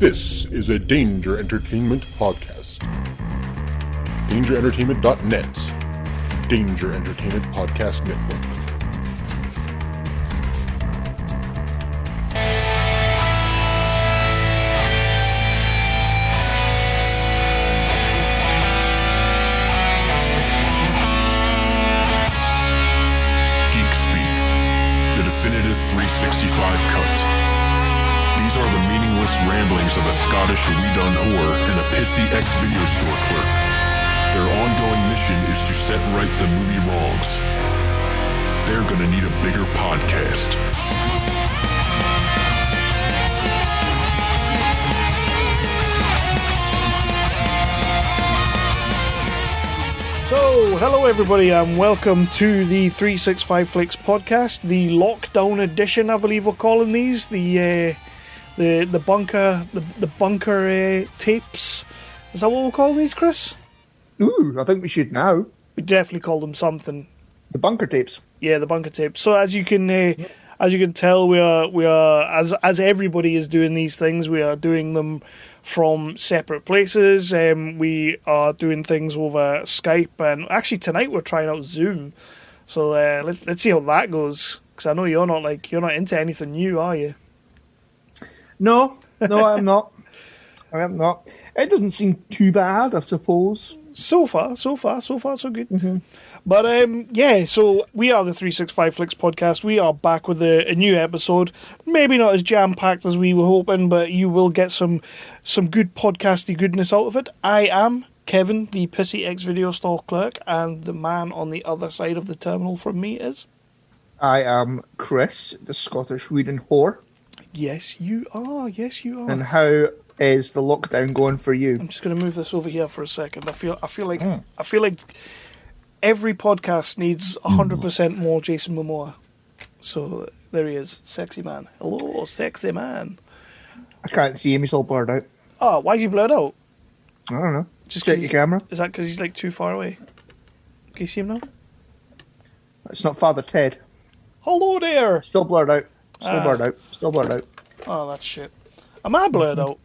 This is a Danger Entertainment podcast. DangerEntertainment.net. Danger Entertainment Podcast Network. Geek Speak, the definitive 365 cut. These are the meaningless ramblings of a Scottish redone whore and a pissy ex-video store clerk. Their ongoing mission is to set right the movie wrongs. They're gonna need a bigger podcast. So, hello everybody and welcome to the 365 Flicks podcast, the lockdown edition, I believe we're calling these, the bunker tapes. Is that what we'll call these, Chris? Ooh, I think we should now. We definitely call them something. The bunker tapes. Yeah, the bunker tapes. So as you can tell, we are as everybody is doing these things, we are doing them from separate places. We are doing things over Skype, and actually tonight we're trying out Zoom. So let's see how that goes. Because I know you're not into anything new, are you? No, I'm not. I am not. It doesn't seem too bad, I suppose. So far, so good. Mm-hmm. But so we are the 365 Flicks podcast. We are back with a new episode. Maybe not as jam-packed as we were hoping, but you will get some good podcasty goodness out of it. I am Kevin, the pissy ex-video store clerk, and the man on the other side of the terminal from me is... I am Chris, the Scottish Whedon whore. Yes, you are. And how is the lockdown going for you? I'm just going to move this over here for a second. I feel like every podcast needs 100% more Jason Momoa. So there he is, sexy man. Hello, sexy man. I can't see him, he's all blurred out. Oh, why is he blurred out? I don't know. Just check your camera. Is that because he's like too far away? Can you see him now? It's not Father Ted. Hello there. Still blurred out. Still blurred out. Oh, that's shit. Am I blurred out?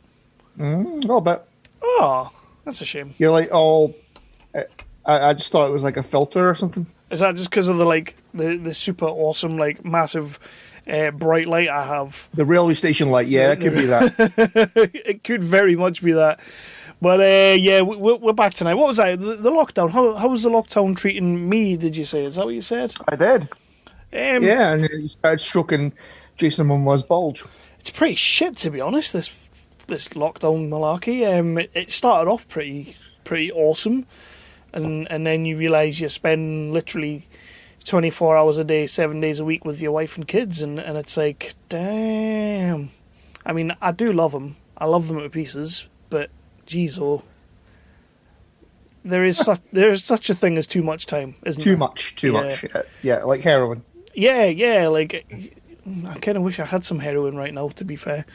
A little bit. Oh, that's a shame. You're like all... I just thought it was like a filter or something. Is that just because of the super awesome, like, massive bright light I have? The railway station light, yeah, it could be that. It could very much be that. But we're back tonight. What was that? The lockdown. How was the lockdown treating me, did you say? Is that what you said? I did. Yeah, and you started stroking Jason Momoa's bulge. It's pretty shit, to be honest, this lockdown malarkey. It started off pretty awesome. And then you realise you spend literally 24 hours a day, 7 days a week with your wife and kids, and it's like, damn. I mean, I do love them. I love them to pieces, but geez, there is such a thing as too much time, isn't there? Too much. Yeah, like heroin. Yeah, like, I kind of wish I had some heroin right now, to be fair.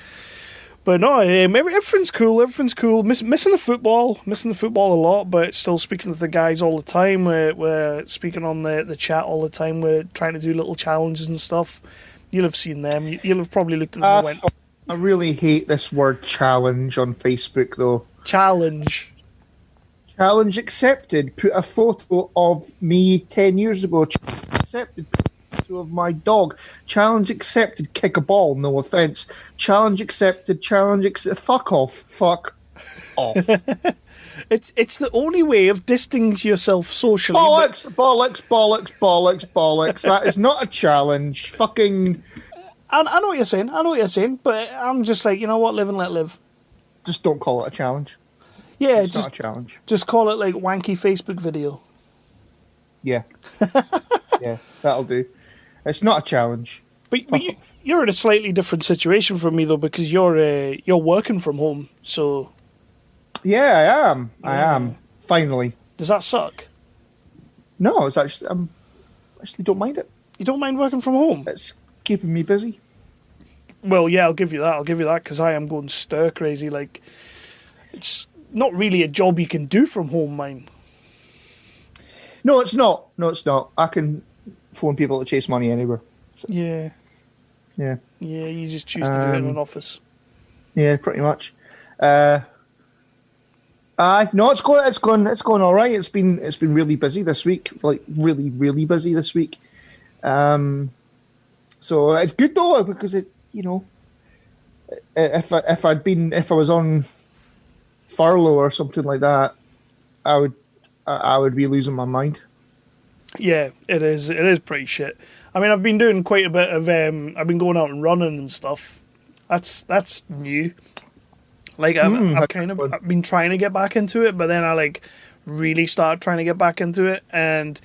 But no, everything's cool. Missing the football a lot, but still speaking to the guys all the time. We're speaking on the chat all the time. We're trying to do little challenges and stuff. You'll have seen them. You'll have probably looked at them and went... I really hate this word challenge on Facebook, though. Challenge accepted. Put a photo of me 10 years ago. Accepted. Of my dog. Challenge accepted. Kick a ball. No offense. Challenge accepted. Fuck off. It's the only way of distancing yourself socially. Bollocks. That is not a challenge. Fucking. I know what you're saying. But I'm just like, you know what? Live and let live. Just don't call it a challenge. Yeah, it's not a challenge. Just call it like wanky Facebook video. Yeah. Yeah, that'll do. It's not a challenge. But you're in a slightly different situation from me, though, because you're working from home, so... Yeah, I am. Finally. Does that suck? No, it's actually... I actually don't mind it. You don't mind working from home? It's keeping me busy. Well, yeah, I'll give you that, because I am going stir crazy. Like, it's not really a job you can do from home, mine. No, it's not. I can... phone people to chase money anywhere. So. Yeah. Yeah. Yeah, you just choose to do it in an office. Yeah, pretty much. No, it's going all right. It's been really busy this week, like really, really busy this week. So it's good though, because it, if I was on furlough or something like that, I would be losing my mind. Yeah, it is. It is pretty shit. I mean, I've been doing quite a bit of. I've been going out and running and stuff. That's new. Like I've been trying to get back into it, but then I really started trying to get back into it, and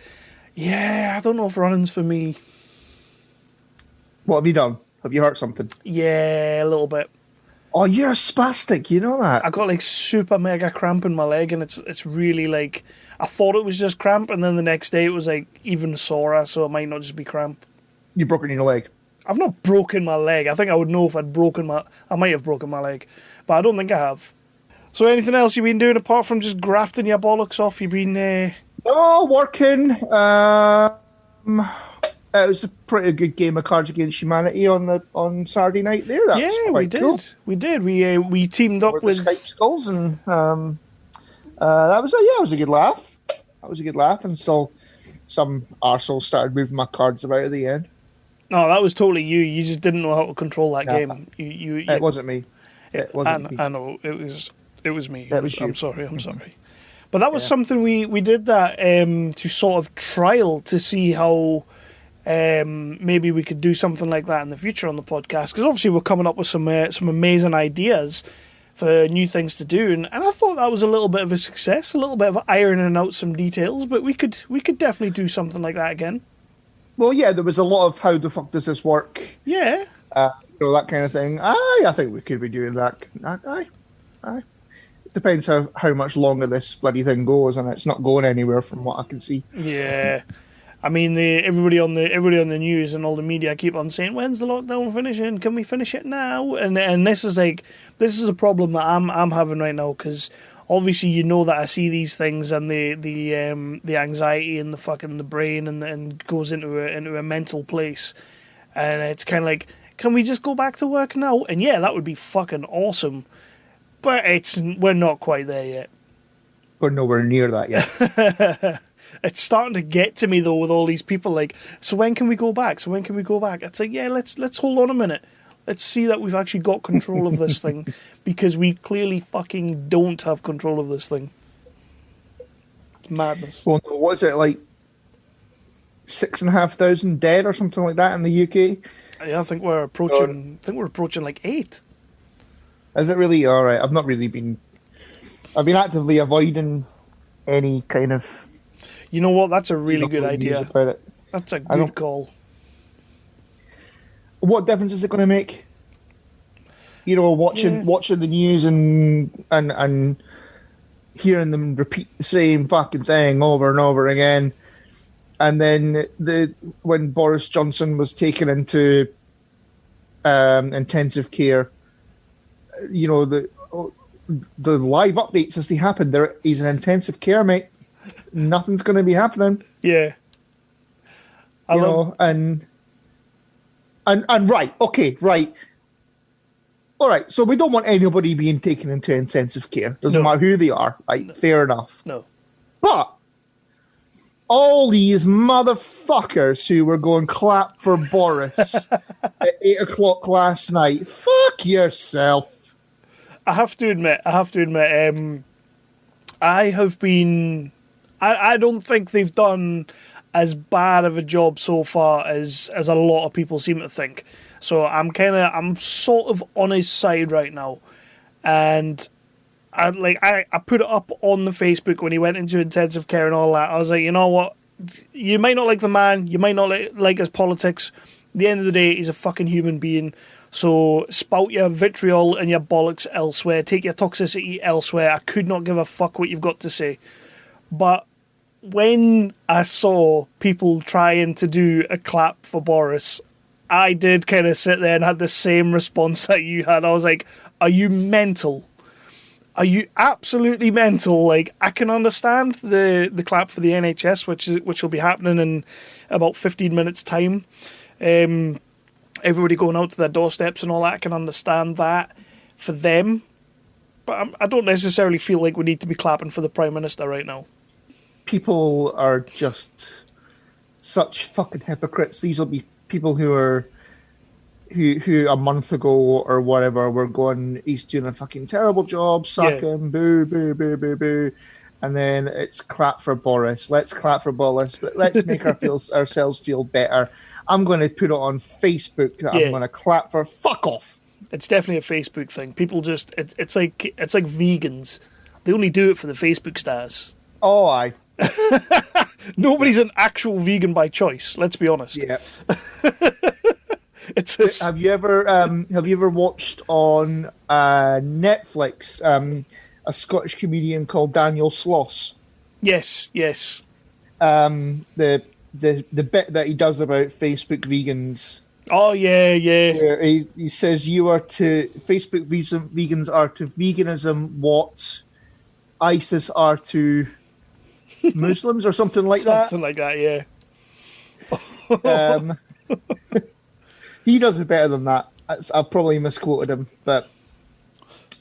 yeah, I don't know if running's for me. What have you done? Have you hurt something? Yeah, a little bit. Oh, you're a spastic, you know that? I got super mega cramp in my leg, and it's really I thought it was just cramp, and then the next day it was even sorer, so it might not just be cramp. You've broken your leg? I've not broken my leg. I think I would know if I might have broken my leg, but I don't think I have. So anything else you've been doing apart from just grafting your bollocks off? You've been... No, working. It was a pretty good game of Cards Against Humanity on Saturday night there. That was quite cool. We did. We teamed up with Skype skulls, and that was it was a good laugh. That was a good laugh, and so some arsehole started moving my cards about at the end. No, that was totally you. You just didn't know how to control that game. You it wasn't me. It wasn't me. I know it was me. It was you. I'm sorry. But that was something we did that to sort of trial to see how. Maybe we could do something like that in the future on the podcast, because obviously we're coming up with some amazing ideas for new things to do, and I thought that was a little bit of a success, a little bit of ironing out some details, but we could definitely do something like that again. Well, yeah, there was a lot of how the fuck does this work? Yeah, that kind of thing. I think we could be doing that. Aye. It depends how much longer this bloody thing goes, and it's not going anywhere from what I can see. Yeah. I mean, everybody on the news and all the media keep on saying, "When's the lockdown finishing? Can we finish it now?" And this is a problem that I'm having right now, because obviously that I see these things and the anxiety and the brain and goes into a mental place, and it's kind of can we just go back to work now? And yeah, that would be fucking awesome, but we're not quite there yet. We're nowhere near that yet. It's starting to get to me though, with all these people so when can we go back? It's yeah, let's hold on a minute. Let's see that we've actually got control of this thing, because we clearly fucking don't have control of this thing. It's madness. Well, what is it, 6,500 dead or something like that in the UK? Yeah, I think we're approaching 8. Is it really? All right. I've been actively avoiding any kind of. You know what? That's a really good idea. About it. That's a good call. What difference is it going to make? Watching the news and hearing them repeat the same fucking thing over and over again, and then when Boris Johnson was taken into intensive care, the live updates as they happened. He's in intensive care, mate. Nothing's going to be happening. Yeah. And right. Okay. Right. All right. So we don't want anybody being taken into intensive care. Doesn't matter who they are. Right. No. Fair enough. No. But all these motherfuckers who were going clap for Boris at 8:00 last night. Fuck yourself. I have to admit, I don't think they've done as bad of a job so far as a lot of people seem to think. So I'm sort of on his side right now, and I put it up on the Facebook when he went into intensive care and all that. I was like, you know what? You might not like the man, you might not like his politics. At the end of the day, he's a fucking human being. So spout your vitriol and your bollocks elsewhere. Take your toxicity elsewhere. I could not give a fuck what you've got to say. But when I saw people trying to do a clap for Boris, I did kind of sit there and had the same response that you had. I was like, are you mental? Are you absolutely mental? I can understand the clap for the NHS, which will be happening in about 15 minutes' time. Everybody going out to their doorsteps and all that, I can understand that for them. but I don't necessarily feel like we need to be clapping for the Prime Minister right now. People are just such fucking hypocrites. These will be people who a month ago or whatever were going, he's doing a fucking terrible job, sack him, boo, boo, boo, boo, boo. And then it's clap for Boris. Let's clap for Boris, but let's make ourselves feel better. I'm going to put it on Facebook that I'm going to clap for. Fuck off. It's definitely a Facebook thing. People just it's like vegans. They only do it for the Facebook stars. Oh, aye. Nobody's an actual vegan by choice. Let's be honest. Yeah. Have you ever watched on Netflix a Scottish comedian called Daniel Sloss? Yes. The bit that he does about Facebook vegans. Oh yeah. Where he says Facebook vegans are to veganism what ISIS are to Muslims or something like that. Something like that, yeah. He does it better than that. I've probably misquoted him, but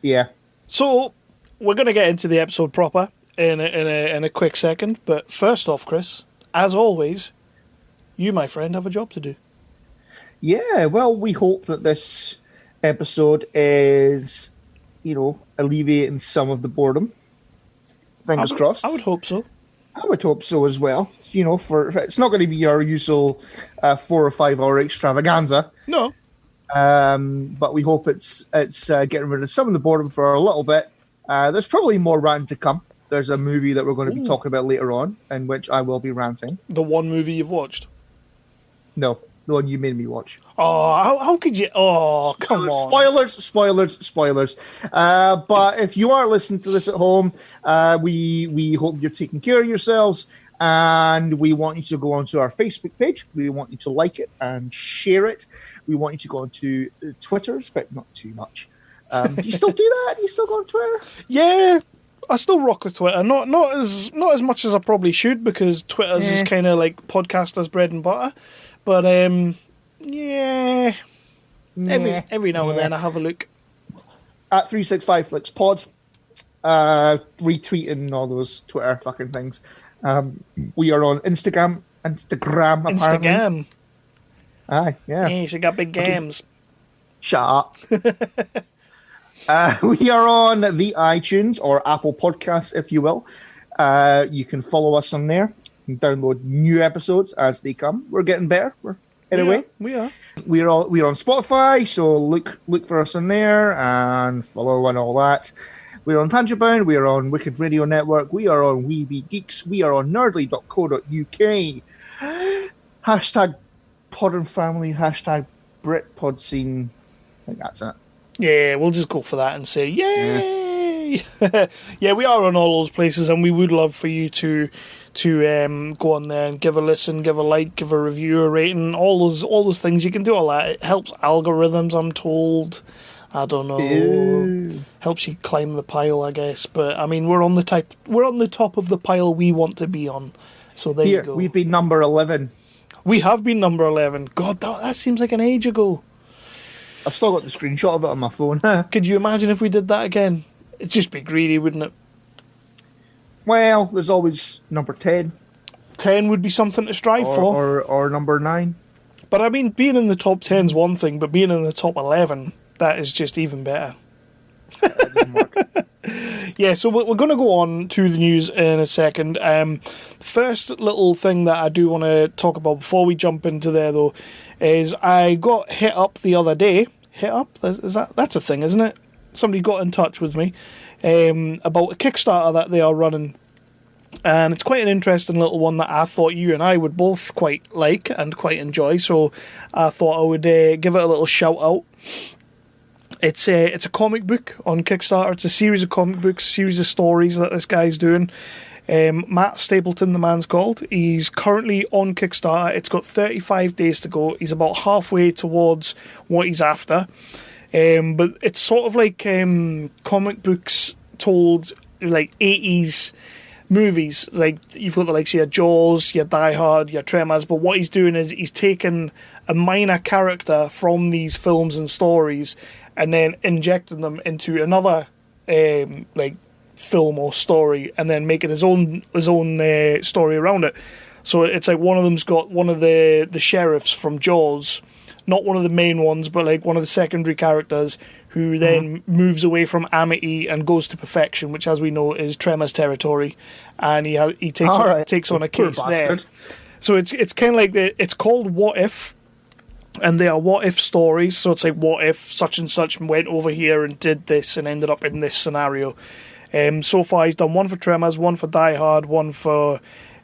yeah. So we're going to get into the episode proper in a quick second. But first off, Chris, as always, you, my friend, have a job to do. Yeah, well, we hope that this episode is, alleviating some of the boredom. Fingers crossed. I would hope so. I would hope so as well. It's not going to be our usual 4 or 5 hour extravaganza. No. But we hope it's getting rid of some of the boredom for a little bit. There's probably more ranting to come. There's a movie that we're going to be talking about later on, in which I will be ranting. The one movie you've watched? No, the one you made me watch. Oh, how could you? Oh, come on. Spoilers. But if you are listening to this at home, we hope you're taking care of yourselves. And we want you to go onto our Facebook page. We want you to like it and share it. We want you to go onto Twitters, but not too much. Do you still do that? Do you still go on Twitter? Yeah, I still rock with Twitter. Not as much as I probably should, because Twitter's is kind of like podcasters' bread and butter. But every now and then I have a look. At 365 Flicks Pod, retweeting all those Twitter fucking things. We are on Instagram, apparently. Instagram. Aye, yeah. Yeah, she got big games. Shut up. We are on the iTunes or Apple Podcasts, if you will. You can follow us on there and download new episodes as they come. We're getting better. We are. We're on Spotify, so look for us on there and follow and all that. We're on Tangibound, we are on Wicked Radio Network, we are on Weeby Geeks, we are on nerdly.co.uk. Hashtag Pod and Family, hashtag Britpod Scene. I think that's it. Yeah, we'll just go for that and say yay! Yeah, we are on all those places, and we would love for you to go on there and give a listen, give a like, give a review, a rating, all those things. You can do all that. It helps algorithms, I'm told. I don't know. Ew. Helps you climb the pile, I guess. But I mean, we're on the top of the pile we want to be on. So there you go. We've been number 11. We have been number 11. God, that seems like an age ago. I've still got the screenshot of it on my phone. Could you imagine if we did that again? It'd just be greedy, wouldn't it? Well, there's always number 10. 10 would be something to strive for. Or number 9. But I mean, being in the top 10 is one thing, but being in the top 11, that is just even better. That doesn't work. Yeah, so we're going to go on to the news in a second. The first little thing that I do want to talk about before we jump into there, though, is I got hit up the other day. Hit up? That's a thing, isn't it? Somebody got in touch with me about a Kickstarter that they are running. And it's quite an interesting little one that I thought you and I would both quite like and quite enjoy. So I thought I would give it a little shout out. It's a comic book on Kickstarter. It's a series of comic books, a series of stories that this guy's doing. Matt Stapleton, the man's called. He's currently on Kickstarter. It's got 35 days to go. He's about halfway towards what he's after. But it's sort of like comic books told like 80s movies. Like you've got the likes of your Jaws, your Die Hard, your Tremors. But what he's doing is he's taken a minor character from these films and stories and then injecting them into another like film or story, and then making his own story around it. So it's like one of them's got one of the sheriffs from Jaws, not one of the main ones, but like one of the secondary characters who then moves away from amity and goes to perfection, which, as we know, is Tremor's territory, and he takes on a case there. So it's kind of like it's called What If, and they are what if stories. So it's like, what if such and such went over here and did this and ended up in this scenario. So far he's done one for Tremors, one for Die Hard, one for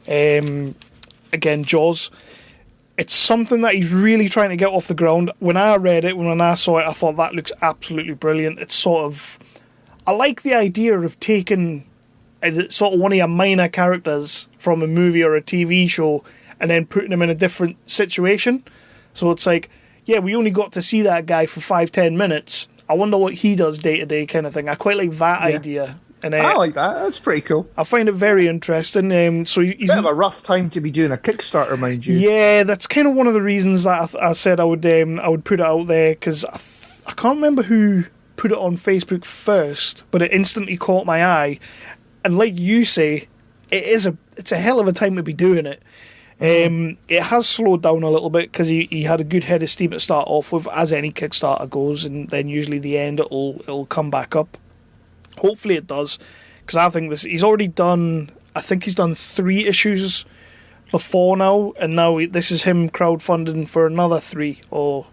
again Jaws. It's something that he's really trying to get off the ground. When I read it, when I saw it, I thought that looks absolutely brilliant. It's sort of, I like the idea of taking sort of one of your minor characters from a movie or a TV show and then putting him in a different situation. So it's like, yeah, we only got to see that guy for 5-10 minutes. I wonder what he does day to day, kind of thing. I quite like that idea. And I like that. That's pretty cool. I find it very interesting. So he's a bit of a rough time to be doing a Kickstarter, mind you. Yeah, that's kind of one of the reasons that I said I would put it out there, because I can't remember who put it on Facebook first, but it instantly caught my eye. And like you say, it's a hell of a time to be doing it. It has slowed down a little bit because he had a good head of steam to start off with, as any Kickstarter goes, and then usually the end it'll come back up. Hopefully it does, because I think he's already done. I think he's done 3 issues before now, and now this is him crowdfunding for another 3, or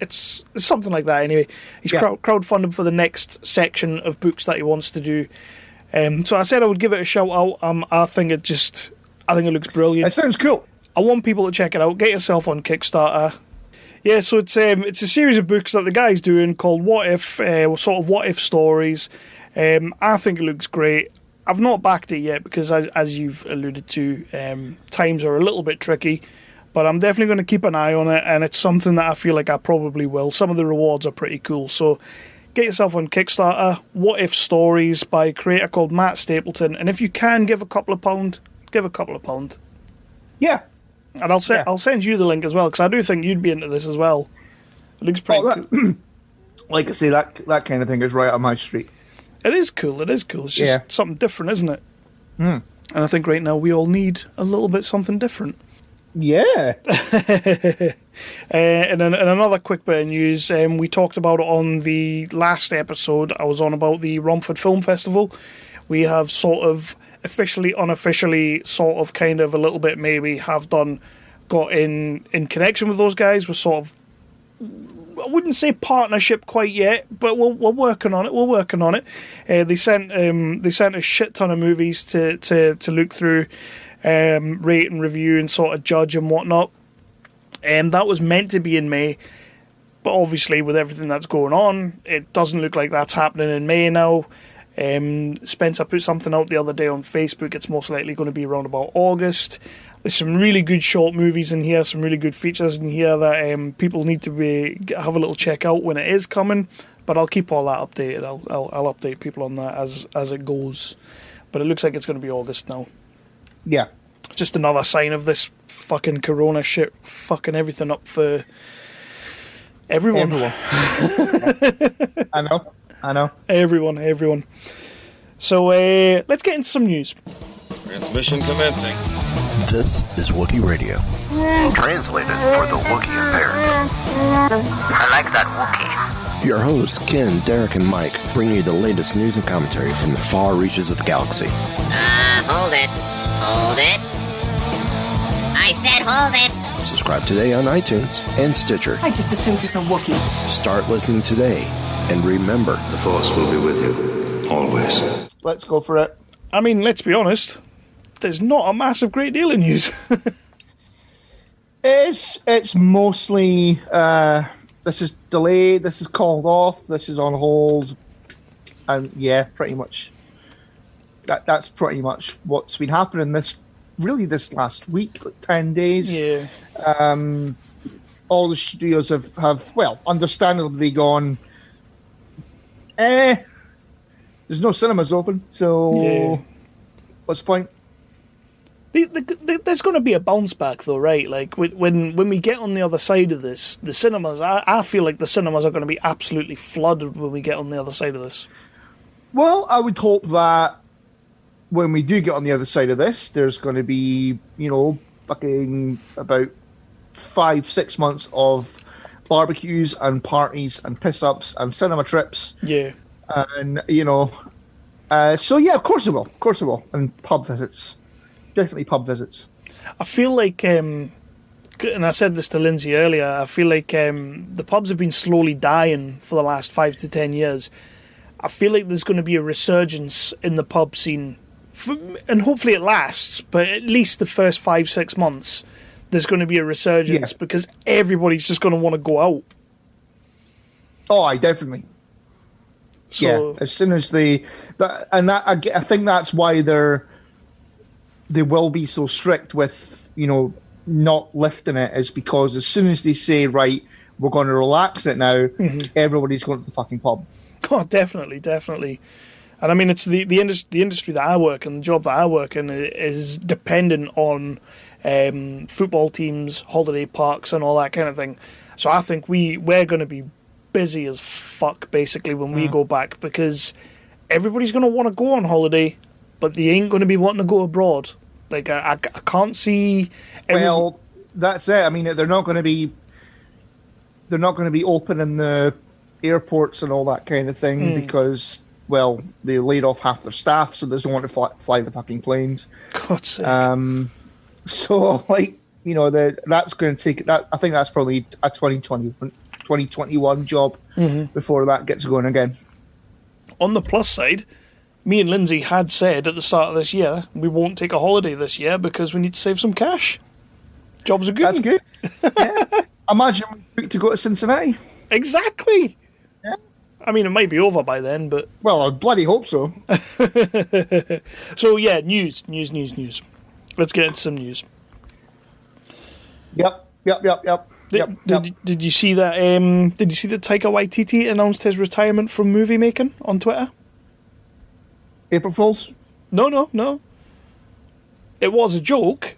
it's something like that. Anyway, he's crowdfunding for the next section of books that he wants to do. So I said I would give it a shout out. I think it looks brilliant. It sounds cool. I want people to check it out. Get yourself on Kickstarter. Yeah, so it's a series of books that the guy's doing called What If, sort of what if stories. I think it looks great. I've not backed it yet because, as you've alluded to, times are a little bit tricky. But I'm definitely going to keep an eye on it, and it's something that I feel like I probably will. Some of the rewards are pretty cool. So get yourself on Kickstarter. What If Stories by a creator called Matt Stapleton. And if you can give a couple of £2, give a couple of £2. Yeah. And I'll send you the link as well, because I do think you'd be into this as well. It looks pretty cool. Like I say, that kind of thing is right up my street. It is cool. It's just something different, isn't it? And I think right now we all need a little bit something different. Yeah. And then another quick bit of news. We talked about it on the last episode. I was on about the Romford Film Festival. We have sort of officially, unofficially, sort of, kind of, a little bit maybe got in connection with those guys. We're sort of, I wouldn't say partnership quite yet, but we're working on it. They sent a shit ton of movies to look through, rate and review and sort of judge and whatnot. That was meant to be in May, but obviously with everything that's going on, it doesn't look like that's happening in May now. Spencer put something out the other day on Facebook. It's most likely going to be around about August. There's some really good short movies in here, some really good features in here that people need to have a little check out when it is coming. But I'll keep all that updated. I'll update people on that as it goes. But it looks like it's going to be August now. Yeah. Just another sign of this fucking corona shit fucking everything up for everyone. I know. Everyone. So let's get into some news. Transmission commencing. This is Wookiee Radio. Translated for the Wookiee impaired. I like that Wookiee. Your hosts, Ken, Derek, and Mike, bring you the latest news and commentary from the far reaches of the galaxy. Hold it. I said hold it. Subscribe today on iTunes and Stitcher. I just assumed he's a Wookiee. Start listening today, and remember, The Force will be with you, always. Let's go for it. I mean, let's be honest. There's not a massive great deal of news. It's mostly this is delayed, this is called off, this is on hold, and yeah, pretty much. That's pretty much what's been happening this last week, like 10 days. Yeah. All the studios have understandably gone. There's no cinemas open, so what's the point? There's going to be a bounce back, though, right? Like when we get on the other side of this, the cinemas. I feel like the cinemas are going to be absolutely flooded when we get on the other side of this. Well, I would hope that when we do get on the other side of this, there's going to be, fucking about 5-6 months of barbecues and parties and piss-ups and cinema trips. Yeah. And, so yeah, of course it will. Of course it will. And pub visits. Definitely pub visits. I feel like, and I said this to Lindsay earlier, I feel like the pubs have been slowly dying for the last 5 to 10 years. I feel like there's going to be a resurgence in the pub scene. And hopefully it lasts, but at least the first 5-6 months, there's going to be a resurgence because everybody's just going to want to go out. Oh, I definitely. So, as soon as I think that's why they will be so strict with, not lifting it, is because as soon as they say, right, we're going to relax it now, everybody's going to the fucking pub. Oh, definitely. And I mean, it's the industry that I work in, the job that I work in is dependent on football teams, holiday parks, and all that kind of thing. So I think we're going to be busy as fuck, basically, when we go back, because everybody's going to want to go on holiday, but they ain't going to be wanting to go abroad. Like, I can't see... Well, that's it. I mean, they're not going to be opening the airports and all that kind of thing because, well, they laid off half their staff, so they don't want to fly the fucking planes. God's sake. So, like, that's going to take... I think that's probably a 2021 job before that gets going again. On the plus side, me and Lindsay had said at the start of this year, we won't take a holiday this year because we need to save some cash. Jobs are good. That's good. Yeah. Imagine we booked to go to Cincinnati. Exactly. Yeah. I mean, it might be over by then, but... Well, I bloody hope so. So, yeah, news. Let's get into some news. Yep. Did you see that? Did you see that Taika Waititi announced his retirement from movie making on Twitter? April Fools? No. It was a joke,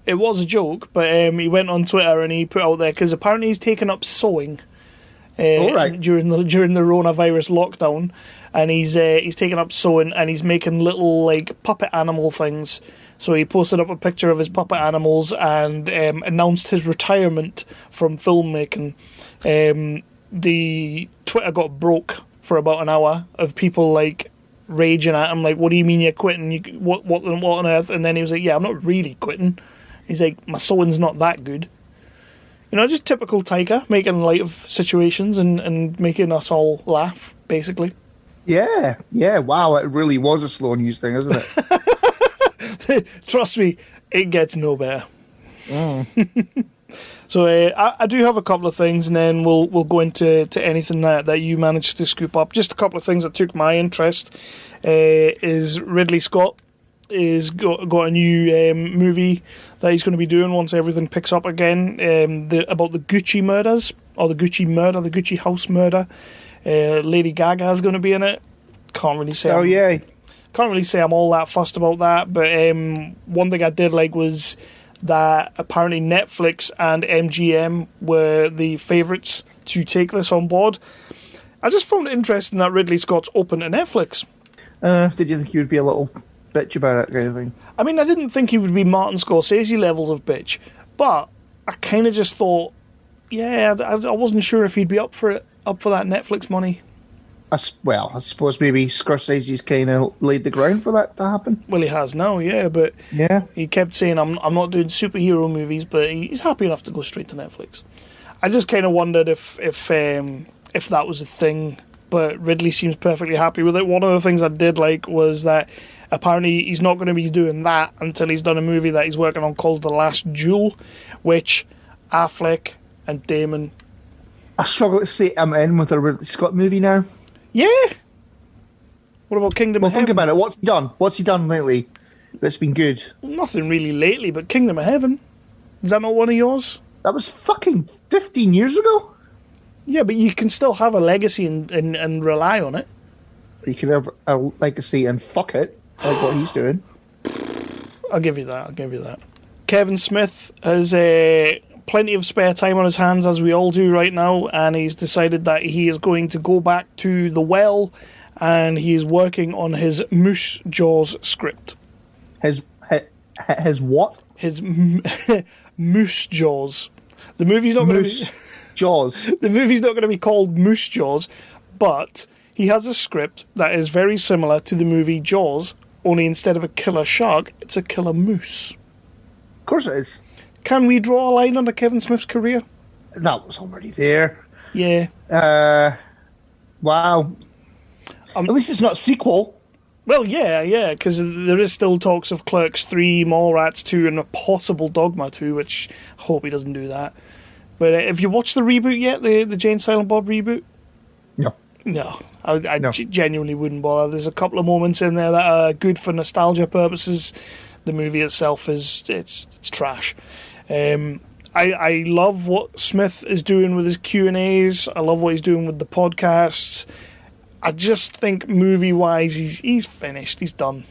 but he went on Twitter and he put out there, because apparently he's taken up sewing during the coronavirus lockdown, and he's taken up sewing and he's making little, like, puppet animal things. So he posted up a picture of his puppet animals and announced his retirement from filmmaking. The Twitter got broke for about an hour of people, like, raging at him, like, what do you mean you're quitting? What on earth? And then he was like, yeah, I'm not really quitting. He's like, my sewing's not that good. Just typical Taika, making light of situations and making us all laugh, basically. Yeah, wow, it really was a slow news thing, isn't it? Trust me, it gets no better. So I do have a couple of things, and then we'll go into anything that you managed to scoop up. Just a couple of things that took my interest is Ridley Scott is got a new movie that he's going to be doing once everything picks up again, about the Gucci murders, or the Gucci house murder. Lady Gaga is going to be in it. Can't really say. Can't really say I'm all that fussed about that, but one thing I did like was that apparently Netflix and MGM were the favourites to take this on board. I just found it interesting that Ridley Scott's open to Netflix. Did you think he would be a little bitch about it, kind of thing? I mean, I didn't think he would be Martin Scorsese levels of bitch, but I kind of just thought, yeah, I wasn't sure if he'd be up for that Netflix money. I suppose maybe Scorsese's kind of laid the ground for that to happen. Well, he has now, yeah, but he kept saying, I'm not doing superhero movies, but he's happy enough to go straight to Netflix. I just kind of wondered if that was a thing, but Ridley seems perfectly happy with it. One of the things I did like was that apparently he's not going to be doing that until he's done a movie that he's working on called The Last Duel, which Affleck and Damon... I struggle to say I'm in with a Ridley Scott movie now. Yeah. What about Kingdom of Heaven? Well, think about it. What's he done? What's he done lately that's been good? Nothing really lately, but Kingdom of Heaven. Is that not one of yours? That was fucking 15 years ago. Yeah, but you can still have a legacy and rely on it. You can have a legacy and fuck it, like what he's doing. I'll give you that. Kevin Smith has plenty of spare time on his hands, as we all do right now, and he's decided that he is going to go back to The Well and he is working on his Moose Jaws script. His what? His Moose Jaws. The movie's not going to be Jaws. The movie's not going to be called Moose Jaws, but he has a script that is very similar to the movie Jaws, only instead of a killer shark, it's a killer moose. Of course it is. Can we draw a line under Kevin Smith's career? That was already there. Yeah. Wow. At least it's not a sequel. Well, yeah, because there is still talks of Clerks 3, Mallrats 2, and a possible Dogma 2, which I hope he doesn't do that. But have you watched the reboot yet, the Jane Silent Bob reboot? No. No, I No. Genuinely wouldn't bother. There's a couple of moments in there that are good for nostalgia purposes. The movie itself it's trash. I love what Smith is doing with his Q&As. I love what he's doing with the podcasts. I just think movie-wise, he's finished. He's done.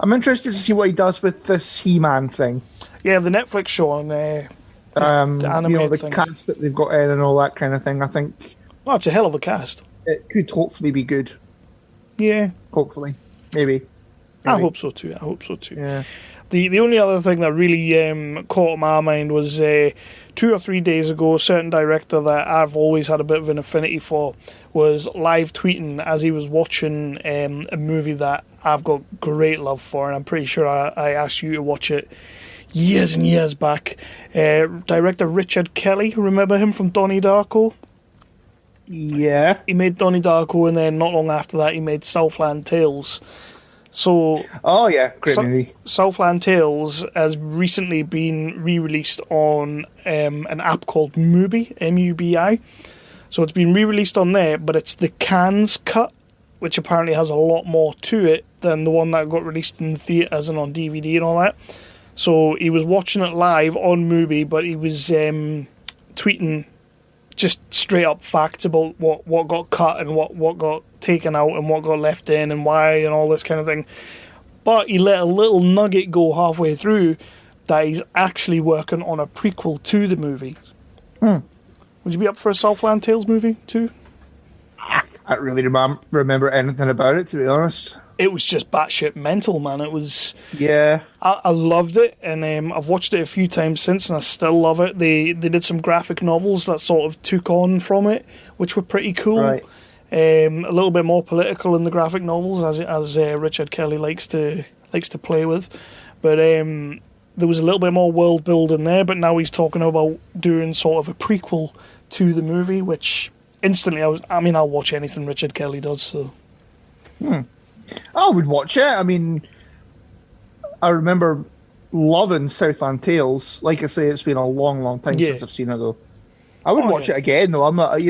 I'm interested to see what he does with this He-Man thing. Yeah, the Netflix show on the the thing. cast that they've got in and all that kind of thing. I think Oh, it's a hell of a cast. it could hopefully be good. Yeah. Hopefully. Maybe. I hope so too. Yeah. The only other thing that really caught my mind was 2 or 3 days ago, a certain director that I've always had a bit of an affinity for was live tweeting as he was watching a movie that I've got great love for, and I'm pretty sure I asked you to watch it years and years back. Director Richard Kelly, remember him from Donnie Darko? Yeah. He made Donnie Darko, and then not long after that he made Southland Tales. So, Oh, yeah. Great movie. Southland Tales has recently been re-released on an app called Mubi, M-U-B-I. So it's been re-released on there, but it's the Cannes cut, which apparently has a lot more to it than the one that got released in the theatres and on DVD and all that. So he was watching it live on Mubi, but he was tweeting just straight up facts about what got cut and what got taken out and what got left in and why and all this kind of thing. But he let a little nugget go halfway through that he's actually working on a prequel to the movie. Would you be up for a Southland Tales movie too? I don't really remember anything about it, to be honest. It was just batshit mental, man. It was... Yeah. I loved it, and I've watched it a few times since, and I still love it. They did some graphic novels that sort of took on from it, which were pretty cool. Right. A little bit more political in the graphic novels, as Richard Kelly likes to play with. But there was a little bit more world building there. But now he's talking about doing sort of a prequel to the movie, which instantly I'll watch anything Richard Kelly does. So. I would watch it. I mean, I remember loving Southland Tales. Like I say, it's been a long, long time since I've seen it, though. I would watch it again, though. I'm not,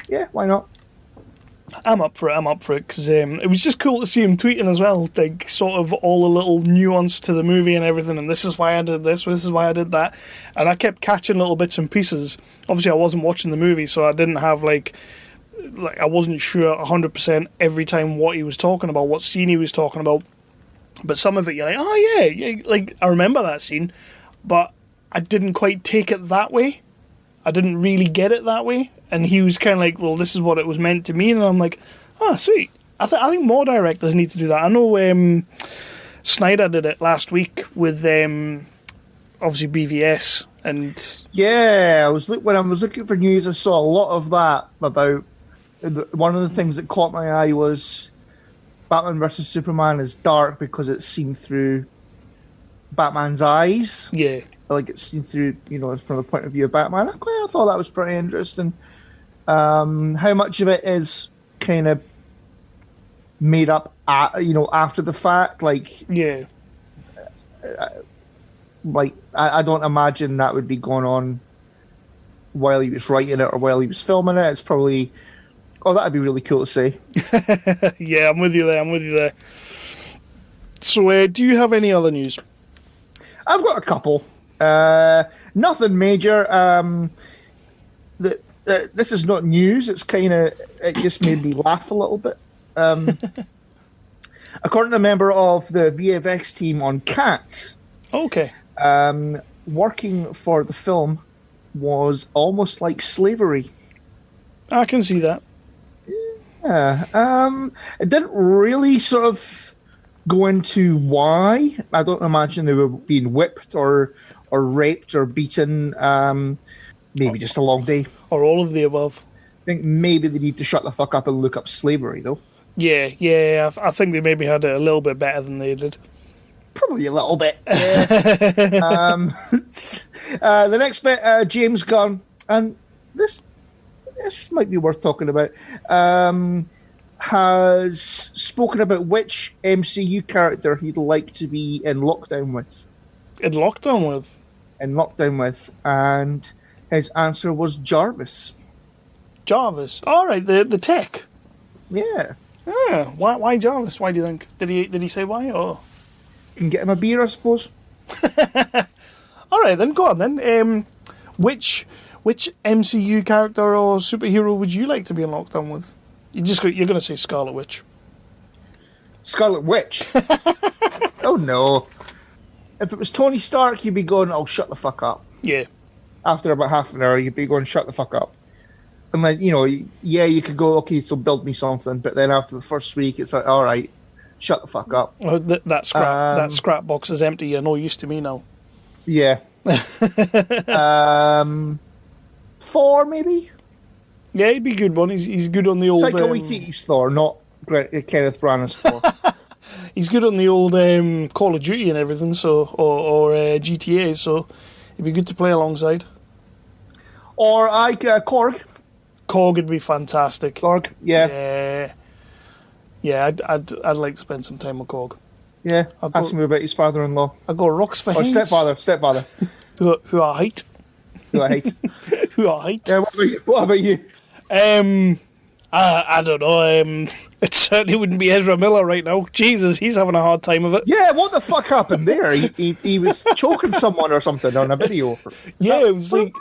yeah, why not? I'm up for it, because it was just cool to see him tweeting as well, like sort of all the little nuance to the movie and everything, and this is why I did this is why I did that, and I kept catching little bits and pieces. Obviously, I wasn't watching the movie, so I didn't have like I wasn't sure 100% every time what he was talking about, what scene he was talking about, but some of it you're like, oh yeah, like I remember that scene, but I didn't quite take it that way. I didn't really get it that way. And he was kind of like, well, this is what it was meant to mean. And I'm like, oh, sweet. I think more directors need to do that. I know Snyder did it last week with, obviously, BVS. And yeah, when I was looking for news, I saw a lot of that about... One of the things that caught my eye was Batman vs. Superman is dark because it's seen through Batman's eyes. Yeah. Like it's seen through, from the point of view of Batman. I thought that was pretty interesting. How much of it is kind of made up, after the fact? Like, yeah. I don't imagine that would be going on while he was writing it or while he was filming it. It's probably, that'd be really cool to see. Yeah, I'm with you there. So, do you have any other news? I've got a couple. Nothing major. This is not news. It's it just made me laugh a little bit. According to a member of the VFX team on Cats, okay, working for the film was almost like slavery. I can see that. It didn't really sort of go into why. I don't imagine they were being whipped or raped or beaten. Maybe just a long day. Or all of the above. I think maybe they need to shut the fuck up and look up slavery, though. Yeah. I think they maybe had it a little bit better than they did. Probably a little bit. Yeah. The next bit, James Gunn, and this might be worth talking about, has spoken about which MCU character he'd like to be in lockdown with. In lockdown with? And his answer was Jarvis. Jarvis? All right, the tech. Yeah. Why Jarvis? Why do you think? Did he say why? Or can get him a beer, I suppose. All right, then go on then. Which MCU character or superhero would you like to be in lockdown with? You're going to say Scarlet Witch. Scarlet Witch? Oh no! If it was Tony Stark, you'd be going, "Oh, shut the fuck up." Yeah. After about half an hour, you'd be going, "Shut the fuck up." And then, you could go, "Okay, so build me something." But then after the first week, it's like, "All right, shut the fuck up." Oh, that scrap box is empty. You're no use to me now. Yeah. Thor, maybe? Yeah, he'd be a good one. He's good on the old... Taika Waititi's Thor, not Kenneth Branagh's Thor. He's good on the old Call of Duty and everything, so or GTA, so it'd be good to play alongside. Or Korg. Korg would be fantastic. Korg, yeah. Yeah, I'd like to spend some time with Korg. Yeah, ask him about his father-in-law. I'd go rocks for him. Stepfather. who I hate. Who I hate. Who I hate. Yeah, what about you? I don't know. It certainly wouldn't be Ezra Miller right now. Jesus, he's having a hard time of it. Yeah, what the fuck happened there? He was choking someone or something on a video. It was like...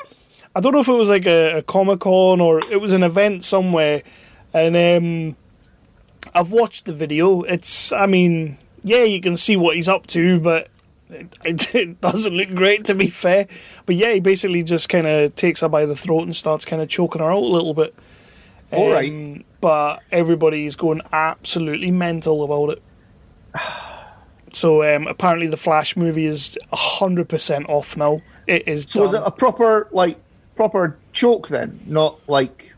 I don't know if it was like a Comic-Con or it was an event somewhere. And I've watched the video. You can see what he's up to, but it doesn't look great, to be fair. But yeah, he basically just kind of takes her by the throat and starts kind of choking her out a little bit. All right. But everybody's going absolutely mental about it. So apparently the Flash movie is 100% off now. It is So done. is it a proper choke then? Not like...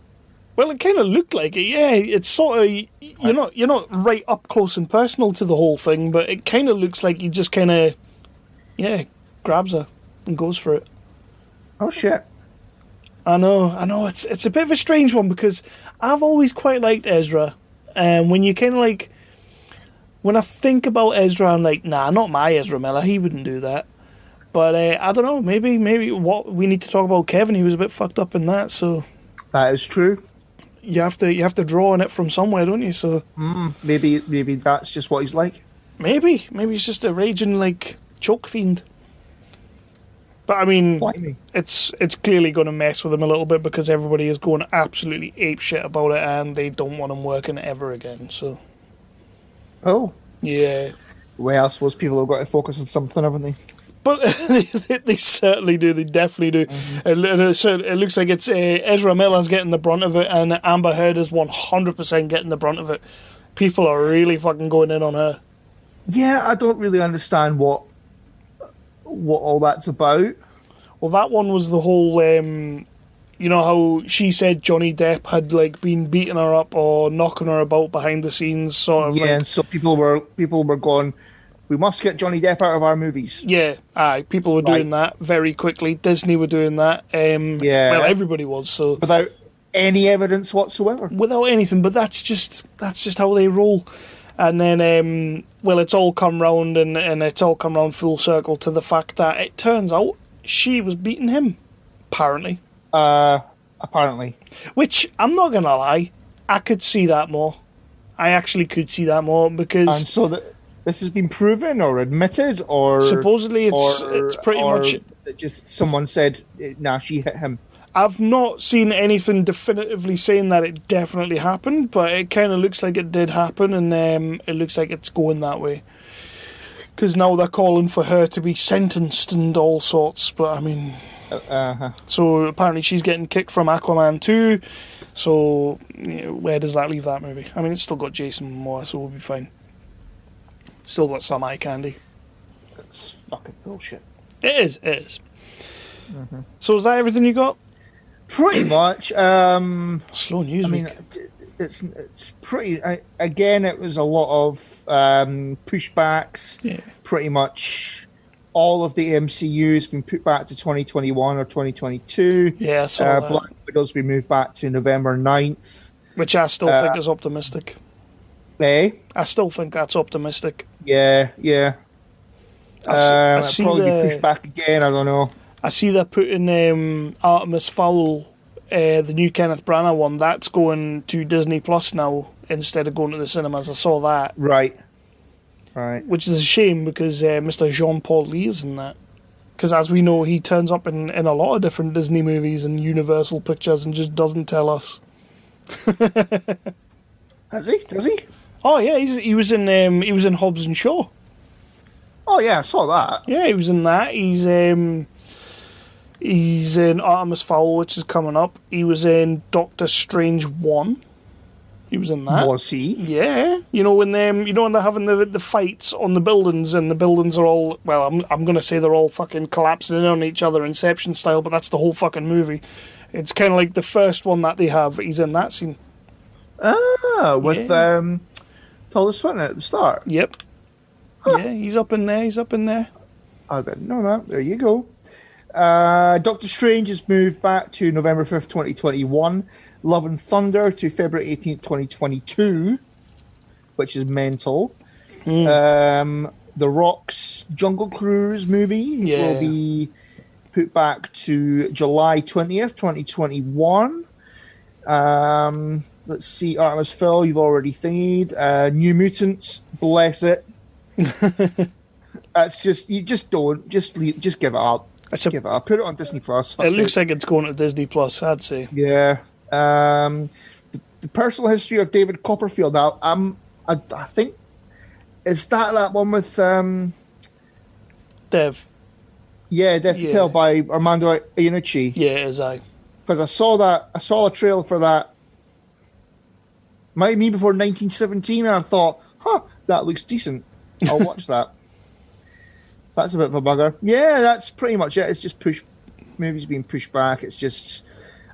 Well, it kind of looked like it, yeah. It's sort of... You're not right up close and personal to the whole thing, but it kind of looks like he just kind of... Yeah, grabs her and goes for it. Oh, shit. I know. It's a bit of a strange one because I've always quite liked Ezra. And when you kind of like... When I think about Ezra, I'm like, nah, not my Ezra Miller. He wouldn't do that. But I don't know. Maybe what we need to talk about Kevin. He was a bit fucked up in that, so... That is true. You have to draw on it from somewhere, don't you? So maybe that's just what he's like. Maybe he's just a raging like choke fiend. But I mean, it's clearly going to mess with him a little bit because everybody is going absolutely apeshit about it, and they don't want him working ever again. So, yeah. Well, I suppose people have got to focus on something, haven't they? But they certainly do. They definitely do. Mm-hmm. It looks like it's Ezra Miller's getting the brunt of it, and Amber Heard is 100% getting the brunt of it. People are really fucking going in on her. Yeah, I don't really understand what all that's about. Well, that one was the whole, how she said Johnny Depp had like been beating her up or knocking her about behind the scenes, sort of. Yeah, and so people were going, we must get Johnny Depp out of our movies. Yeah, people were doing that very quickly. Disney were doing that. Well, everybody was. So without any evidence whatsoever. Without anything, but that's just how they roll. And then, it's all come round, and it's all come round full circle to the fact that it turns out she was beating him, apparently. Apparently. Which, I'm not going to lie, I could see that more. I actually could see that more, because... And so this has been proven or admitted, or... Supposedly it's pretty much... Just someone said, nah, she hit him. I've not seen anything definitively saying that it definitely happened, but it kind of looks like it did happen, and it looks like it's going that way. Because now they're calling for her to be sentenced and all sorts, but I mean... So apparently she's getting kicked from Aquaman 2. So where does that leave that movie? I mean, it's still got Jason Momoa, so we'll be fine. Still got some eye candy. It's fucking bullshit. It is. So is that everything you got? Pretty much. Slow news week. It's pretty. Again, it was a lot of pushbacks. Yeah. Pretty much all of the MCU has been put back to 2021 or 2022. Yeah, I saw that. Black Widow's been moved back to November 9th. Which I still think is optimistic. Eh? I still think that's optimistic. Yeah. I it'll see probably be pushed back again. I don't know. I see they're putting Artemis Fowl, the new Kenneth Branagh one, that's going to Disney Plus now instead of going to the cinemas. I saw that. Right. Which is a shame because Mr. Jean-Paul Lee is in that. Because as we know, he turns up in a lot of different Disney movies and Universal Pictures and just doesn't tell us. Has he? Does he? Oh yeah, he was in Hobbs and Shaw. Oh yeah, I saw that. Yeah, he was in that. He's in Artemis Fowl, which is coming up. He was in Doctor Strange 1. He was in that. Was he? Yeah. When they're having the fights on the buildings and the buildings are all, well, I'm going to say they're all fucking collapsing in on each other, Inception style, but that's the whole fucking movie. It's kind of like the first one that they have. He's in that scene. With Tilda Swinton at the start. Yep. Huh. Yeah, he's up in there. I didn't know that. There you go. Doctor Strange is moved back to November 5th, 2021. Love and Thunder to February 18th, 2022, which is mental. The Rock's Jungle Cruise movie will be put back to July 20th, 2021. Let's see, Artemis Fowl, you've already thingied. New Mutants, bless it. That's just, you just don't, just give it up. Give it up. Put it on Disney Plus. It looks like it's going to Disney Plus, I'd say. Yeah. The personal history of David Copperfield. Now, I think, is that one with Dev? Yeah, Dev Patel by Armando Iannucci. Yeah, it is. Because I saw a trailer for that. Might be before 1917, and I thought, that looks decent. I'll watch that. That's a bit of a bugger. Yeah, that's pretty much it. It's just movies being pushed back. It's just,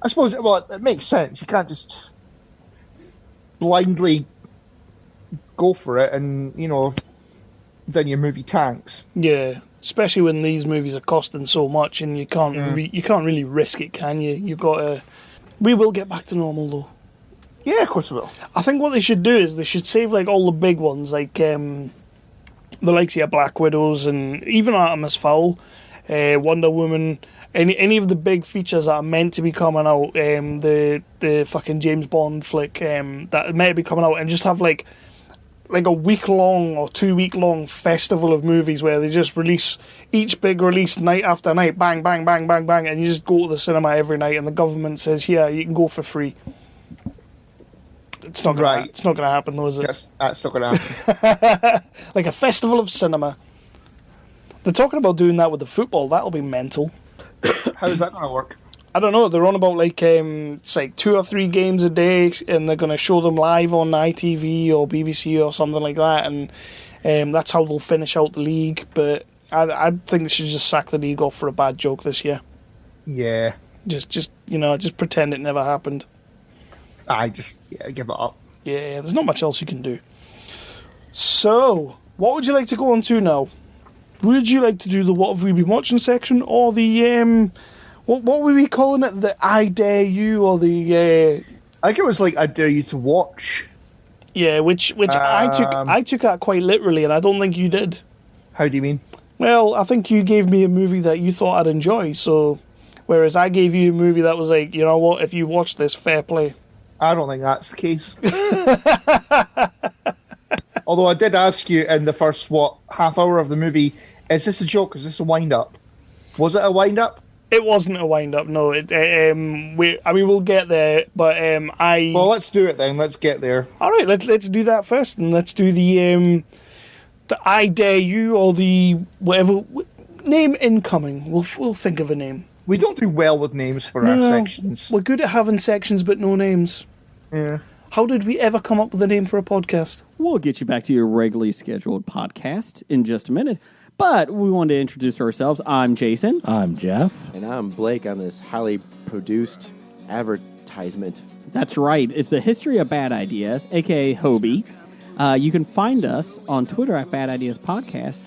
I suppose, it makes sense. You can't just blindly go for it and, then your movie tanks. Yeah, especially when these movies are costing so much and you can't really risk it, can you? You've got to. We will get back to normal, though. Yeah, of course we will. I think what they should do is they should save all the big ones, like the likes of Black Widows and even Artemis Fowl, Wonder Woman, any of the big features that are meant to be coming out, the fucking James Bond flick that meant to be coming out, and just have like a week-long or 2-week-long festival of movies where they just release each big release night after night, bang, bang, bang, bang, bang, and you just go to the cinema every night and the government says, here, you can go for free. It's not gonna, It's not going to happen, though, is it? That's not going to happen. Like a festival of cinema. They're talking about doing that with the football. That'll be mental. How is that going to work? I don't know. They're on about it's like 2 or 3 games a day, and they're going to show them live on ITV or BBC or something like that, and that's how they'll finish out the league. But I think they should just sack the league off for a bad joke this year. Yeah. Just pretend it never happened. Give it up. Yeah, there's not much else you can do. So, what would you like to go on to now? Would you like to do the what have we been watching section, or the what were we calling it? The I dare you, or the I think it was like I dare you to watch. Yeah, which I took that quite literally, and I don't think you did. How do you mean? Well, I think you gave me a movie that you thought I'd enjoy, so whereas I gave you a movie that was like, you know what, if you watch this, fair play. I don't think that's the case. Although I did ask you in the first, half hour of the movie, is this a joke? Is this a wind-up? Was it a wind-up? It wasn't a wind-up, no. We'll get there, but Well, let's do it then. Let's get there. All right, let's do that first, and let's do the I dare you, or the whatever name incoming. We'll think of a name. We don't do well with names for our sections. We're good at having sections but no names. Yeah. How did we ever come up with a name for a podcast? We'll get you back to your regularly scheduled podcast in just a minute. But we wanted to introduce ourselves. I'm Jason. I'm Jeff. And I'm Blake on this highly produced advertisement. That's right. It's the History of Bad Ideas, a.k.a. Hobie. You can find us on Twitter at Bad Ideas Podcast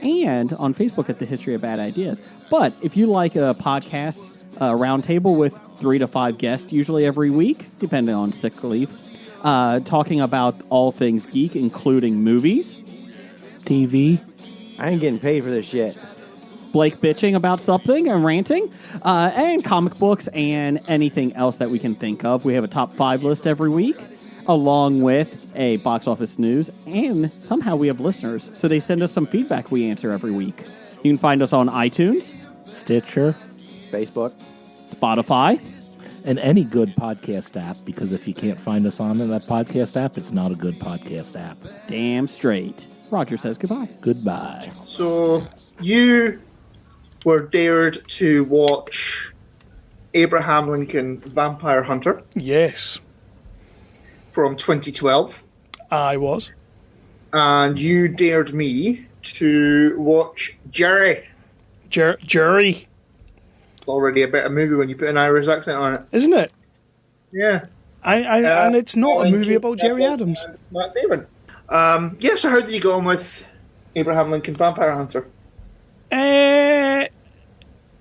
and on Facebook at the History of Bad Ideas. But if you like a podcast roundtable with 3 to 5 guests, usually every week, depending on sick leave, talking about all things geek, including movies, TV. I ain't getting paid for this shit. Blake bitching about something and ranting, and comic books and anything else that we can think of. We have a top 5 list every week, along with a box office news, and somehow we have listeners, so they send us some feedback we answer every week. You can find us on iTunes, Stitcher, Facebook, Spotify, and any good podcast app, because if you can't find us on that podcast app, it's not a good podcast app. Damn straight. Roger says goodbye. Goodbye. So, you were dared to watch Abraham Lincoln Vampire Hunter. Yes. From 2012. I was. And you dared me to watch Gerry. Gerry. It's already a better movie when you put an Irish accent on it. Isn't it? Yeah. And it's not a movie about Gerry Adams. Matt Damon. So how did you go on with Abraham Lincoln Vampire Hunter?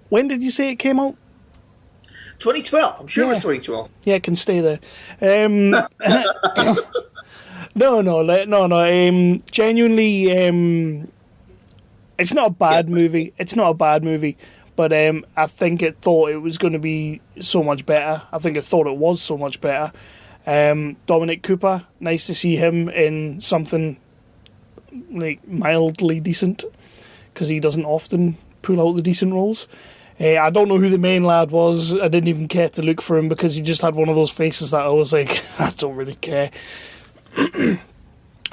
When did you say it came out? 2012. I'm sure it was 2012. Yeah, it can stay there. No. Genuinely, it's not a bad movie. It's not a bad movie, but I think it thought it was going to be so much better. I think it thought it was so much better. Dominic Cooper, nice to see him in something like mildly decent, because he doesn't often pull out the decent roles. I don't know who the main lad was. I didn't even care to look for him because he just had one of those faces that I was like, I don't really care.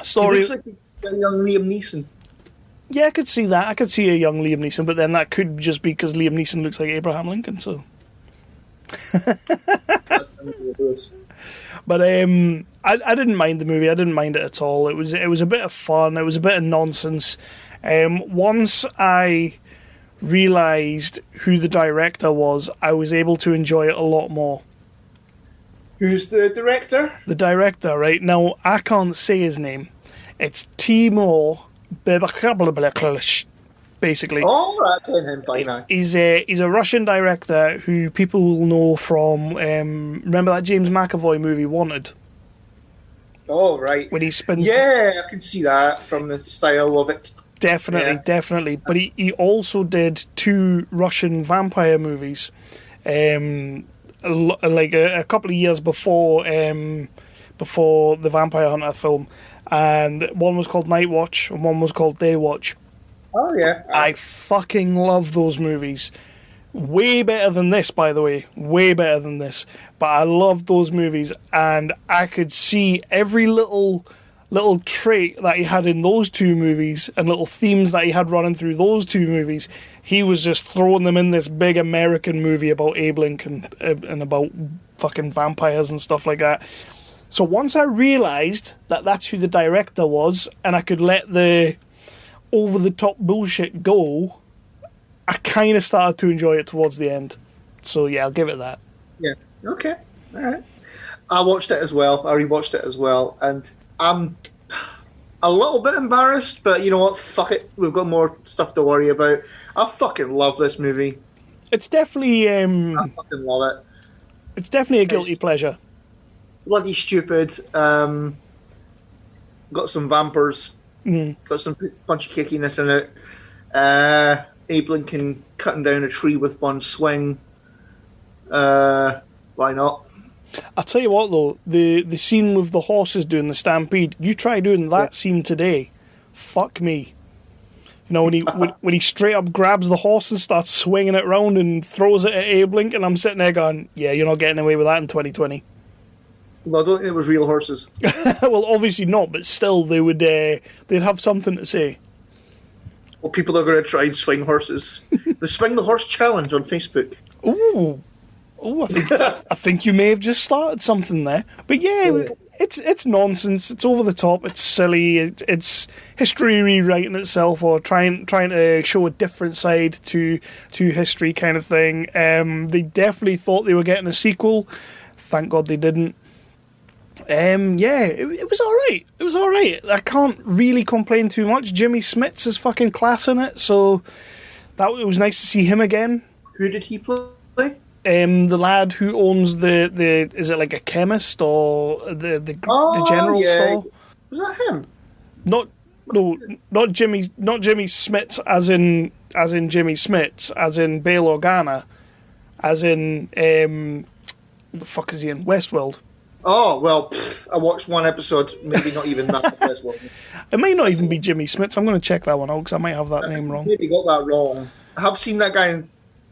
Story. He looks like a young Liam Neeson. Yeah, I could see that. I could see a young Liam Neeson, but then that could just be because Liam Neeson looks like Abraham Lincoln. So, but I didn't mind the movie. I didn't mind it at all. It was a bit of fun. It was a bit of nonsense. Once I realised who the director was, I was able to enjoy it a lot more. Who's the director? The director, right? Now, I can't say his name. It's Timo Bebekablableklish, basically. Oh, I can him by now. He's a Russian director who people will know from, remember that James McAvoy movie, Wanted? Oh, right. When he spins... Yeah, I can see that from the style of it. Definitely. But he also did 2 Russian vampire movies, like a couple of years before the Vampire Hunter film, and one was called Night Watch and one was called Day Watch. Oh yeah, I fucking love those movies. Way better than this, by the way. Way better than this. But I loved those movies, and I could see every little trait that he had in those 2 movies and little themes that he had running through those 2 movies. He was just throwing them in this big American movie about Abe Lincoln and about fucking vampires and stuff like that. So once I realised that that's who the director was and I could let the over-the-top bullshit go, I kind of started to enjoy it towards the end. So yeah, I'll give it that. Yeah, okay. All right. I watched it as well. I rewatched it as well, and I'm a little bit embarrassed, but you know what? Fuck it. We've got more stuff to worry about. I fucking love this movie. It's definitely... I fucking love it. It's definitely a guilty pleasure. Bloody stupid. Got some vampires. Got some punchy kickiness in it. Abe Lincoln cutting down a tree with one swing. Why not? I'll tell you what, though, the scene with the horses doing the stampede, you try doing that scene today, fuck me. You know, when he straight up grabs the horse and starts swinging it round and throws it at Abe Lincoln, I'm sitting there going, yeah, you're not getting away with that in 2020. Well, I don't think it was real horses. Well, obviously not, but still, they'd have something to say. Well, people are going to try and swing horses. The Swing the Horse Challenge on Facebook. Ooh, I think you may have just started something there. But yeah, it's nonsense. It's over the top. It's silly. It's history rewriting itself, or trying to show a different side to history, kind of thing. They definitely thought they were getting a sequel. Thank God they didn't. It was alright. It was alright. I can't really complain too much. Jimmy Smits is fucking class in it, so it was nice to see him again. Who did he play? The lad who owns the is it like a chemist or the general store? Was that him? Not Jimmy Smits as in Jimmy Smits, as in Bail Organa, as in what the fuck is he in? Westworld. Oh, well, I watched one episode, maybe not even that. It might not even be Jimmy Smits. I'm going to check that one out because I might have that name wrong. Maybe got that wrong. I have seen that guy in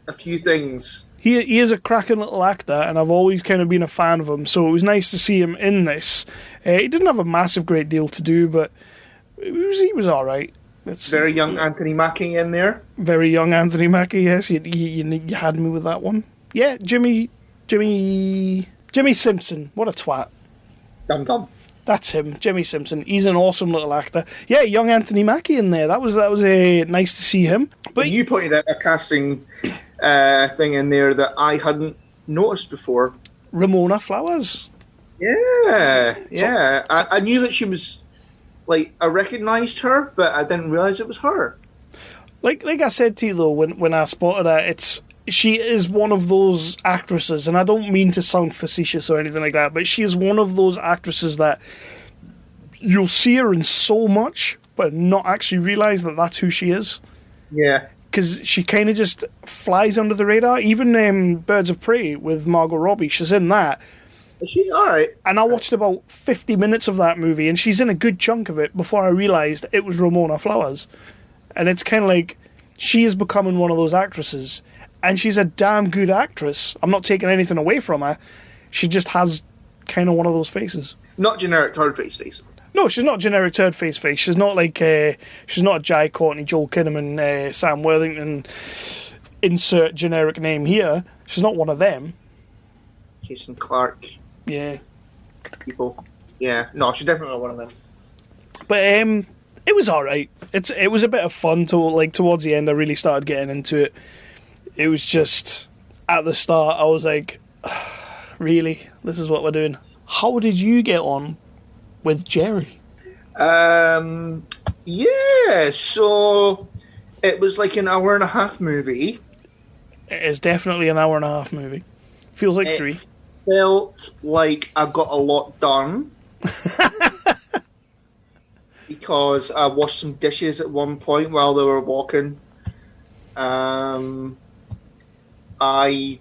a few things. He is a cracking little actor, and I've always kind of been a fan of him, so it was nice to see him in this. He didn't have a massive great deal to do, but he was all right. It's very young Anthony Mackie in there. Very young Anthony Mackie, yes. You had me with that one. Yeah, Jimmy Simpson. What a twat. Dum. That's him, Jimmy Simpson. He's an awesome little actor. Yeah, young Anthony Mackie in there. That was nice to see him. But you pointed out a casting thing in there that I hadn't noticed before. Ramona Flowers. Yeah. I knew that she was, like, I recognised her, but I didn't realise it was her. Like I said to you, though, when I spotted her, she is one of those actresses, and I don't mean to sound facetious or anything like that, but she is one of those actresses that you'll see her in so much, but not actually realise that that's who she is. Yeah. Because she kind of just flies under the radar. Even Birds of Prey with Margot Robbie, she's in that. Is she? All right. And I watched about 50 minutes of that movie, and she's in a good chunk of it before I realised it was Ramona Flowers. And it's kind of like, she is becoming one of those actresses. And she's a damn good actress. I'm not taking anything away from her. She just has kind of one of those faces. Not generic third face. No, she's not generic third face. She's not like she's not a Jai Courtney, Joel Kinnaman, Sam Worthington. Insert generic name here. She's not one of them. Jason Clarke. Yeah. People. Yeah. No, she's definitely not one of them. But it was all right. It was a bit of fun towards the end. I really started getting into it. It was just at the start. I was like, really, this is what we're doing. How did you get on with Gerry? Yeah, so it was like an hour and a half movie. It is definitely an hour and a half movie. Feels like 3. Felt like I got a lot done. Because I washed some dishes at one point while they were walking. I,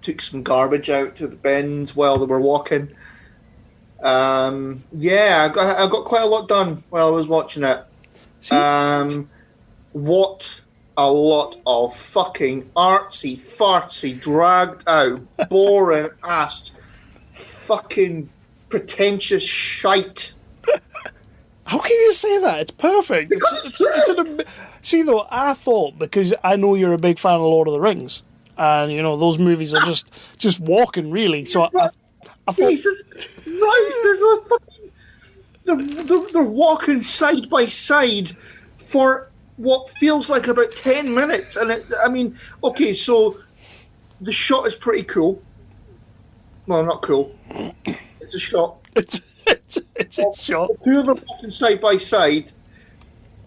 took some garbage out to the bins while they were walking. I got quite a lot done while I was watching it. What a lot of fucking artsy, fartsy, dragged out, boring ass, fucking pretentious shite. How can you say that? It's perfect. See, though, I thought, because I know you're a big fan of Lord of the Rings, and, those movies are just walking, really. So I thought, Jesus Christ, there's a fucking... They're walking side by side for what feels like about 10 minutes. And, okay, so the shot is pretty cool. Well, not cool. It's a shot. It's a shot. The two of them walking side by side,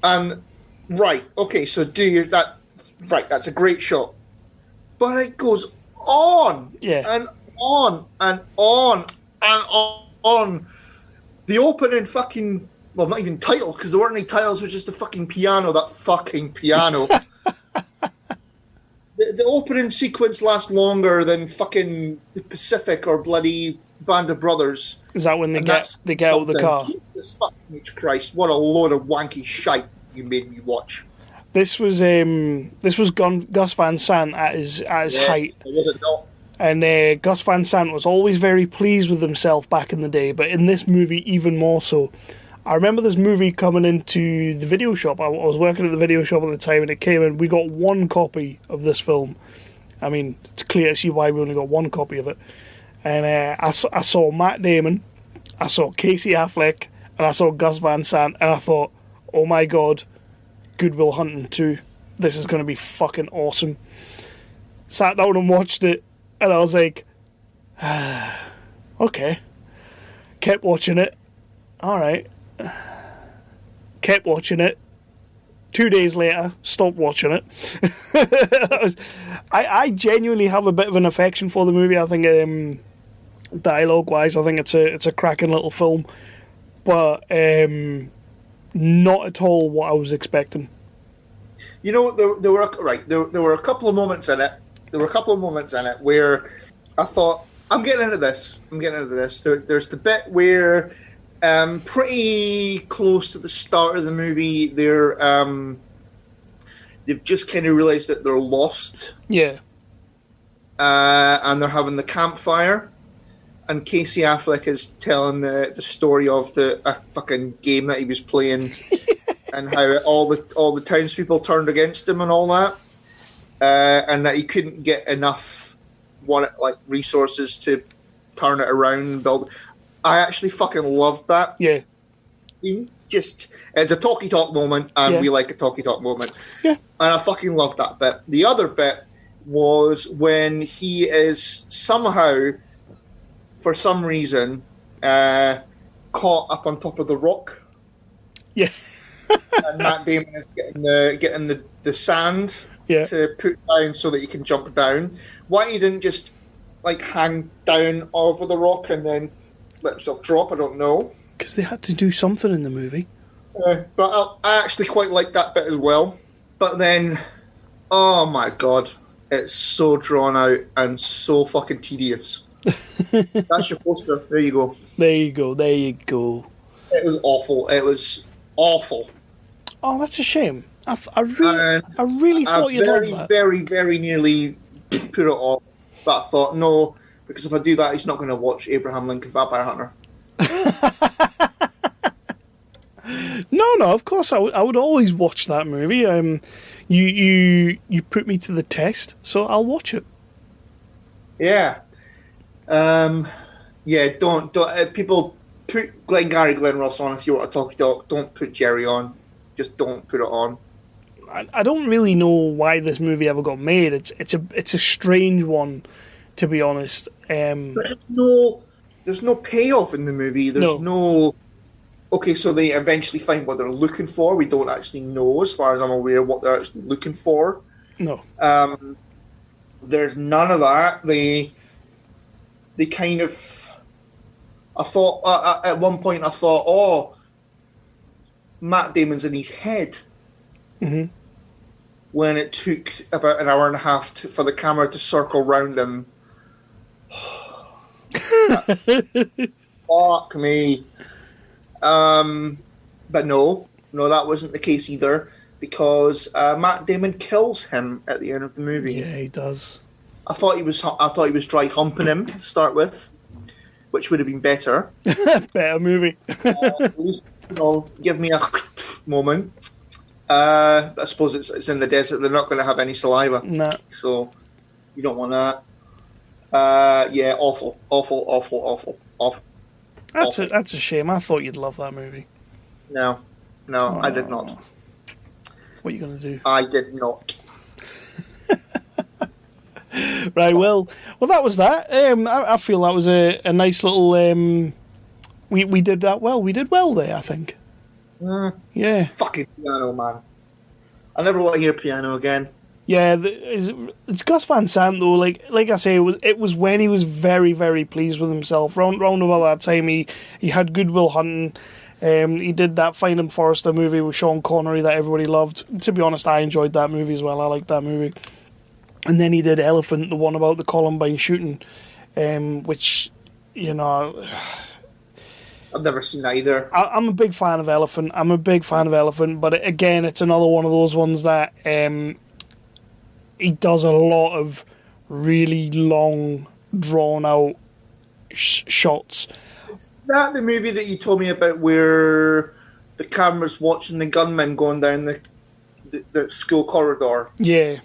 and right, okay, so that's a great shot, but it goes on, and on and on and on. The opening fucking, well, not even title, because there weren't any titles, it was just the fucking piano. That fucking piano. The opening sequence lasts longer than fucking the Pacific or bloody Band of Brothers. Is that when they get out of the car? Jesus fucking Christ! What a load of wanky shite you made me watch. This was Gus Van Sant at his height. Was it not? And Gus Van Sant was always very pleased with himself back in the day, but in this movie even more so. I remember this movie coming into the video shop. I was working at the video shop at the time, and it came in. We got one copy of this film. I mean, it's clear to see why we only got one copy of it. And I saw Matt Damon, I saw Casey Affleck, and I saw Gus Van Sant, and I thought, oh my god, Good Will Hunting 2. This is going to be fucking awesome. Sat down and watched it, and I was like, okay. Kept watching it. Alright. Kept watching it. 2 days later, stopped watching it. I genuinely have a bit of an affection for the movie. I think dialogue-wise, I think it's a cracking little film, but not at all what I was expecting. You know, there were a couple of moments in it. There were a couple of moments in it where I thought, I'm getting into this. There's the bit where, pretty close to the start of the movie, they've just kind of realised that they're lost. Yeah. And they're having the campfire. And Casey Affleck is telling the story of a fucking game that he was playing and how all the townspeople turned against him and all that. And that he couldn't get enough resources to turn it around and build. I actually fucking loved that. Yeah. Just, it's a talky talk moment, and we like a talky talk moment. Yeah. And I fucking loved that bit. The other bit was when he is somehow, for some reason, caught up on top of the rock. Yeah. And Matt Damon is getting the sand to put down so that he can jump down. Why he didn't just hang down over the rock and then let himself drop, I don't know. Because they had to do something in the movie. But I actually quite like that bit as well. But then, oh my god, it's so drawn out and so fucking tedious. That's your poster. There you go. There you go. It was awful. Oh, that's a shame. I really thought you'd love that. Very, very nearly put it off. But I thought, no, because if I do that, he's not going to watch Abraham Lincoln Vampire Hunter. No, of course I would always watch that movie. You put me to the test, so I'll watch it. Yeah. Don't people put Glenn Ross on if you want to talk. Don't put Gerry on. Just don't put it on. I don't really know why this movie ever got made. It's a strange one, to be honest. There's no payoff in the movie. There's no. Okay, so they eventually find what they're looking for. We don't actually know, as far as I'm aware, what they're actually looking for. No. There's none of that. They kind of. I thought at one point oh, Matt Damon's in his head. Mm-hmm. When it took about an hour and a half for the camera to circle round him. Fuck me. But no, that wasn't the case either, because Matt Damon kills him at the end of the movie. Yeah, he does. I thought he was dry humping him to start with, which would have been better. Better movie. At least, give me a moment. I suppose it's in the desert. They're not going to have any saliva. No. So you don't want that. Yeah, awful. That's a shame. I thought you'd love that movie. No, I did not. What are you going to do? I did not. Right, well, that was that. I feel that was a nice little. We did that well. We did well there, I think. Yeah. Fucking piano, man. I never want to hear piano again. Yeah, it's Gus Van Sant though. Like I say, it was when he was very, very pleased with himself. Round about that time, he had Good Will Hunting. He did that Finding Forrester movie with Sean Connery that everybody loved. To be honest, I enjoyed that movie as well. I liked that movie. And then he did Elephant, the one about the Columbine shooting, which, I've never seen that either. I'm a big fan of Elephant. But again, it's another one of those ones that he does a lot of really long, drawn-out shots. that the movie that you told me about where the camera's watching the gunmen going down the school corridor? Yeah.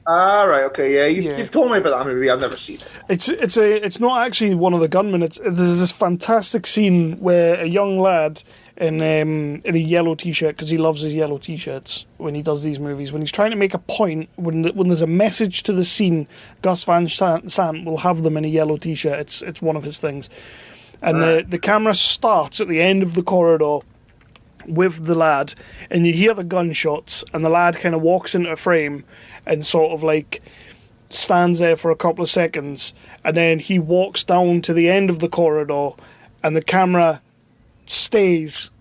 Ah, right, okay, yeah. You've told me about that movie. I've never seen it. It's not actually one of the gunmen. There's this fantastic scene where a young lad in a yellow t-shirt, because he loves his yellow t-shirts when he does these movies, when he's trying to make a point, when there's a message to the scene, Gus Van Sant will have them in a yellow t-shirt. It's one of his things. And the camera starts at the end of the corridor with the lad, and you hear the gunshots, and the lad kind of walks into a frame and sort of like stands there for a couple of seconds, and then he walks down to the end of the corridor, and the camera stays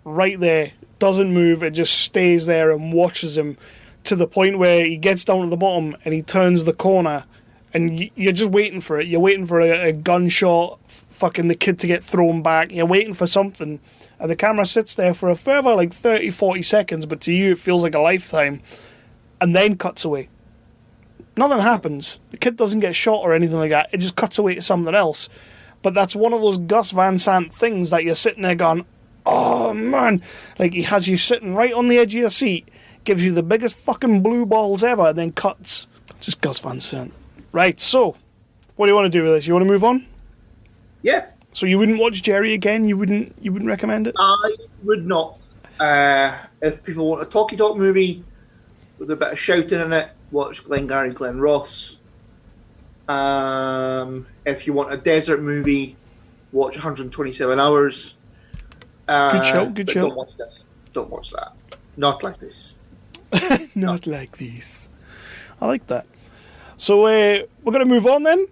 right there, doesn't move, it just stays there and watches him to the point where he gets down to the bottom and he turns the corner, and you're just waiting for it. You're waiting for a gunshot, fucking the kid to get thrown back, you're waiting for something, and the camera sits there for a further like 30-40 seconds, but to you it feels like a lifetime, and then cuts away. Nothing happens. The kid doesn't get shot or anything like that. It just cuts away to something else. But that's one of those Gus Van Sant things that you're sitting there going, oh man, like he has you sitting right on the edge of your seat, gives you the biggest fucking blue balls ever, and then cuts. Just Gus Van Sant. Right, so, what do you want to do with this? You want to move on? Yeah. So you wouldn't watch Gerry again? You wouldn't recommend it? I would not. If people want a talky talk movie with a bit of shouting in it, watch Glengarry Glen Ross. If you want a desert movie, watch 127 Hours. Good show. Don't watch this. Don't watch that. Not like this. Not like this. I like that. So we're going to move on then.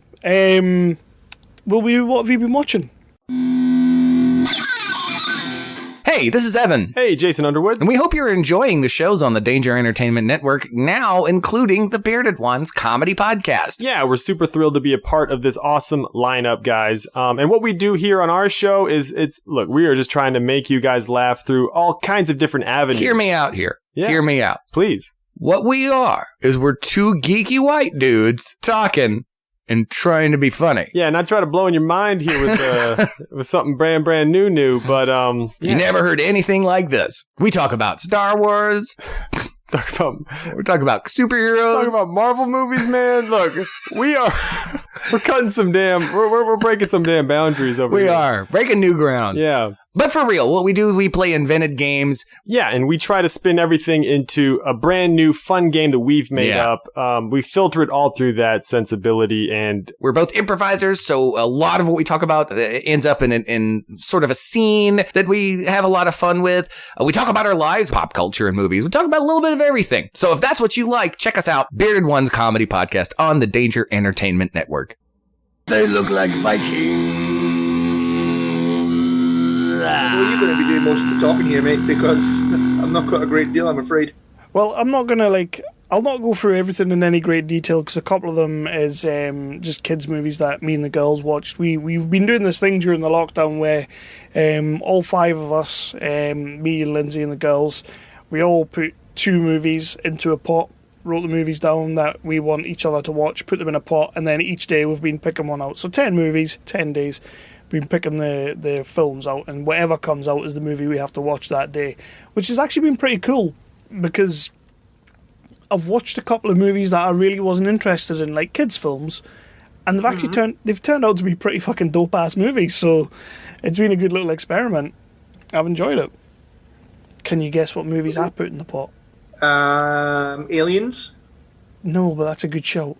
What have you been watching? Hey, this is Evan. Hey, Jason Underwood. And we hope you're enjoying the shows on the Danger Entertainment Network, now including the Bearded Ones comedy podcast. Yeah, we're super thrilled to be a part of this awesome lineup, guys. And what we do here on our show is, look, we are just trying to make you guys laugh through all kinds of different avenues. Hear me out here. Yeah. Hear me out. Please. What we are is we're two geeky white dudes talking and trying to be funny. Yeah, not try to blow in your mind here with something brand new, but you never heard anything like this. We talk about Star Wars. We're talking about superheroes. Talking about Marvel movies, man. Look, we're cutting some we're breaking some damn boundaries over here. We are breaking new ground. Yeah. But for real, what we do is we play invented games. Yeah, and we try to spin everything into a brand new fun game that we've made up. We filter it all through that sensibility, and we're both improvisers, so a lot of what we talk about ends up in sort of a scene that we have a lot of fun with. We talk about our lives, pop culture, and movies. We talk about a little bit of everything. So if that's what you like, check us out, Bearded Ones Comedy Podcast on the Danger Entertainment Network. They look like Vikings. Well, you're going to be doing most of the talking here, mate, because I've not got a great deal, I'm afraid. Well, I'm not going to, I'll not go through everything in any great detail, because a couple of them is just kids' movies that me and the girls watched. We've been doing this thing during the lockdown where all five of us, me, Lindsay, and the girls, we all put 2 movies into a pot, wrote the movies down that we want each other to watch, put them in a pot, and then each day we've been picking one out. So 10 movies, 10 days. Been picking the films out, and whatever comes out is the movie we have to watch that day, which has actually been pretty cool, because I've watched a couple of movies that I really wasn't interested in, like kids films, and they've actually turned out to be pretty fucking dope ass movies. So it's been a good little experiment. I've enjoyed it. Can you guess what movies I put in the pot? Aliens. No, but that's a good shout.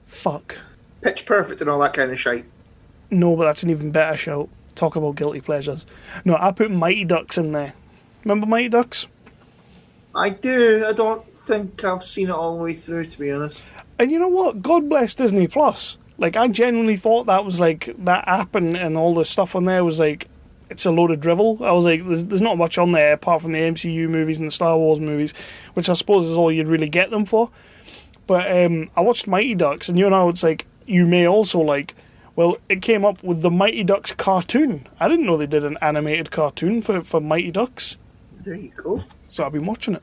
Fuck. Pitch Perfect and all that kind of shite. No, but that's an even better shout. Talk about guilty pleasures. No, I put Mighty Ducks in there. Remember Mighty Ducks? I do. I don't think I've seen it all the way through, to be honest. And you know what? God bless Disney Plus. Like, I genuinely thought that was like, that app and all the stuff on there was like, it's a load of drivel. I was like, there's not much on there apart from the MCU movies and the Star Wars movies, which I suppose is all you'd really get them for. But I watched Mighty Ducks, and you know, it's like, you may also like, well, it came up with the Mighty Ducks cartoon. I didn't know they did an animated cartoon for Mighty Ducks. There you go. So I've been watching it.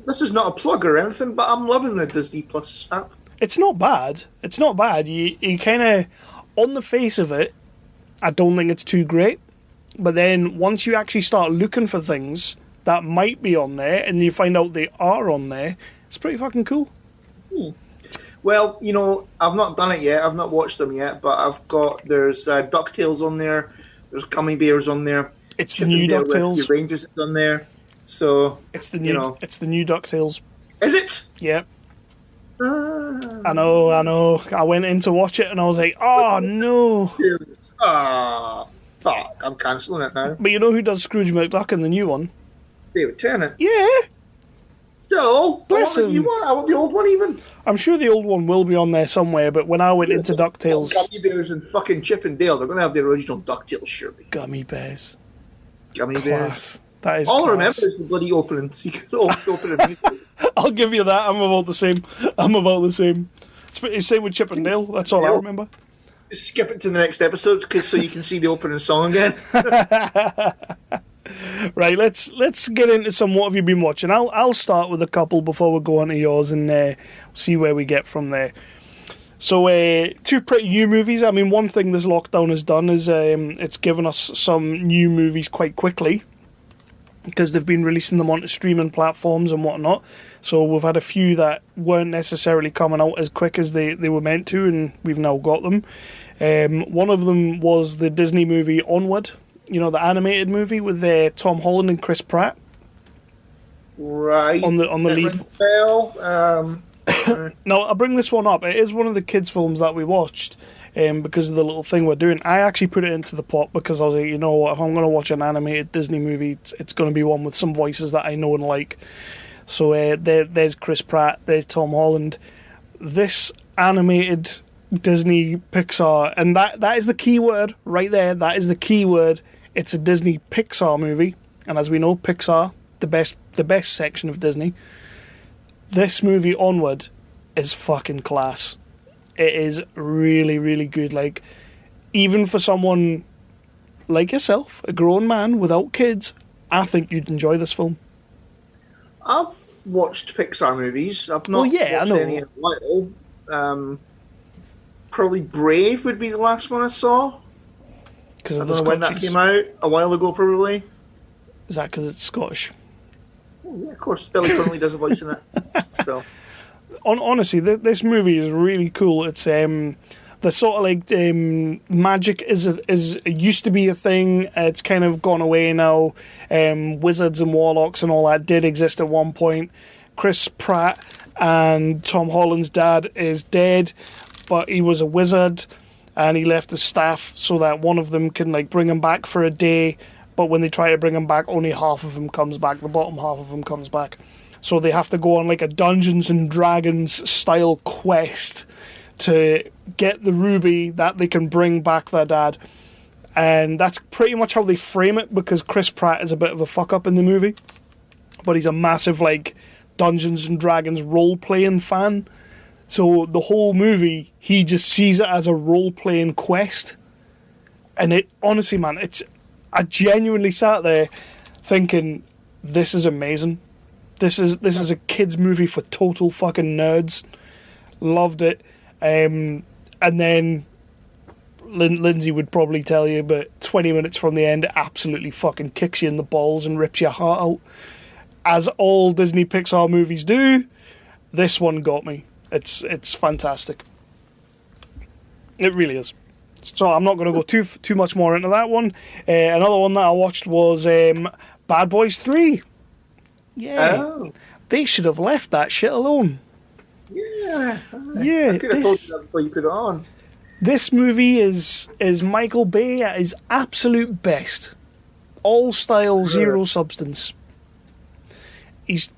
This is not a plug or anything, but I'm loving the Disney Plus app. It's not bad. It's not bad. You kind of on the face of it, I don't think it's too great. But then once you actually start looking for things that might be on there, and you find out they are on there, it's pretty fucking cool. Well, you know, I've not done it yet. I've not watched them yet, but there's DuckTales on there. There's Gummy Bears on there. It's the new DuckTales. Rangers is on there. So it's the new. It's the new DuckTales. Is it? Yeah. I know. I went in to watch it and I was like, oh no. Fuck. I'm cancelling it now. But you know who does Scrooge McDuck in the new one? David Tennant. Yeah. Still, bless him. I want the old one even. I'm sure the old one will be on there somewhere, but when I went into DuckTales... Gummy Bears and fucking Chip and Dale, they're going to have the original DuckTales, surely. Gummy Bears. Gummy Bears. That is all class. I remember is the bloody opening. I'll give you that. I'm about the same. It's the same with Chip and Dale. That's all I remember. Skip it to the next episode so you can see the opening song again. Right, let's get into some what have you been watching. I'll start with a couple before we go on to yours and see where we get from there. So two pretty new movies. I mean, one thing this lockdown has done is it's given us some new movies quite quickly because they've been releasing them onto streaming platforms and whatnot. So we've had a few that weren't necessarily coming out as quick as they were meant to, and we've now got them. One of them was the Disney movie Onward. You know, the animated movie with Tom Holland and Chris Pratt. Right. On the lead. Now, I bring this one up. It is one of the kids' films that we watched because of the little thing we're doing. I actually put it into the pot because I was like, you know what, if I'm going to watch an animated Disney movie, it's going to be one with some voices that I know and like. So there's Chris Pratt, there's Tom Holland. This animated Disney Pixar, and that is the key word right there. That is the key word. It's a Disney Pixar movie, and as we know, Pixar, the best section of Disney. This movie Onward is fucking class. It is really, really good. Like, even for someone like yourself, a grown man without kids, I think you'd enjoy this film. I've watched Pixar movies. I've not watched any in a while. Probably Brave would be the last one I saw. I don't know when that came out. A while ago, probably. Is that because it's Scottish? Oh, yeah, of course. Billy Connolly does a voice in it. So, honestly, this movie is really cool. It's the sort of like magic is used to be a thing. It's kind of gone away now. Wizards and warlocks and all that did exist at one point. Chris Pratt and Tom Holland's dad is dead, but he was a wizard, and he left the staff so that one of them can like bring him back for a day. But when they try to bring him back, only half of him comes back. The bottom half of him comes back. So they have to go on like a Dungeons and Dragons style quest to get the ruby that they can bring back their dad. And that's pretty much how they frame it, because Chris Pratt is a bit of a fuck up in the movie, but he's a massive like Dungeons and Dragons role-playing fan. So the whole movie, he just sees it as a role-playing quest. And it, honestly, man, I genuinely sat there thinking, this is amazing. This is a kid's movie for total fucking nerds. Loved it. And then Lindsay would probably tell you, but 20 minutes from the end, it absolutely fucking kicks you in the balls and rips your heart out. As all Disney Pixar movies do, this one got me. It's fantastic. It really is. So I'm not going to go too much more into that one. Another one that I watched was Bad Boys 3. Yeah. Oh. They should have left that shit alone. Yeah. Yeah. I could have told you that before you put it on. This movie is Michael Bay at his absolute best. All style, zero substance. It's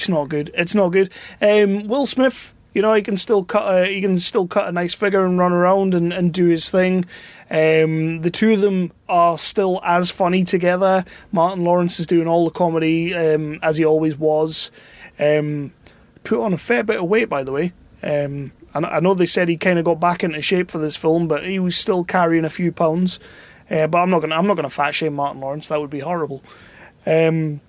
not good. It's not good. Will Smith, you know, he can still cut a nice figure and run around and do his thing. The two of them are still as funny together. Martin Lawrence is doing all the comedy as he always was. Put on a fair bit of weight, by the way. And I know they said he kind of got back into shape for this film, but he was still carrying a few pounds. But I'm not gonna fat shame Martin Lawrence. That would be horrible. The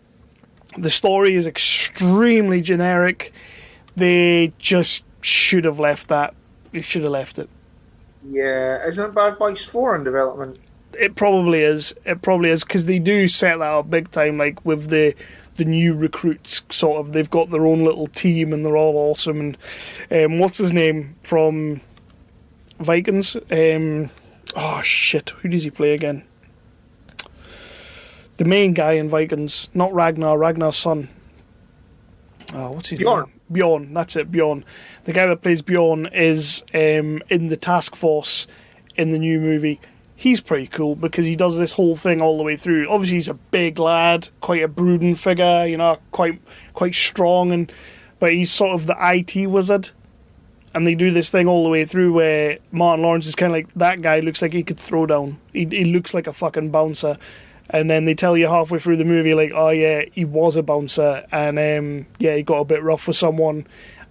story is extremely generic. They just should have left that You should have left it. Yeah, isn't Bad Boys 4 in development? It probably is. It probably is, because they do set that up big time, like with the new recruits, sort of. They've got their own little team and they're all awesome. And what's his name from Vikings? Oh, shit. Who does he play again? The main guy in Vikings. Not Ragnar, Ragnar's son. Oh, what's his name? Bjorn, that's it, Bjorn. The guy that plays Bjorn is in the task force in the new movie. He's pretty cool because he does this whole thing all the way through. Obviously, he's a big lad, quite a brooding figure, you know, quite strong, but he's sort of the IT wizard. And they do this thing all the way through where Martin Lawrence is kind of like, that guy looks like he could throw down. He looks like a fucking bouncer. And then they tell you halfway through the movie, like, oh yeah, he was a bouncer, and yeah, he got a bit rough with someone.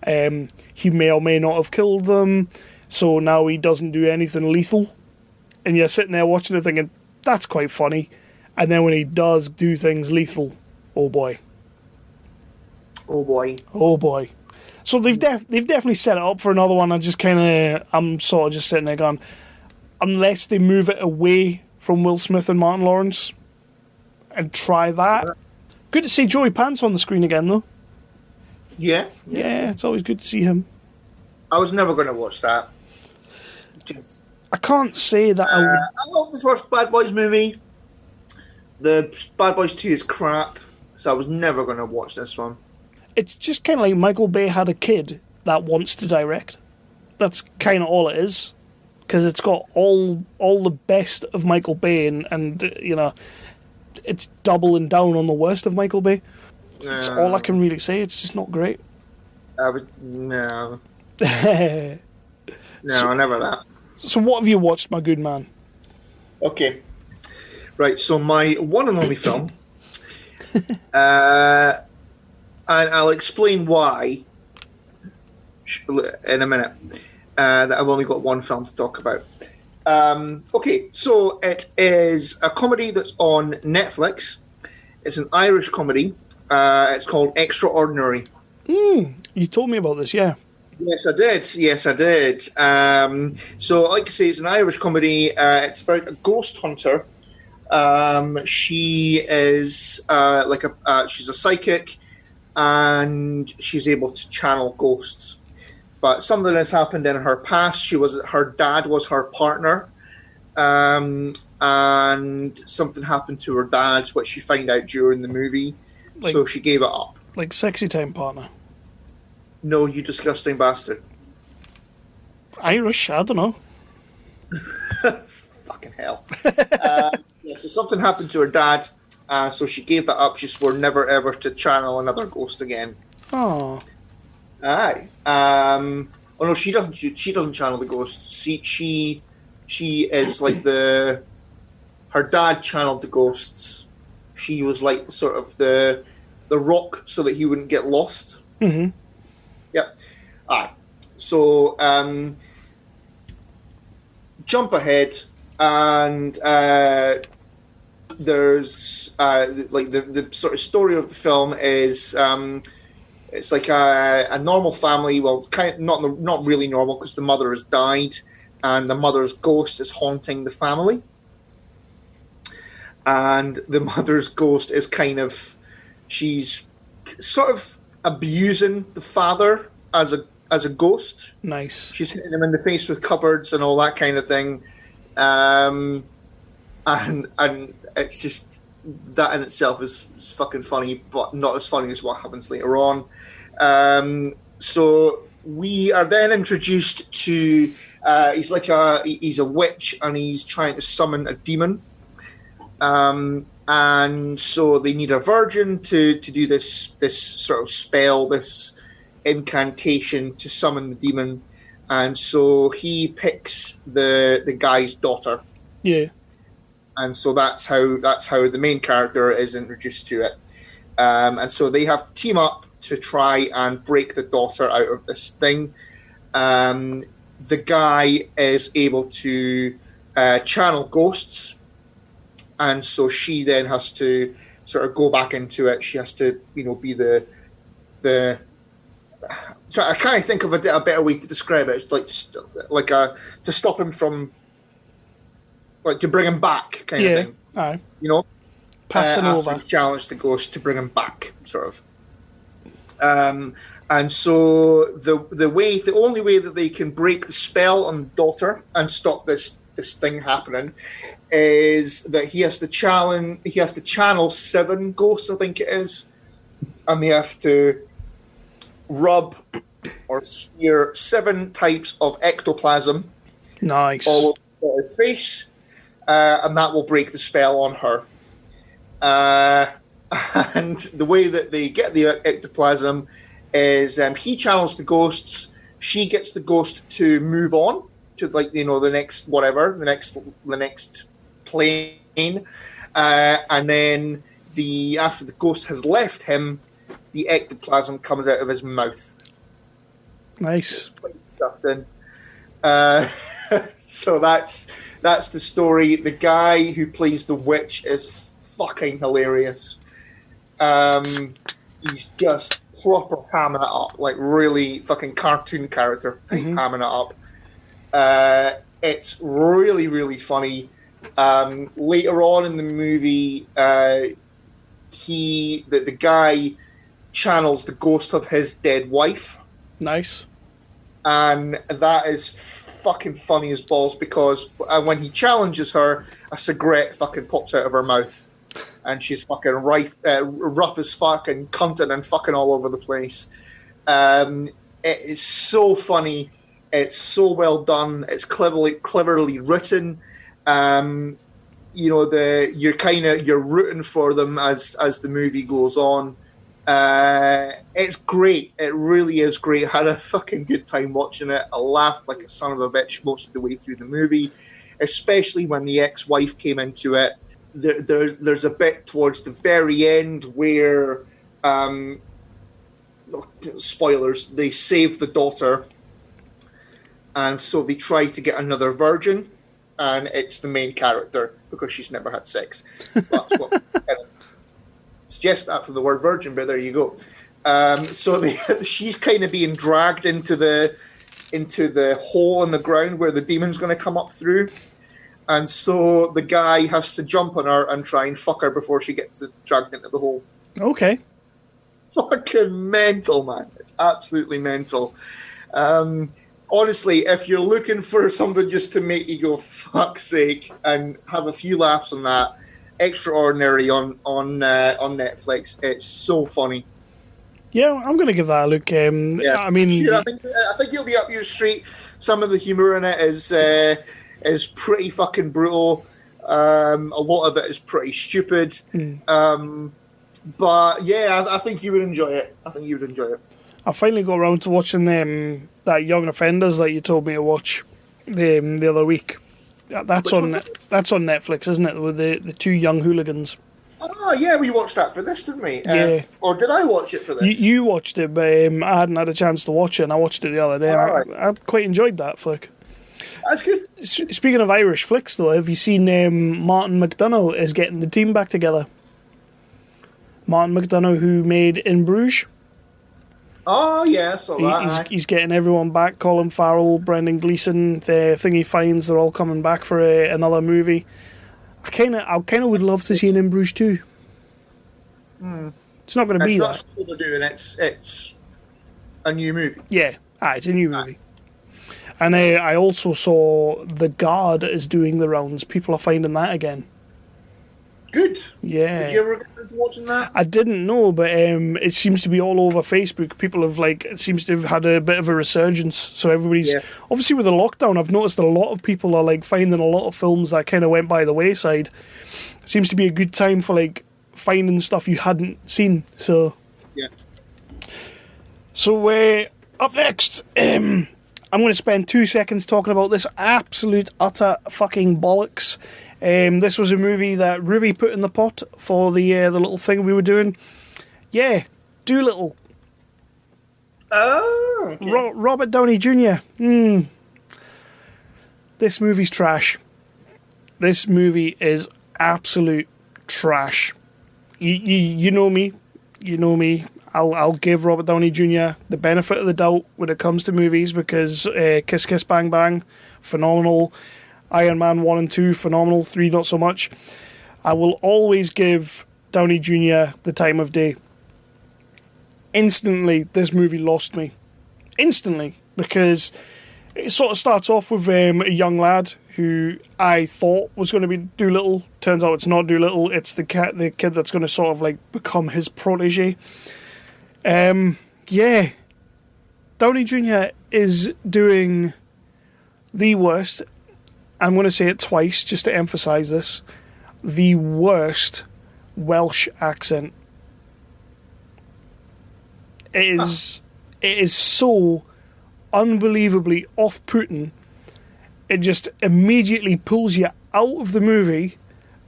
He may or may not have killed them, so now he doesn't do anything lethal. And you're sitting there watching it thinking, that's quite funny. And then when he does do things lethal, oh boy. Oh boy. Oh boy. So they've definitely set it up for another one. I'm sort of just sitting there going, unless they move it away from Will Smith and Martin Lawrence and try that. Good to see Joey Pants on the screen again, though. Yeah. Yeah, it's always good to see him. I was never going to watch that. I can't say that I would. I love the first Bad Boys movie. The Bad Boys 2 is crap, so I was never going to watch this one. It's just kind of like Michael Bay had a kid that wants to direct. That's kind of all it is. Because it's got all the best of Michael Bay, and you know, it's doubling down on the worst of Michael Bay. That's all I can really say. It's just not great. No. Never that. So what have you watched, my good man? Okay. Right, so my one and only film, and I'll explain why in a minute, that I've only got one film to talk about. Okay, so it is a comedy that's on Netflix. It's an Irish comedy. It's called Extraordinary. You told me about this, yeah. Yes, I did. So, like I say, it's an Irish comedy. It's about a ghost hunter. She is she's a psychic, and she's able to channel ghosts. But something has happened in her past. Her dad was her partner, and something happened to her dad, which she found out during the movie. So she gave it up. Like sexy time partner. No, you disgusting bastard. Irish, I don't know. Fucking hell. So something happened to her dad, so she gave that up. She swore never ever to channel another ghost again. Oh. Aye. Oh no, she doesn't. She doesn't channel the ghosts. She is like her dad channeled the ghosts. She was like sort of the rock, so that he wouldn't get lost. Mm-hmm. Yep. Alright. So jump ahead, and there's the sort of story of the film is it's like a normal family. Well, kind of not really normal, because the mother has died, and the mother's ghost is haunting the family. And the mother's ghost is she's sort of abusing the father as a ghost. Nice. She's hitting him in the face with cupboards and all that kind of thing. And it's just, that in itself is fucking funny, but not as funny as what happens later on. So we are then introduced to he's a witch, and he's trying to summon a demon. And so they need a virgin to do this sort of spell, this incantation to summon the demon. And so he picks the guy's daughter. Yeah. And so that's how the main character is introduced to it. And so they have to team up to try and break the daughter out of this thing. The guy is able to channel ghosts. And so she then has to sort of go back into it. She has to, be the So I can't think of a better way to describe it. It's to stop him from, like, to bring him back kind of thing. Aye. You know, passing after over. he's challenged the ghost to bring him back, sort of. And so the only way that they can break the spell on the daughter and stop this thing happening is that he has to channel 7 ghosts, I think it is, and they have to rub or smear 7 types of ectoplasm all over his face, and that will break the spell on her. And the way that they get the ectoplasm is he channels the ghosts, she gets the ghost to move on to, like, you know, the next whatever, the next plane, and then after the ghost has left him, the ectoplasm comes out of his mouth. Nice. It's quite disgusting. So that's the story. The guy who plays the witch is fucking hilarious. He's just proper hamming it up, like really fucking cartoon character type hamming it up. It's really, really funny. Later on in the movie, the guy channels the ghost of his dead wife. Nice. And that is fucking funny as balls, because when he challenges her, a cigarette fucking pops out of her mouth. And she's fucking rough as fuck and cunting and fucking all over the place. It is so funny. It's so well done. It's cleverly written. You know, you're rooting for them as the movie goes on. It's great. It really is great. I had a fucking good time watching it. I laughed like a son of a bitch most of the way through the movie, especially when the ex-wife came into it. There's a bit towards the very end where, spoilers, they save the daughter, and so they try to get another virgin, and it's the main character because she's never had sex. That's what suggest that from the word virgin, but there you go. So she's kind of being dragged into the hole in the ground where the demon's going to come up through. And so the guy has to jump on her and try and fuck her before she gets dragged into the hole. Okay. Fucking mental, man. It's absolutely mental. Honestly, if you're looking for something just to make you go, fuck's sake, and have a few laughs on that, Extraordinary on Netflix. It's so funny. Yeah, I'm going to give that a look. I mean... Sure, I think you'll be up your street. Some of the humour in it is pretty fucking brutal. A lot of it is pretty stupid. But yeah, I think you would enjoy it. I finally got around to watching that Young Offenders that you told me to watch the other week. That's on Netflix, isn't it? With the 2 young hooligans. Oh yeah, we watched that for this, didn't we? Yeah. Or did I watch it for this? You watched it, but I hadn't had a chance to watch it, and I watched it the other day. I quite enjoyed that flick. That's good. Speaking of Irish flicks, though, have you seen Martin McDonagh is getting the team back together? Martin McDonagh, who made In Bruges. Oh, yeah, so he's getting everyone back. Colin Farrell, Brendan Gleeson, the thing he finds, they're all coming back for another movie. I kind of would love to see an In Bruges 2. It's not going to be that. It's not they're doing. It's a new movie. Yeah, it's a new movie. And I also saw The Guard is doing the rounds. People are finding that again. Good. Yeah. Did you ever get into watching that? I didn't know, but it seems to be all over Facebook. People have it seems to have had a bit of a resurgence. So everybody's obviously with the lockdown. I've noticed a lot of people are finding a lot of films that kind of went by the wayside. It seems to be a good time for finding stuff you hadn't seen. So yeah. So up next, I'm going to spend 2 seconds talking about this absolute utter fucking bollocks. This was a movie that Ruby put in the pot for the little thing we were doing. Yeah, Doolittle. Oh, okay. Robert Downey Jr. This movie's trash. This movie is absolute trash. You know me. You know me. I'll give Robert Downey Jr. the benefit of the doubt when it comes to movies, because Kiss Kiss Bang Bang, phenomenal. Iron Man 1 and 2, phenomenal. 3, not so much. I will always give Downey Jr. the time of day. Instantly, this movie lost me. Instantly. Because it sort of starts off with a young lad who I thought was going to be Doolittle. Turns out it's not Doolittle. It's the kid that's going to sort of like become his protege. Yeah. Downey Jr. is doing the worst. I'm going to say it twice just to emphasise this. The worst Welsh accent. It is so unbelievably off-putting. It just immediately pulls you out of the movie,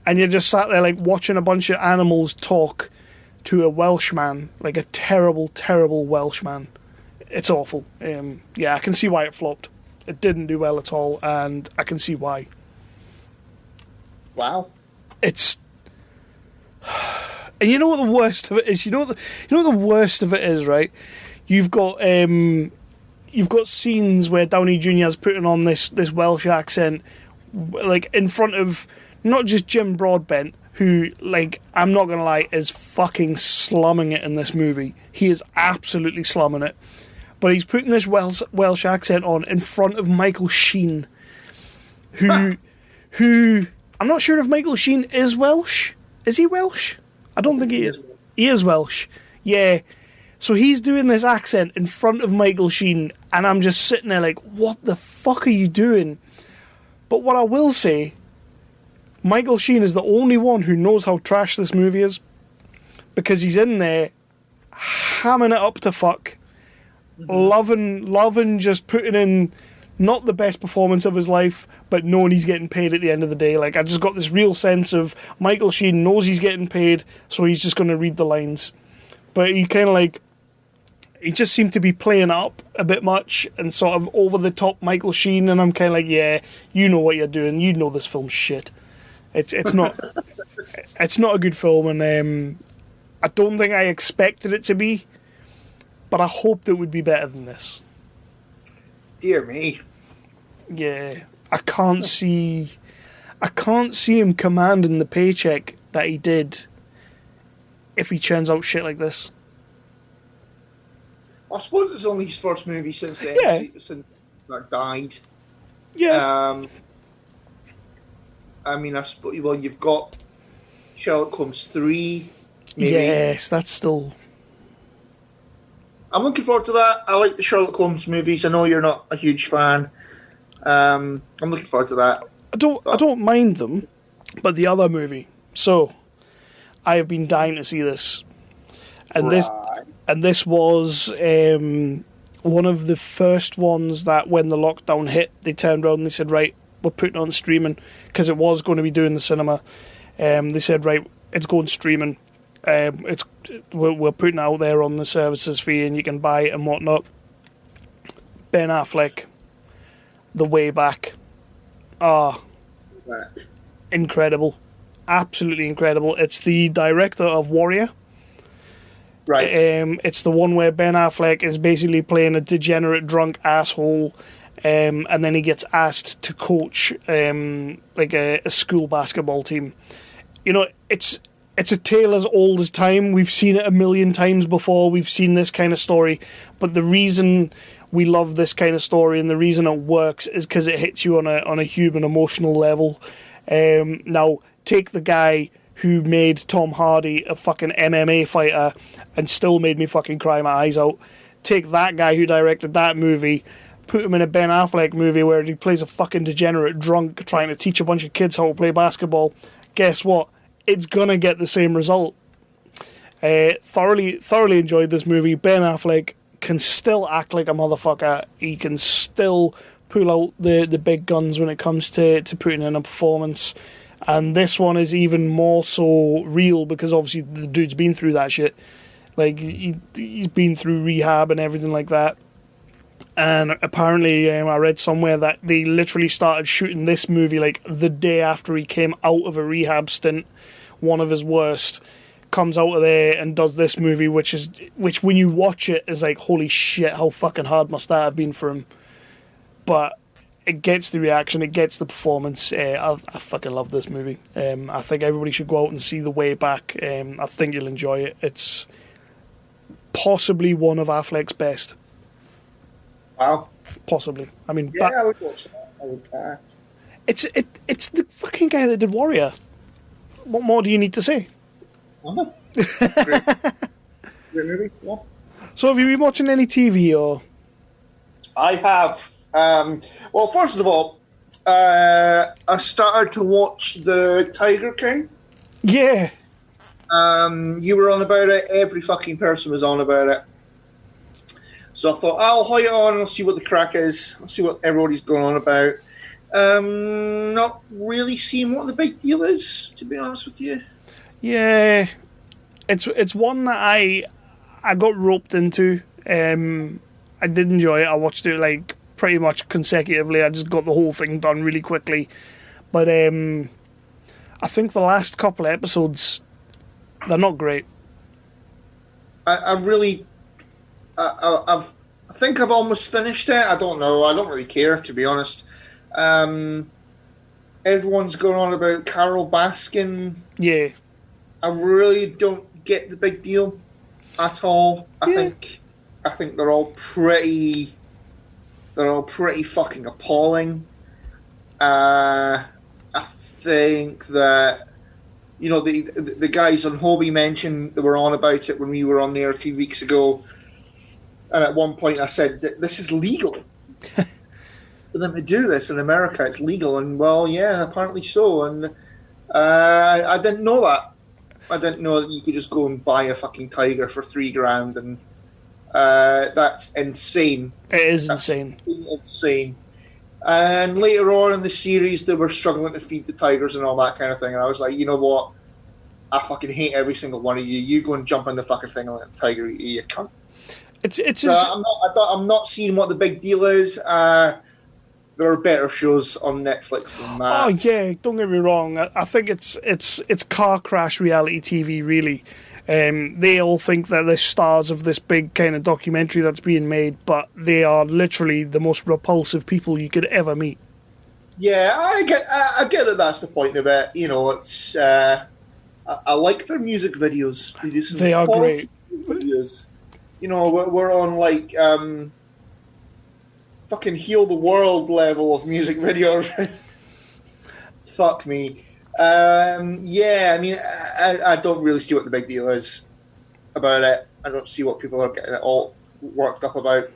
and you're just sat there like watching a bunch of animals talk to a Welshman, like a terrible, terrible Welshman. It's awful. Yeah, I can see why it flopped. It didn't do well at all, and I can see why. Wow. It's... And you know what the worst of it is? You know what the worst of it is, right? You've got scenes where Downey Jr. is putting on this Welsh accent, like in front of not just Jim Broadbent, who, like, I'm not gonna lie, is fucking slumming it in this movie. He is absolutely slumming it. But he's putting this Welsh accent on in front of Michael Sheen, who I'm not sure if Michael Sheen is Welsh. Is he Welsh? I don't think he is. He is Welsh. Yeah. So he's doing this accent in front of Michael Sheen, and I'm just sitting there like, what the fuck are you doing? But what I will say, Michael Sheen is the only one who knows how trash this movie is, because he's in there hamming it up to fuck, loving just putting in not the best performance of his life, but knowing he's getting paid at the end of the day. Like, I just got this real sense of Michael Sheen knows he's getting paid, so he's just going to read the lines. But he kind of like, he just seemed to be playing up a bit much and sort of over the top Michael Sheen, and I'm kind of like, yeah, you know what you're doing. You know this film's shit. It's not it's not a good film, and I don't think I expected it to be, but I hoped it would be better than this. Dear me. Yeah, I can't see him commanding the paycheck that he did if he churns out shit like this. I suppose it's only his first movie since then, since that died. Yeah. I mean, I suppose, well, you've got Sherlock Holmes 3, maybe. Yes, that's still... I'm looking forward to that. I like the Sherlock Holmes movies. I know you're not a huge fan. I'm looking forward to that. I don't mind them, but the other movie. So, I have been dying to see this, and this was one of the first ones that when the lockdown hit, they turned around and they said, right, we're putting it on streaming, because it was going to be doing the cinema. They said, right, it's going streaming. We're putting it out there on the services for you, and you can buy it and whatnot. Ben Affleck, The Way Back. Incredible. Absolutely incredible. It's the director of Warrior. Right. It's the one where Ben Affleck is basically playing a degenerate drunk asshole, and then he gets asked to coach like a school basketball team. You know, it's a tale as old as time. We've seen it a million times before. We've seen this kind of story. But the reason we love this kind of story and the reason it works is because it hits you on a human emotional level. Now, take the guy who made Tom Hardy a fucking MMA fighter and still made me fucking cry my eyes out. Take that guy who directed that movie, put him in a Ben Affleck movie where he plays a fucking degenerate drunk trying to teach a bunch of kids how to play basketball. Guess what? It's gonna get the same result. Thoroughly enjoyed this movie. Ben Affleck can still act like a motherfucker. He can still pull out the big guns when it comes to putting in a performance. And this one is even more so real because obviously the dude's been through that shit. Like, he's been through rehab and everything like that. And apparently, I read somewhere that they literally started shooting this movie like the day after he came out of a rehab stint, one of his worst, comes out of there and does this movie, which when you watch it is like, holy shit, how fucking hard must that have been for him? But it gets the reaction, it gets the performance. I fucking love this movie. I think everybody should go out and see The Way Back. I think you'll enjoy it. It's possibly one of Affleck's best. Wow. Possibly. I mean, yeah, I would watch that. I would. It's the fucking guy that did Warrior. What more do you need to say? Great movie. Yeah. So, have you been watching any TV or? I have. Well, first of all, I started to watch the Tiger King. Yeah. You were on about it. Every fucking person was on about it. So I thought, I'll hide it on and I'll see what the crack is. I'll see what everybody's going on about. Not really seeing what the big deal is, to be honest with you. Yeah. It's one that I got roped into. I did enjoy it. I watched it like pretty much consecutively. I just got the whole thing done really quickly. But I think the last couple of episodes, they're not great. I think I've almost finished it. I don't know. I don't really care, to be honest. Everyone's going on about Carol Baskin. Yeah. I really don't get the big deal at all. I think they're all pretty fucking appalling. I think that, you know, the guys on Hobie mentioned they were on about it when we were on there a few weeks ago. And at one point I said, this is legal. For them to do this in America, it's legal. And, well, yeah, apparently so. And I didn't know that. I didn't know that you could just go and buy a fucking tiger for $3,000. And that's insane. That's insane. Insane. And later on in the series, they were struggling to feed the tigers and all that kind of thing. And I was like, you know what? I fucking hate every single one of you. You go and jump in the fucking thing and let the tiger eat you, you cunt. I'm not seeing what the big deal is. There are better shows on Netflix than that. Oh yeah, don't get me wrong. I think it's car crash reality TV. Really, they all think that they're stars of this big kind of documentary that's being made, but they are literally the most repulsive people you could ever meet. Yeah, I get that. That's the point of it. You know, it's I like their music videos. They are great videos. You know, we're on like fucking Heal the World level of music videos. Fuck me. Yeah, I mean, I don't really see what the big deal is about it. I don't see what people are getting all worked up about.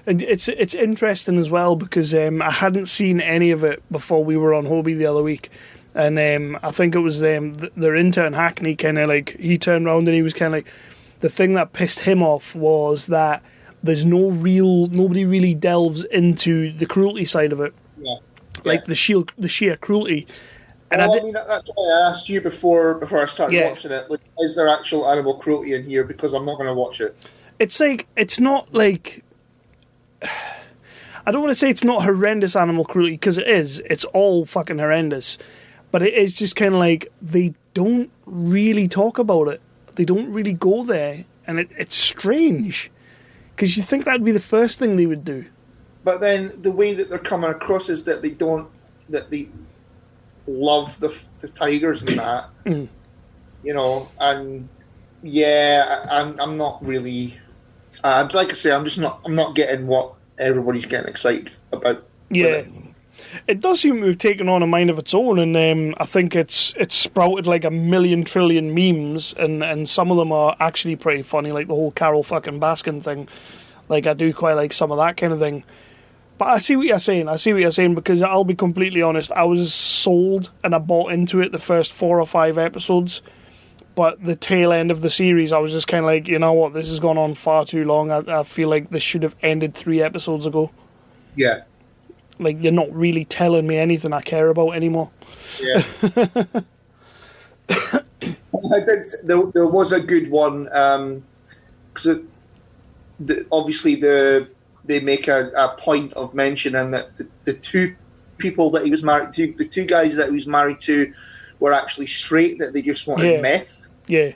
And it's interesting as well because I hadn't seen any of it before we were on Hobie the other week. And I think it was their intern Hackney kind of like, he turned around and he was kind of like, the thing that pissed him off was that there's nobody really delves into the cruelty side of it. Yeah. Like the sheer cruelty. And well, I mean, that's why I asked you before I started watching it. Like, is there actual animal cruelty in here? Because I'm not going to watch it. It's like, it's not like, I don't want to say it's not horrendous animal cruelty, because it is. It's all fucking horrendous. But it is just kind of like, they don't really talk about it. They don't really go there. And it's strange. Because you think that'd be the first thing they would do. But then the way that they're coming across is that they love the tigers and that. You know, and yeah, I'm not really, like I say, I'm not getting what everybody's getting excited about. Yeah. It does seem to have taken on a mind of its own, and I think it's sprouted like 1,000,000 trillion memes, and some of them are actually pretty funny, like the whole Carol fucking Baskin thing. Like, I do quite like some of that kind of thing. But I see what you're saying, because I'll be completely honest, I was sold and I bought into it the first 4 or 5 episodes, but the tail end of the series, I was just kind of like, you know what, this has gone on far too long. I feel like this should have ended 3 episodes ago. Yeah. Like, you're not really telling me anything I care about anymore. Yeah. There was a good one, because obviously they make a point of mentioning that the 2 people that he was married to, the 2 guys that he was married to, were actually straight, that they just wanted meth. Yeah.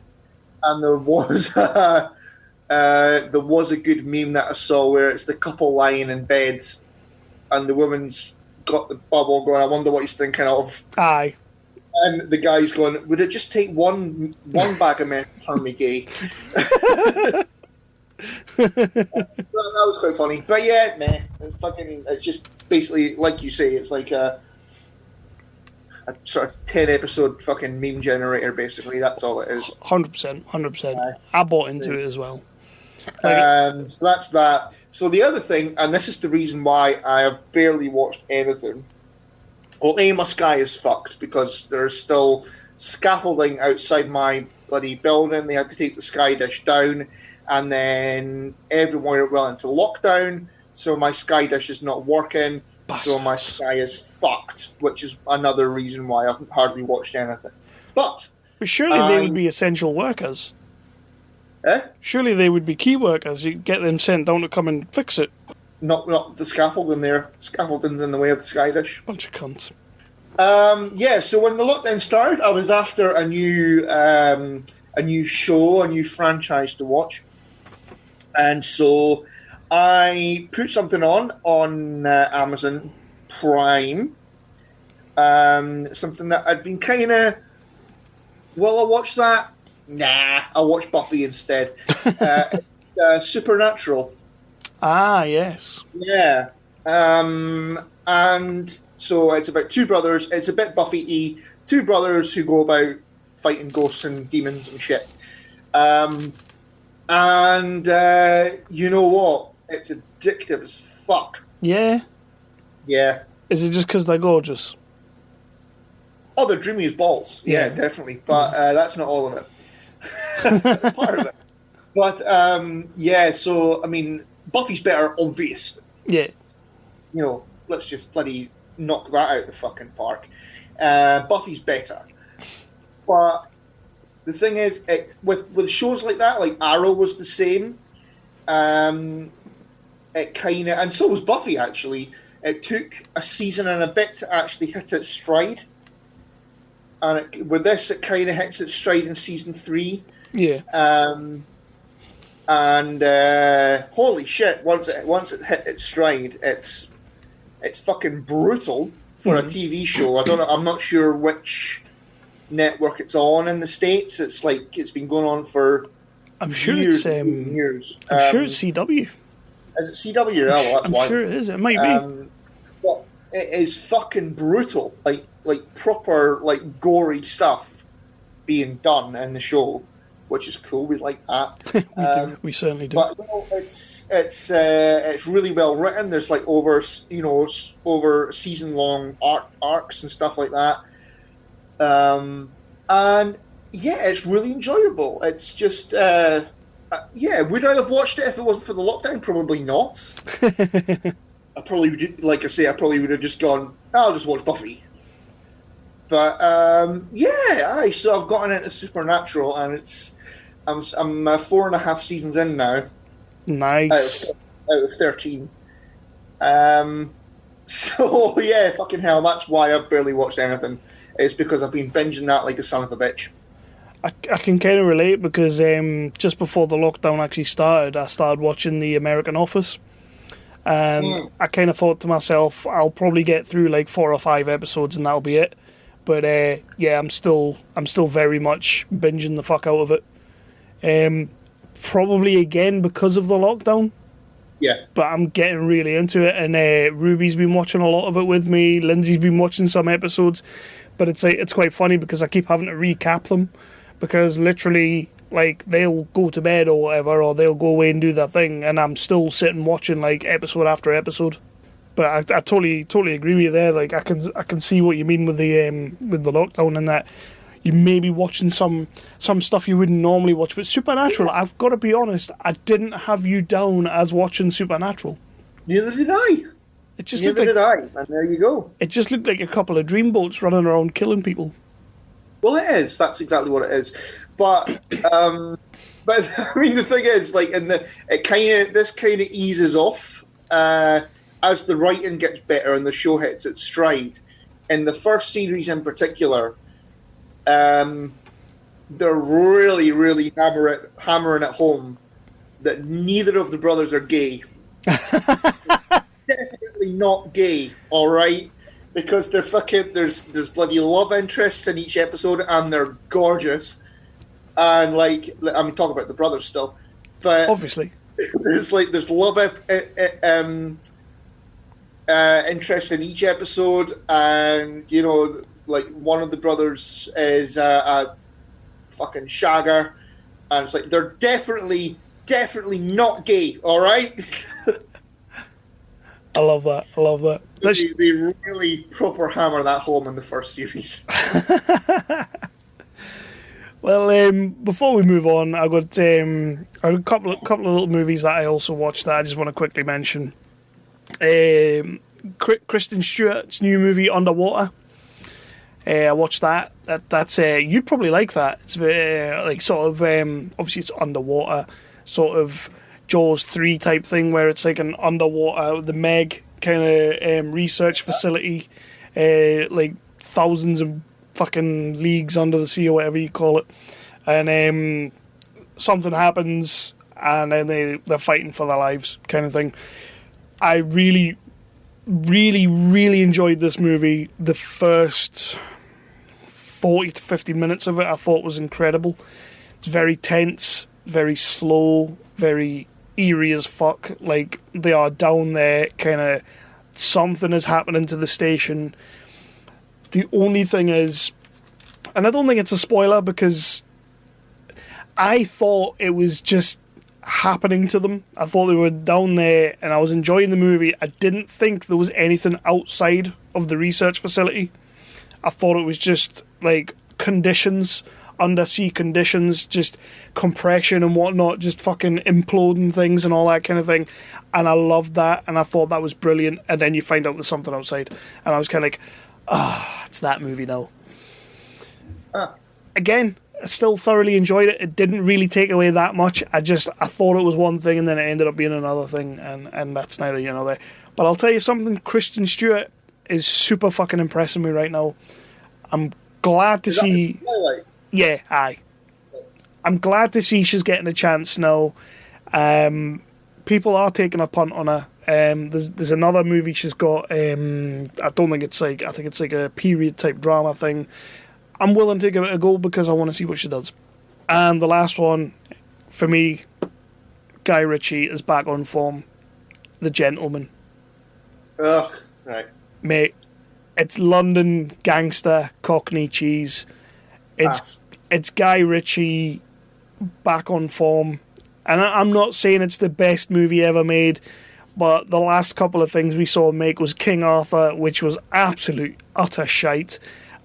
And there was a good meme that I saw where it's the couple lying in bed and the woman's got the bubble going, I wonder what he's thinking of. Aye. And the guy's going, would it just take one bag of meth to turn me gay? That was quite funny. But yeah, man, it's just basically, like you say, it's like a sort of 10 episode fucking meme generator, basically. That's all it is. 100%. I bought into it as well. So that's that. So the other thing, and this is the reason why I have barely watched anything. Well, my sky is fucked because there's still scaffolding outside my bloody building. They had to take the sky dish down, and then everyone went into lockdown, so my sky dish is not working. So my sky is fucked, which is another reason why I've hardly watched anything. But surely they would be essential workers. Surely they would be key workers. You get them sent down to come and fix it. Not the scaffolding there. Scaffolding's in the way of the sky dish. Bunch of cunts. So when the lockdown started, I was after a new show, a new franchise to watch, and so I put something on Amazon Prime. Something that I'd been kind of. Will I watch that? Nah, I'll watch Buffy instead. Supernatural. Ah, yes. Yeah. And so it's about two brothers. It's a bit Buffy-y. Two brothers who go about fighting ghosts and demons and shit. And you know what? It's addictive as fuck. Yeah? Yeah. Is it just because they're gorgeous? Oh, they're dreamy as balls. Yeah, definitely. But that's not all of it. Part of it. But, yeah, so, I mean, Buffy's better, obvious. Yeah. You know, let's just bloody knock that out the fucking park. Buffy's better. But the thing is, with shows like that, like Arrow was the same. It kind of, and so was Buffy, actually. It took a season and a bit to actually hit its stride. And with this, it kind of hits its stride in season 3. Yeah. And holy shit! Once it hit its stride, it's fucking brutal for a TV show. I don't know. I'm not sure which network it's on in the States. It's like it's been going on for. I'm sure years, it's years. I'm sure it's CW. Is it CW? Oh, well, that's I'm why. sure it is. It might be. But it is fucking brutal. Like proper like gory stuff being done in the show, which is cool. We like that. We certainly do. But you know, it's really well written. There's like over season long arcs and stuff like that. And yeah, it's really enjoyable. It's just yeah. Would I have watched it if it wasn't for the lockdown? Probably not. I probably would, like I say, I probably would have just gone, I'll just watch Buffy. But yeah, so I've gotten into Supernatural, and I'm 4.5 seasons in now. Nice. Out of 13. So yeah, fucking hell, that's why I've barely watched anything. It's because I've been binging that like a son of a bitch. I can kind of relate because just before the lockdown actually started, I started watching The American Office. And I kind of thought to myself, I'll probably get through like 4 or 5 episodes and that'll be it. But yeah, I'm still very much binging the fuck out of it. Probably again because of the lockdown. Yeah. But I'm getting really into it, and Ruby's been watching a lot of it with me. Lindsay's been watching some episodes, but it's quite funny because I keep having to recap them because literally, like, they'll go to bed or whatever, or they'll go away and do their thing, and I'm still sitting watching like episode after episode. But I totally agree with you there. Like, I can see what you mean with the lockdown, and that you may be watching some stuff you wouldn't normally watch. But Supernatural, I've got to be honest, I didn't have you down as watching Supernatural. Neither did I. Neither did I. And there you go. It just looked like a couple of dreamboats running around killing people. Well, it is. That's exactly what it is. But I mean, the thing is, like, this kind of eases off as the writing gets better and the show hits its stride. In the first series, in particular, they're really, really hammering it home that neither of the brothers are gay. Definitely not gay, all right? Because they're fucking there's bloody love interests in each episode, and they're gorgeous. And like, I mean, talk about the brothers still, but obviously there's love interest in each episode, and you know, like one of the brothers is a fucking shagger, and it's like they're definitely not gay. All right. I love that. They really proper hammer that home in the first series. Well, before we move on, I've got a couple of little movies that I also watched that I just want to quickly mention. Kristen Stewart's new movie Underwater. I watched that. That's you'd probably like that. It's like sort of obviously it's underwater, sort of Jaws 3 type thing where it's like an underwater, the Meg kind of research facility, like thousands of fucking leagues under the sea or whatever you call it, and something happens and then they're fighting for their lives kind of thing. I really, really, really enjoyed this movie. The first 40 to 50 minutes of it I thought was incredible. It's very tense, very slow, very eerie as fuck. Like, they are down there, kind of something is happening to the station. The only thing is, and I don't think it's a spoiler because I thought it was just happening to them. I thought they were down there and I was enjoying the movie. I didn't think there was anything outside of the research facility. I thought it was just like conditions, undersea conditions, just compression and whatnot, just fucking imploding things and all that kind of thing. And I loved that and I thought that was brilliant. And then you find out there's something outside. And I was kind of like, it's that movie now. Again, I still thoroughly enjoyed it. It didn't really take away that much. I thought it was one thing and then it ended up being another thing, and that's neither here nor there. But I'll tell you something, Kristen Stewart is super fucking impressing me right now. I'm glad to see... Yeah, aye. I'm glad to see she's getting a chance now. People are taking a punt on her. There's another movie she's got. I think it's like a period type drama thing. I'm willing to give it a go because I want to see what she does. And the last one, for me, Guy Ritchie is back on form. The Gentleman. Ugh, right. Mate, it's London gangster Cockney cheese. It's Guy Ritchie back on form. And I'm not saying it's the best movie ever made, but the last couple of things we saw him make was King Arthur, which was absolute utter shite,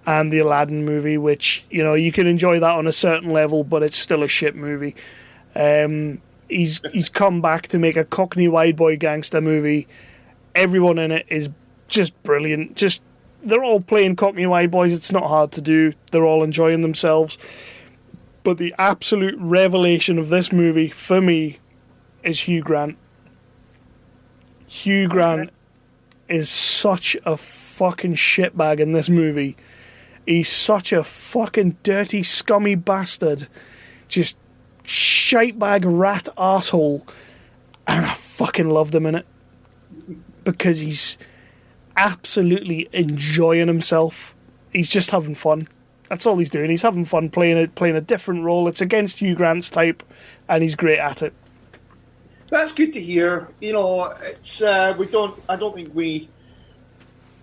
and the Aladdin movie, which, you know, you can enjoy that on a certain level, but it's still a shit movie. He's come back to make a Cockney wide boy gangster movie. Everyone in it is just brilliant. They're all playing Cockney wide boys. It's not hard to do. They're all enjoying themselves. But the absolute revelation of this movie, for me, is Hugh Grant. Hugh Grant is such a fucking shitbag in this movie. He's such a fucking dirty, scummy bastard. Just shitebag rat arsehole. And I fucking loved him in it. Because he's absolutely enjoying himself. He's just having fun. That's all he's doing. He's having fun playing a different role. It's against Hugh Grant's type, and he's great at it. That's good to hear. You know, it's I don't think we.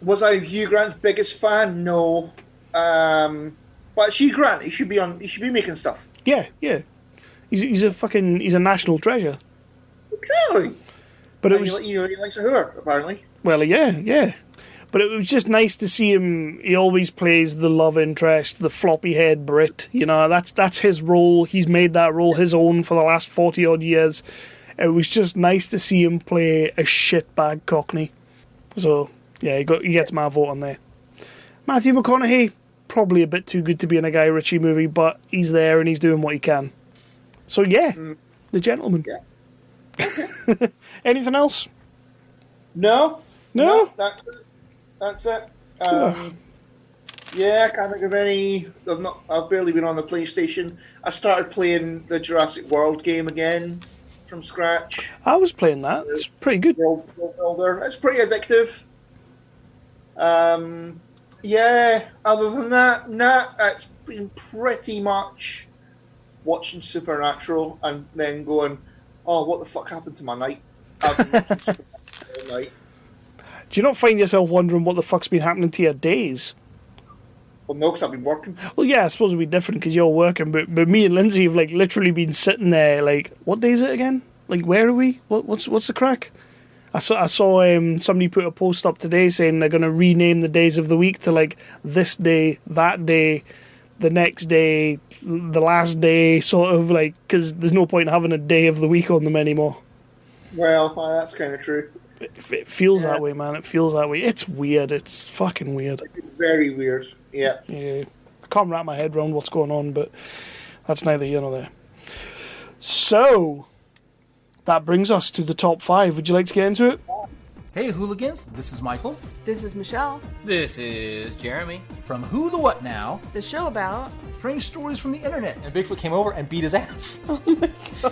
Was I Hugh Grant's biggest fan? No, but it's Hugh Grant. He should be making stuff. Yeah. He's a national treasure. Exactly. But he likes a hooer, apparently. Well, yeah. But it was just nice to see him. He always plays the love interest, the floppy-haired Brit. You know, that's his role. He's made that role his own for the last 40-odd years. It was just nice to see him play a shitbag Cockney. So, yeah, he gets my vote on there. Matthew McConaughey, probably a bit too good to be in a Guy Ritchie movie, but he's there and he's doing what he can. So, yeah, The Gentleman. Yeah. Okay. Anything else? No. No? That's it. Yeah, I can't think of any. I've barely been on the PlayStation. I started playing the Jurassic World game again from scratch. I was playing that. It's pretty good. World Builder. It's pretty addictive. Yeah. Other than that, it's been pretty much watching Supernatural and then going, "Oh, what the fuck happened to my night?" I've been watching Supernatural all night. Do you not find yourself wondering what the fuck's been happening to your days? Well, no, because I've been working. Well, yeah, I suppose it'd be different because you're working, but me and Lindsay have like literally been sitting there like, what day is it again? Like, where are we? What's the crack? I saw somebody put a post up today saying they're going to rename the days of the week to like this day, that day, the next day, the last day, sort of like, because there's no point in having a day of the week on them anymore. Well, that's kind of true. It feels that way, man. It feels that way. It's weird. It's fucking weird. It's very weird. Yeah. Yeah. I can't wrap my head around what's going on, but that's neither here nor there. So, that brings us to the top 5. Would you like to get into it? Hey, hooligans. This is Michael. This is Michelle. This is Jeremy. From Who the What Now? The show about strange stories from the internet. And Bigfoot came over and beat his ass.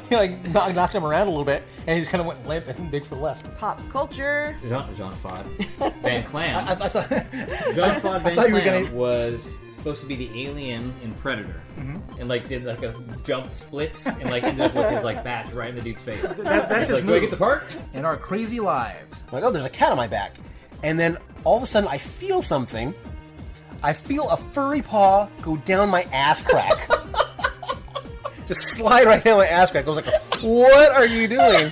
He like knocked him around a little bit, and he just kind of went limp, and Bigfoot left. Pop culture. Jean-Claude Van Clam. I thought Jean-Claude Van Clam was supposed to be the alien in Predator, and like did like a jump splits, and like ended up with his like bat right in the dude's face. That's his like, move. do I get the part? In our crazy lives. I'm like, oh, there's a cat on my back, and then all of a sudden I feel something. I feel a furry paw go down my ass crack. Just slide right down my ass crack. I was like, what are you doing?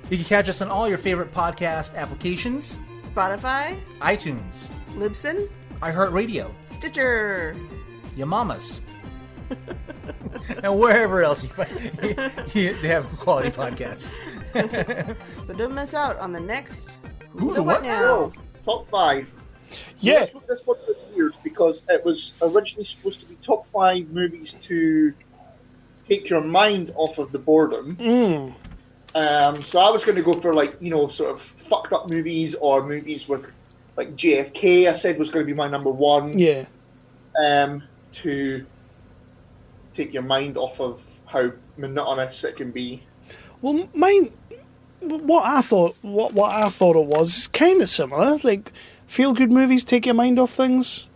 You can catch us on all your favorite podcast applications. Spotify. iTunes. Libsyn. iHeartRadio. Stitcher. Your mamas. And wherever else you find they have quality podcasts. So don't miss out on the next Who the What Now? Top 5. Yeah. This one was weird because it was originally supposed to be top 5 movies to take your mind off of the boredom. So I was going to go for like, sort of fucked up movies or movies with like JFK. I said was going to be my number 1. Yeah. To take your mind off of how monotonous it can be. Well, what I thought it was is kind of similar. Like, feel-good movies take your mind off things.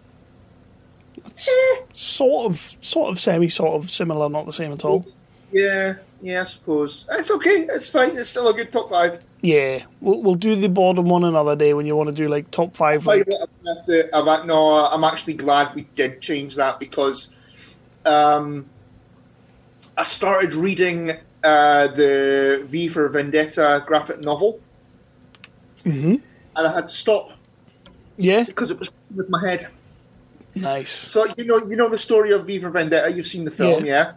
It's sort of similar, not the same at all. Yeah, I suppose. It's okay. It's fine. It's still a good top 5. Yeah, we'll do the boredom one another day when you want to do like top 5. I'm actually glad we did change that because I started reading the V for Vendetta graphic novel, and I had to stop. Yeah, because it was with my head. Nice. So you know the story of V for Vendetta. You've seen the film, yeah?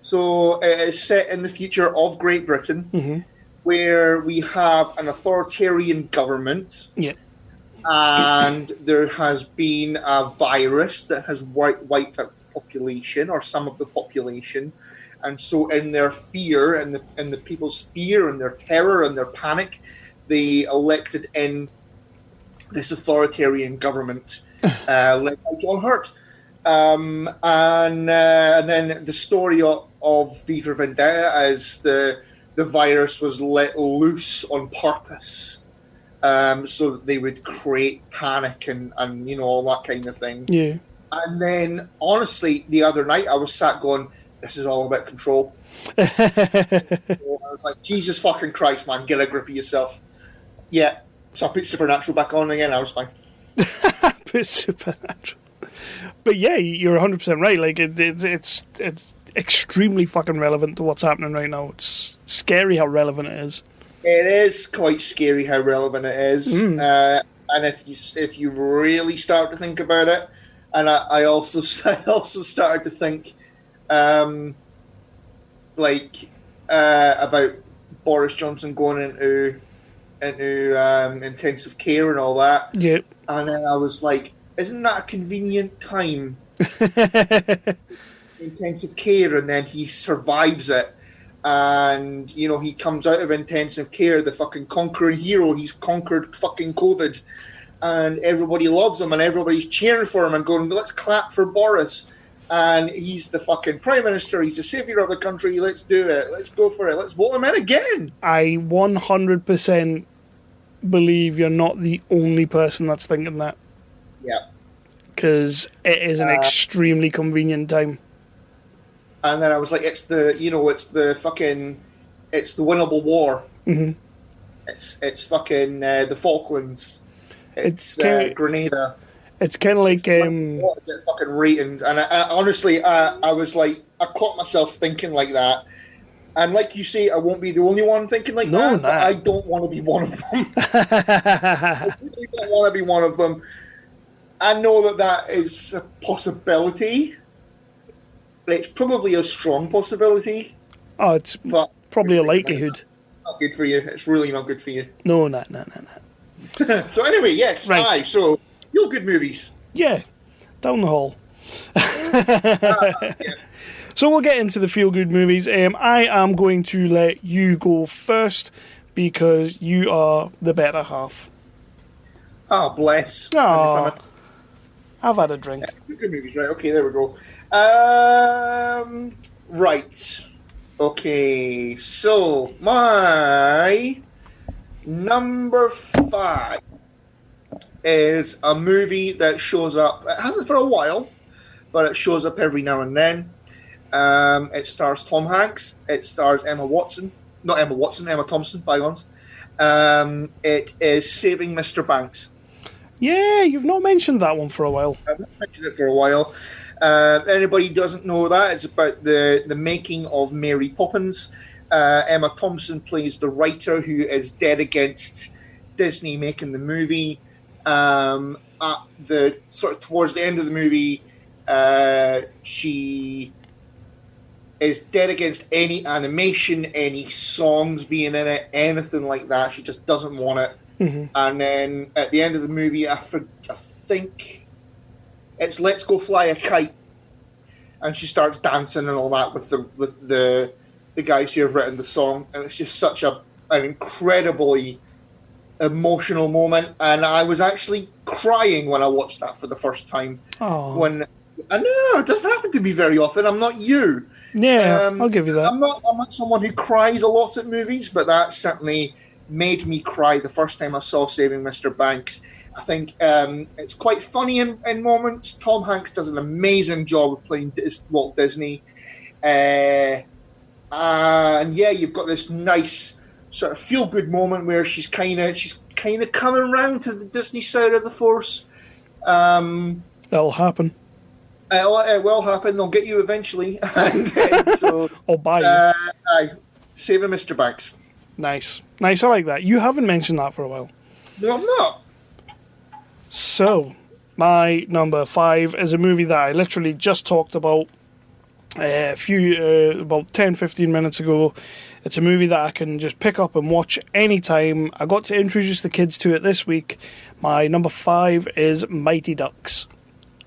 So it is set in the future of Great Britain, where we have an authoritarian government. Yeah. And there has been a virus that has wiped out the population or some of the population. And so in their fear, and the people's fear and their terror and their panic, they elected in this authoritarian government led by John Hurt. And then the story of V for Vendetta is the virus was let loose on purpose. So that they would create panic and all that kind of thing. Yeah. And then, honestly, the other night I was sat going, this is all about control. So I was like, Jesus fucking Christ, man, get a grip of yourself. Yeah. So I put Supernatural back on again, I was fine. Put Supernatural. But yeah, you're 100% right. Like, it's extremely fucking relevant to what's happening right now. It's scary how relevant it is. It is quite scary how relevant it is, and if you really start to think about it, and I also started to think, about Boris Johnson going into intensive care and all that. Yep. And then I was like, isn't that a convenient time? Intensive care, and then he survives it. And, he comes out of intensive care, the fucking conquering hero. He's conquered fucking COVID. and everybody loves him, and everybody's cheering for him and going, let's clap for Boris. And he's the fucking Prime Minister. He's the saviour of the country. Let's do it. Let's go for it. Let's vote him in again. I 100% believe you're not the only person that's thinking that. Yeah. Because it is an extremely convenient time. And then I was like, it's the winnable war. Mm-hmm. It's fucking the Falklands. It's Grenada. It's kind of like what the fucking ratings. And I honestly, I was like, I caught myself thinking like that. And like you say, I won't be the only one thinking like that. But I don't want to be one of them. I really don't want to be one of them. I know that is a possibility. It's probably a strong possibility. Oh, it's probably a likelihood. Not good for you. It's really not good for you. No. So anyway, yes. Right. Aye, so feel good movies. Yeah, down the hall. So we'll get into the feel-good movies. I am going to let you go first because you are the better half. Oh, bless. Oh, I've had a drink. Yeah, good movies, right? Okay, there we go. Right. Okay, so my number 5 is a movie that shows up. It hasn't for a while, but it shows up every now and then. It stars Tom Hanks. It stars Emma Thompson, bygones. It is Saving Mr. Banks. Yeah, you've not mentioned that one for a while. I've not mentioned it for a while. Anybody who doesn't know that, it's about the making of Mary Poppins. Emma Thompson plays the writer who is dead against Disney making the movie. At the sort of towards the end of the movie, she is dead against any animation, any songs being in it, anything like that. She just doesn't want it. Mm-hmm. And then at the end of the movie, I think it's "Let's Go Fly a Kite," and she starts dancing and all that with the guys who have written the song, and it's just such an incredibly emotional moment. And I was actually crying when I watched that for the first time. Oh, when I know it doesn't happen to me very often. I'm not you. Yeah, I'll give you that. I'm not someone who cries a lot at movies, but that certainly made me cry the first time I saw Saving Mr. Banks. I think it's quite funny in moments. Tom Hanks does an amazing job of playing Walt Disney. And yeah, you've got this nice sort of feel-good moment where she's kind of coming around to the Disney side of the force. That'll happen. It will happen. They'll get you eventually. So, or buy you. Saving Mr. Banks. Nice. I like that. You haven't mentioned that for a while. No, I've not. So, my number 5 is a movie that I literally just talked about about 10-15 minutes ago. It's a movie that I can just pick up and watch anytime. I got to introduce the kids to it this week. My number 5 is Mighty Ducks.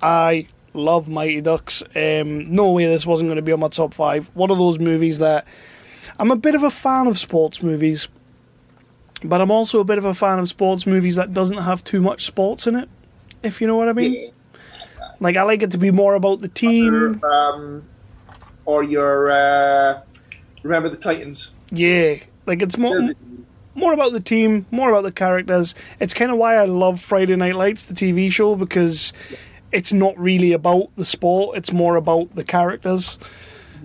I love Mighty Ducks. No way this wasn't going to be on my top 5. One of those movies that I'm a bit of a fan of sports movies, but I'm also a bit of a fan of sports movies that doesn't have too much sports in it, if you know what I mean. Yeah. Like, I like it to be more about the team. Or your Remember the Titans. Yeah, like it's more about the team, more about the characters. It's kind of why I love Friday Night Lights, the TV show, because it's not really about the sport, it's more about the characters.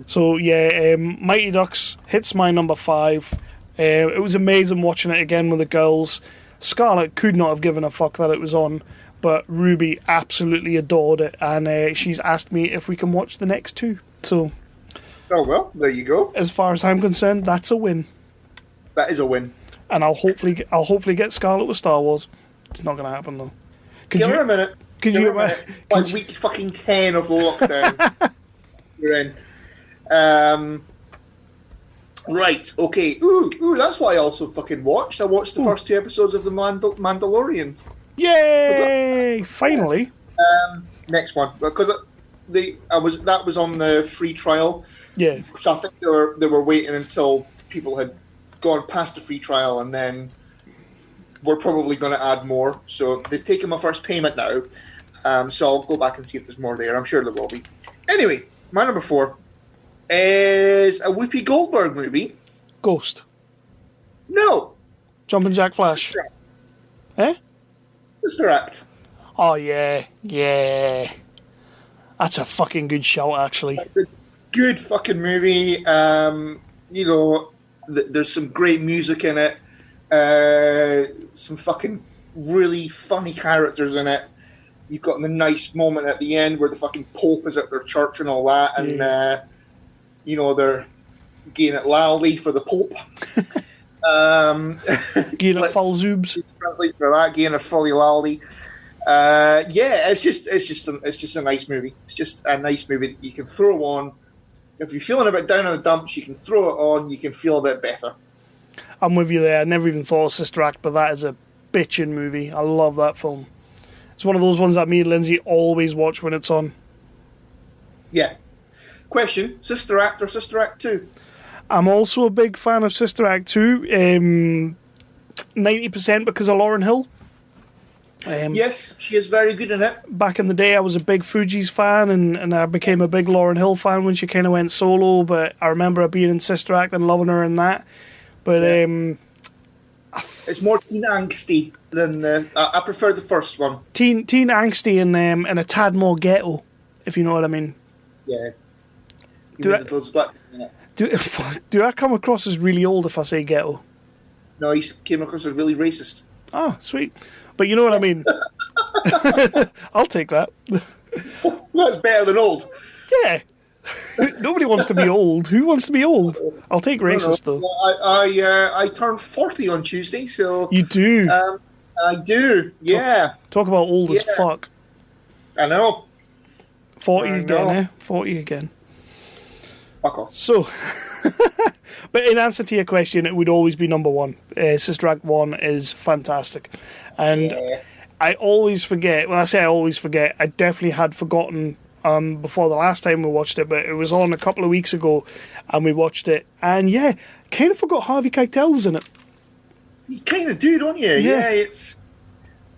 So yeah, Mighty Ducks hits my number 5. It was amazing watching it again with the girls. Scarlett could not have given a fuck that it was on, but Ruby absolutely adored it, and she's asked me if we can watch the next 2. So, oh well, there you go. As far as I'm concerned, that's a win. That is a win. And I'll hopefully get Scarlett with Star Wars. It's not going to happen though. Give her a minute. Could you? Like week fucking 10 of the lockdown, you're in. Right. Okay. Ooh. That's what I also fucking watched. I watched the first 2 episodes of the Mandalorian. Yay! Finally. Next one, because that was on the free trial. Yeah. So I think they were waiting until people had gone past the free trial and then we're probably going to add more. So they've taken my first payment now. So I'll go back and see if there's more there. I'm sure there will be. Anyway, my number 4 is a Whoopi Goldberg movie. Ghost. No. Jumpin' Jack Flash. Sister Act. Eh? Sister Act. Oh, yeah. Yeah. That's a fucking good shout, actually. Good fucking movie. You know, there's some great music in it. Some fucking really funny characters in it. You've got the nice moment at the end where the fucking Pope is at their church and all that, and you know, they're getting it loudly for the Pope. Getting it full zoobs. Translate for that, getting it fully loudly. Yeah, it's just a nice movie. It's just a nice movie that you can throw on. If you're feeling a bit down in the dumps, you can throw it on. You can feel a bit better. I'm with you there. I never even thought of Sister Act, but that is a bitchin' movie. I love that film. It's one of those ones that me and Lindsay always watch when it's on. Yeah. Question, Sister Act or Sister Act 2? I'm also a big fan of Sister Act 2. 90% because of Lauryn Hill. Yes, she is very good in it. Back in the day, I was a big Fugees fan, and I became a big Lauryn Hill fan when she kind of went solo, but I remember her being in Sister Act and loving her in that. But it's more teen angsty than I prefer the first one. Teen angsty and a tad more ghetto, if you know what I mean. Yeah. Do I come across as really old if I say ghetto? No, you came across as really racist. Oh, sweet. But you know what I mean. I'll take that. That's better than old. Yeah. Nobody wants to be old. Who wants to be old? I'll take racist, though. Well, I turned 40 on Tuesday, so... You do? I do, yeah. Talk about old as fuck. I know. 40 again, eh? 40 again. Fuck off. So, but in answer to your question, it would always be number 1. Sister Act 1 is fantastic. And I always forget, when I say I always forget, I definitely had forgotten before the last time we watched it, but it was on a couple of weeks ago and we watched it. And yeah, kind of forgot Harvey Keitel was in it. You kind of do, don't you? Yeah. It's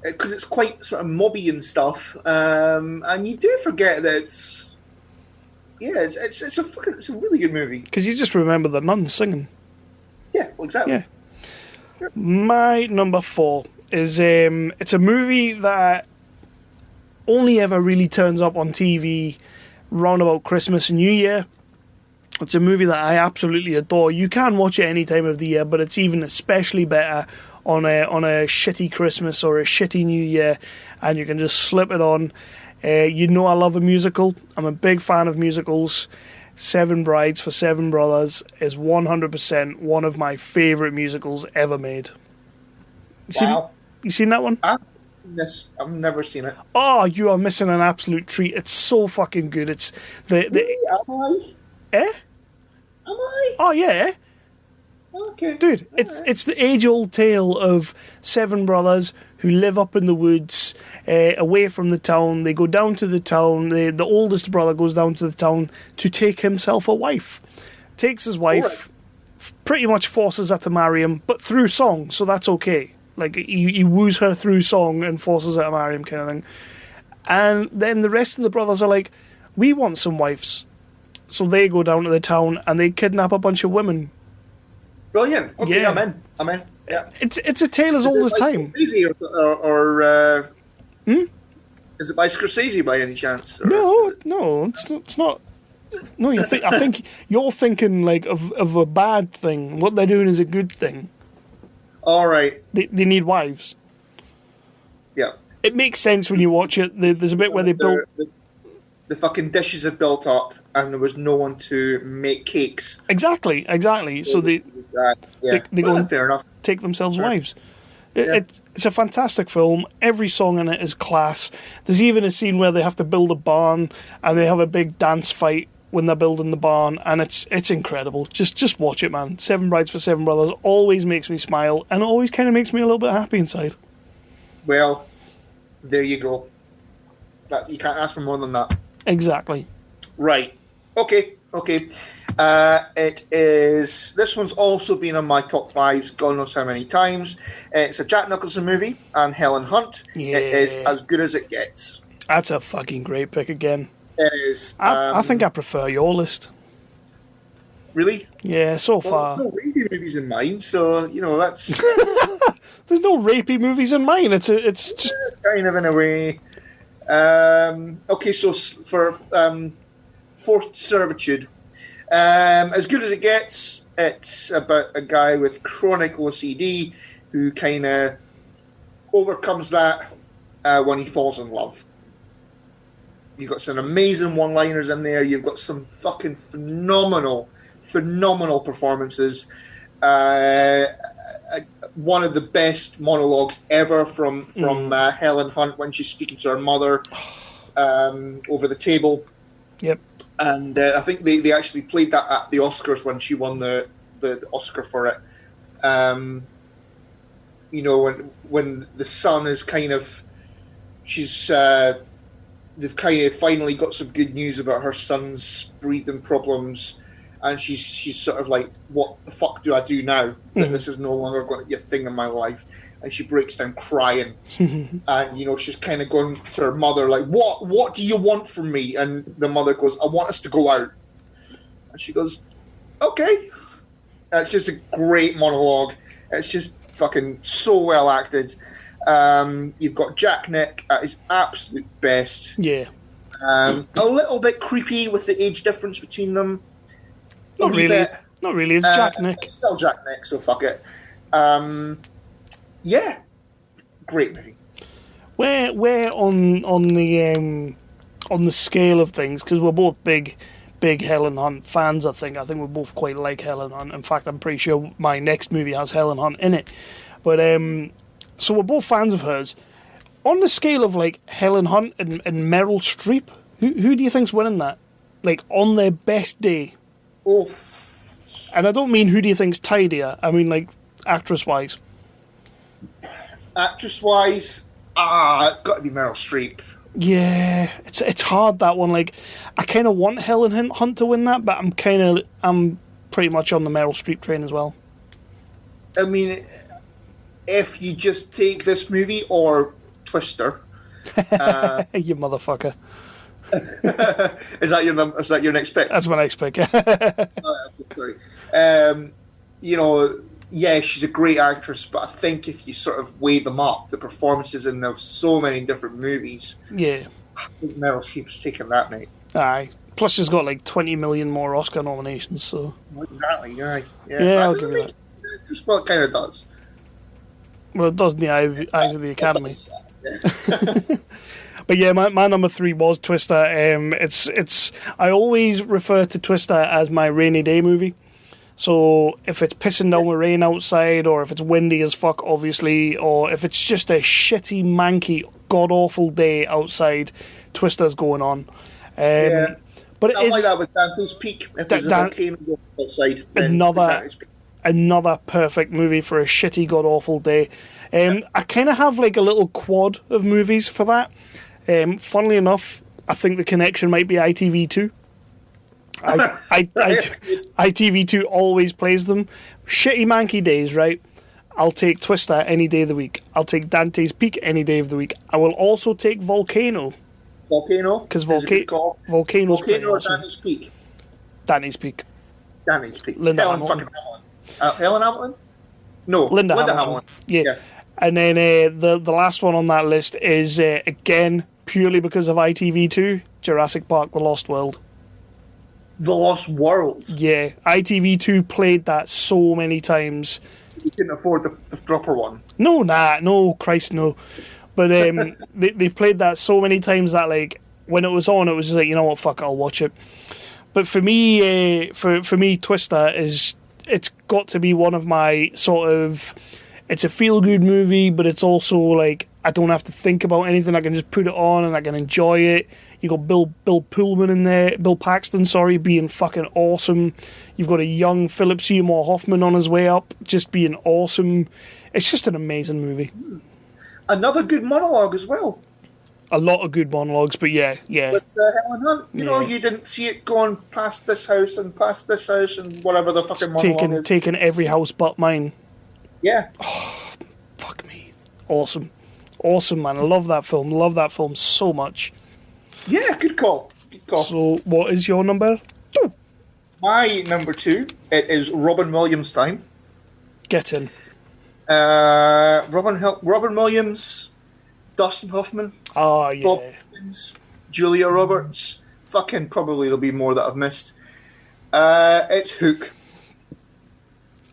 because it's quite sort of mobby and stuff. And you do forget that it's... Yeah, it's a really good movie. Because you just remember the nuns singing. Yeah, well, exactly. Yeah. My number 4 is it's a movie that only ever really turns up on TV round about Christmas and New Year. It's a movie that I absolutely adore. You can watch it any time of the year, but it's even especially better on a shitty Christmas or a shitty New Year, and you can just slip it on. You know I love a musical. I'm a big fan of musicals. Seven Brides for Seven Brothers is 100% one of my favourite musicals ever made. You seen that one? Yes, I've never seen it. Oh, you are missing an absolute treat. It's so fucking good. It's the really? Am I? Eh? Am I? Oh yeah. Okay. Dude, it's the age-old tale of 7 brothers who live up in the woods, away from the town. They go down to the town. The oldest brother goes down to the town to take himself a wife. Takes his wife, pretty much forces her to marry him, but through song, so that's okay. Like, he woos her through song and forces her to marry him, kind of thing. And then the rest of the brothers are like, we want some wives. So they go down to the town and they kidnap a bunch of women. Brilliant. Okay, Yeah. I'm in. Yeah. It's a tale as old as time. Scorsese or is it by Scorsese by any chance? Or? No, it's not. No, I think you're thinking like of a bad thing. What they're doing is a good thing. All right. They need wives. Yeah. It makes sense when you watch it. There's a bit where they built... The fucking dishes are built up and there was no one to make cakes. Exactly. So they go and fair enough. take themselves wives. It's a fantastic film. Every song in it is class. There's even a scene where they have to build a barn and they have a big dance fight when they're building the barn, and it's incredible. Just watch it, man. 7 Brides for 7 Brothers always makes me smile, and it always kind of makes me a little bit happy inside. Well, there you go. You can't ask for more than that. Exactly. Right. Okay. It is. This one's also been on my top fives, God knows how many times. It's a Jack Nicholson movie, and Helen Hunt. Yeah. It is As Good as It Gets. That's a fucking great pick again. It is. I think I prefer your list. Really? Yeah, so far. There's no rapey movies in mine, so that's. There's no rapey movies in mine. It's just kind of in a way. Okay, so for forced servitude, As Good as It Gets, it's about a guy with chronic OCD who kind of overcomes that when he falls in love. You've got some amazing one-liners in there. You've got some fucking phenomenal performances. One of the best monologues ever from Helen Hunt when she's speaking to her mother over the table. Yep. And I think they actually played that at the Oscars when she won the Oscar for it. When the son is kind of, they've kind of finally got some good news about her son's breathing problems, and she's sort of like, what the fuck do I do now that this is no longer going to be a thing in my life? And she breaks down crying, and she's kind of going to her mother like, what do you want from me? And the mother goes, I want us to go out. And she goes, okay. It's just a great monologue. It's just fucking so well acted. You've got Jack Nick at his absolute best. Yeah. A little bit creepy with the age difference between them. Not really. Not really. It's Jack Nick. It's still Jack Nick, so fuck it. Yeah, great movie. Where on the scale of things, because we're both big Helen Hunt fans. I think we both quite like Helen Hunt. In fact, I'm pretty sure my next movie has Helen Hunt in it. But so we're both fans of hers. On the scale of like Helen Hunt and Meryl Streep, who do you think's winning that? Like on their best day? Oh. And I don't mean who do you think's tidier. I mean like actress wise. Actress-wise, it's got to be Meryl Streep. Yeah, it's hard, that one. Like, I kind of want Helen Hunt to win that, but I'm pretty much on the Meryl Streep train as well. I mean, if you just take this movie or Twister, you motherfucker. Is that your next pick? That's my next pick. Sorry. Yeah, she's a great actress, but I think if you sort of weigh them up, the performances in so many different movies, yeah, I think Meryl Streep's taken that night. Aye. Plus, she's got like 20 million more Oscar nominations, so. Exactly, yeah. Yeah, I'll give you that. Just what it kind of does. Well, it does in the eyes of the Academy. But yeah, my number 3 was Twister. I always refer to Twister as my rainy day movie. So if it's pissing down with rain outside, or if it's windy as fuck, obviously, or if it's just a shitty, manky, god-awful day outside, Twister's going on. Yeah. But it I is like that with Dante's Peak. If there's a volcano outside, another perfect movie for a shitty, god-awful day. I kind of have like a little quad of movies for that. Funnily enough, I think The Connection might be ITV2. ITV2 always plays them. Shitty manky days, right? I'll take Twister any day of the week. I'll take Dante's Peak any day of the week. I will also take Volcano. Because Volcano's pretty or awesome. Dante's Peak? Dante's Peak. Dante's Peak. Linda Helen Hamilton. fucking Hamilton. Helen Hamilton? No, Linda Hamilton. Hamilton. Yeah. And then the last one on that list is, again, purely because of ITV2, Jurassic Park The Lost World. The Lost World? Yeah. ITV2 played that so many times. You couldn't afford the proper one. No, Christ, no. But they've played that so many times that, like, when it was on, it was just like, you know what, fuck, I'll watch it. But for me, for me, Twister it's got to be one of my sort of, it's a feel-good movie, but it's also like, I don't have to think about anything. I can just put it on and I can enjoy it. You got Bill Paxton, being fucking awesome. You've got a young Philip Seymour Hoffman on his way up, just being awesome. It's just an amazing movie. Another good monologue as well. A lot of good monologues, but yeah. With Helen Hunt, you know, you didn't see it going past this house and whatever the fucking monologue is. Taking every house but mine. Yeah. Oh, fuck me. Awesome. Awesome, man. I love that film. Love that film so much. Yeah, good call. Good call. So, what is your number 2? My number 2, it is Robin Williams time. Get in. Robin Williams, Dustin Hoffman. Oh, yeah. Bob Hoskins, Julia Roberts. Fucking probably there'll be more that I've missed. It's Hook.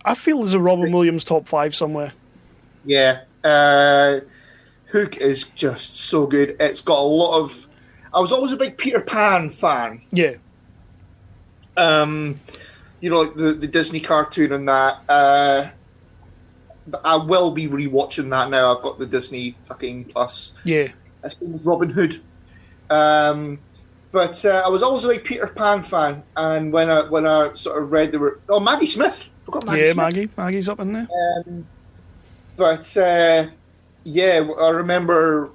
I feel there's a Robin Williams top 5 somewhere. Yeah. Hook is just so good. It's got a lot of... I was always a big Peter Pan fan. Yeah. You know, like the Disney cartoon and that. I will be rewatching that now. I've got the Disney fucking Plus. Yeah. It's Robin Hood. But I was always a big Peter Pan fan, and when I sort of read Maggie Smith. Forgot Maggie Smith. Maggie's up in there. But I remember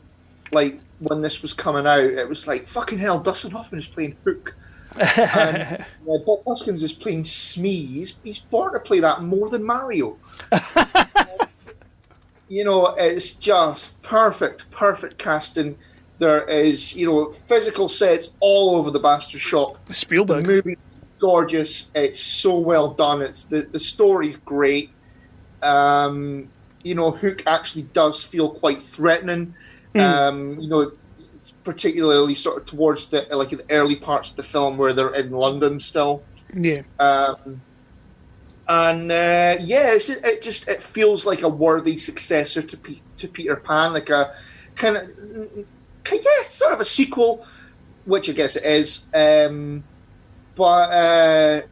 like when this was coming out, it was like fucking hell. Dustin Hoffman is playing Hook, and Bob Hoskins is playing Smee. He's born to play that more than Mario. You know, it's just perfect casting. There is, you know, physical sets all over the bastard shop. Spielberg. The movie, gorgeous. It's so well done. It's the story's great. You know, Hook actually does feel quite threatening. You know, particularly sort of towards the early parts of the film where they're in London still. Yeah. It feels like a worthy successor to Peter Pan, like a kind of sort of a sequel, which I guess it is. But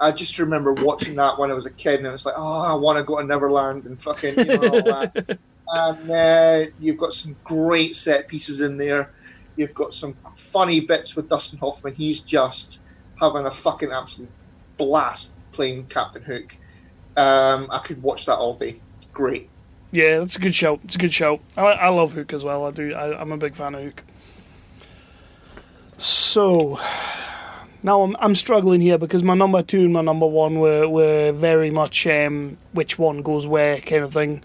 I just remember watching that when I was a kid, and I was like, oh, I want to go to Neverland and fucking, you know, all that. And you've got some great set pieces in there. You've got some funny bits with Dustin Hoffman. He's just having a fucking absolute blast playing Captain Hook. I could watch that all day. Great. Yeah, that's a good show. It's a good show. I love Hook as well. I'm a big fan of Hook. So now I'm struggling here because my number 2 and my number 1 were very much which one goes where kind of thing.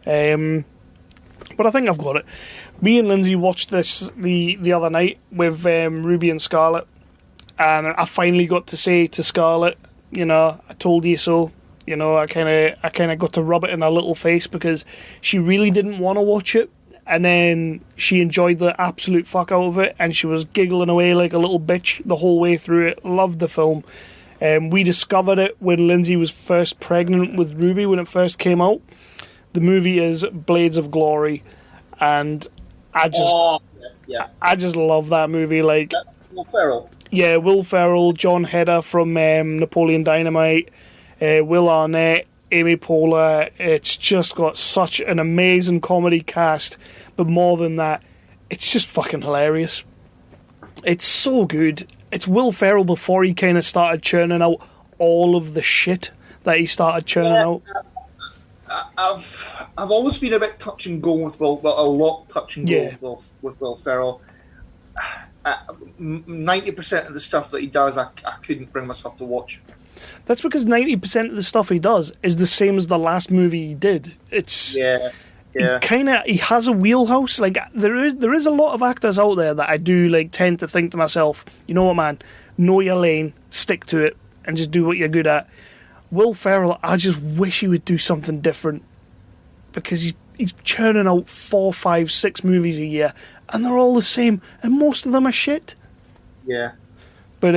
But I think I've got it. Me and Lindsay watched this the other night with Ruby and Scarlett, and I finally got to say to Scarlett, you know, I told you so. You know, I kind of got to rub it in her little face because she really didn't want to watch it, and then she enjoyed the absolute fuck out of it, and she was giggling away like a little bitch the whole way through it. Loved the film. We discovered it when Lindsay was first pregnant with Ruby when it first came out. The movie is Blades of Glory, and I just love that movie. Like Will Ferrell. Yeah, Will Ferrell, John Heder from Napoleon Dynamite. Will Arnett, Amy Poehler. It's just got such an amazing comedy cast, but more than that, it's just fucking hilarious. It's so good. It's Will Ferrell before he kind of started churning out all of the shit that he started churning out. I've always been a bit touch and go with Will, well, a lot touch and go with Will Ferrell. 90% of the stuff that he does, I couldn't bring myself to watch. That's because 90% of the stuff he does is the same as the last movie he did. It's he has a wheelhouse. Like there is a lot of actors out there that I do like tend to think to myself, you know what, man, know your lane, stick to it, and just do what you're good at. Will Ferrell, I just wish he would do something different because he's churning out 4, 5, 6 movies a year, and they're all the same, and most of them are shit. Yeah, but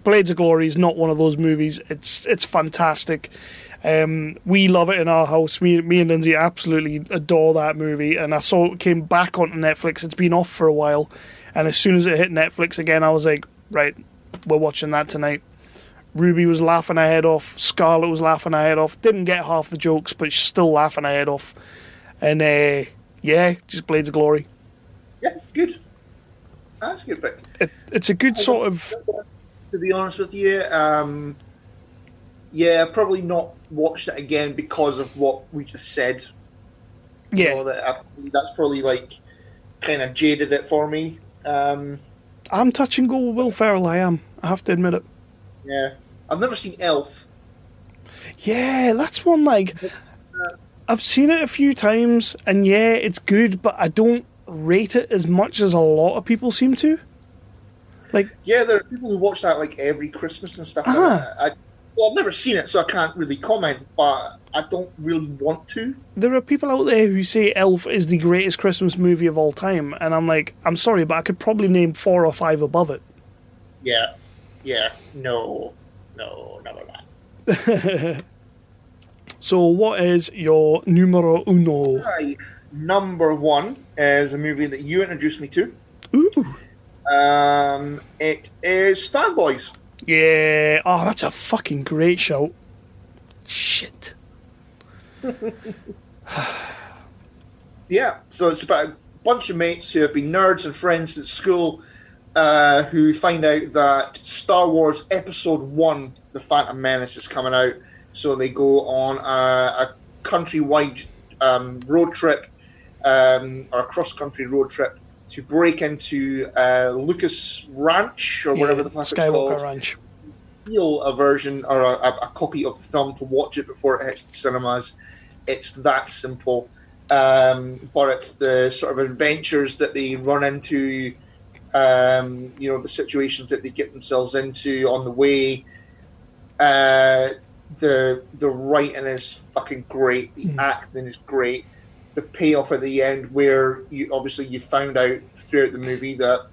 Blades of Glory is not one of those movies. It's fantastic. We love it in our house. Me and Lindsay absolutely adore that movie. And I saw it came back onto Netflix. It's been off for a while. And as soon as it hit Netflix again, I was like, right, we're watching that tonight. Ruby was laughing her head off. Scarlett was laughing her head off. Didn't get half the jokes, but she's still laughing her head off. And just Blades of Glory. Yeah, good. That's a good pick. It's a good sort of... To be honest with you, I've probably not watched it again because of what we just said. Yeah, you know, that's probably like kind of jaded it for me. I'm touch and go with Will Ferrell. I have to admit it. Yeah, I've never seen Elf. Yeah, that's one like I've seen it a few times, and yeah, it's good, but I don't rate it as much as a lot of people seem to. Like, yeah, there are people who watch that like every Christmas and stuff. Well, I've never seen it, so I can't really comment, but I don't really want to. There are people out there who say Elf is the greatest Christmas movie of all time, and I'm like, I'm sorry, but I could probably name 4 or 5 above it. Yeah, no, never that. So, what is your numero uno? My number 1 is a movie that you introduced me to. Ooh. It is Fanboys. Yeah. Oh, that's a fucking great shout. Shit. Yeah, so it's about a bunch of mates who have been nerds and friends at school who find out that Star Wars Episode 1, The Phantom Menace, is coming out. So they go on a countrywide road trip, or a cross-country road trip, to break into Lucas Ranch, or whatever the fuck it's called. Skywalker Ranch. Steal a version or a copy of the film to watch it before it hits the cinemas. It's that simple. But it's the sort of adventures that they run into, the situations that they get themselves into on the way. The writing is fucking great. The acting is great. The payoff at the end, where you found out throughout the movie that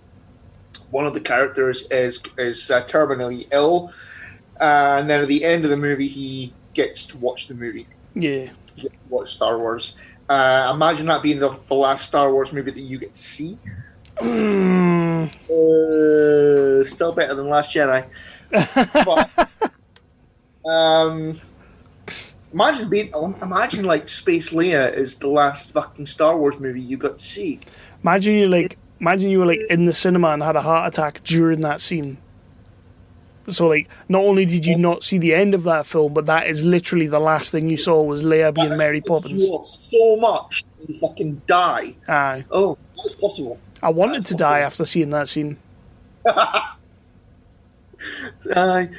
one of the characters is terminally ill, and then at the end of the movie, he gets to watch the movie. Yeah, he gets to watch Star Wars. Imagine that being the last Star Wars movie that you get to see. Still better than Last Jedi. But, Imagine like Space Leia is the last fucking Star Wars movie you got to see. Imagine you were like in the cinema and had a heart attack during that scene. So like, not only did you not see the end of that film, but that is literally the last thing you saw was Leia being Mary Poppins. You so much you fucking die. Aye. Oh, that's possible. I wanted to die after seeing that scene. Anyway,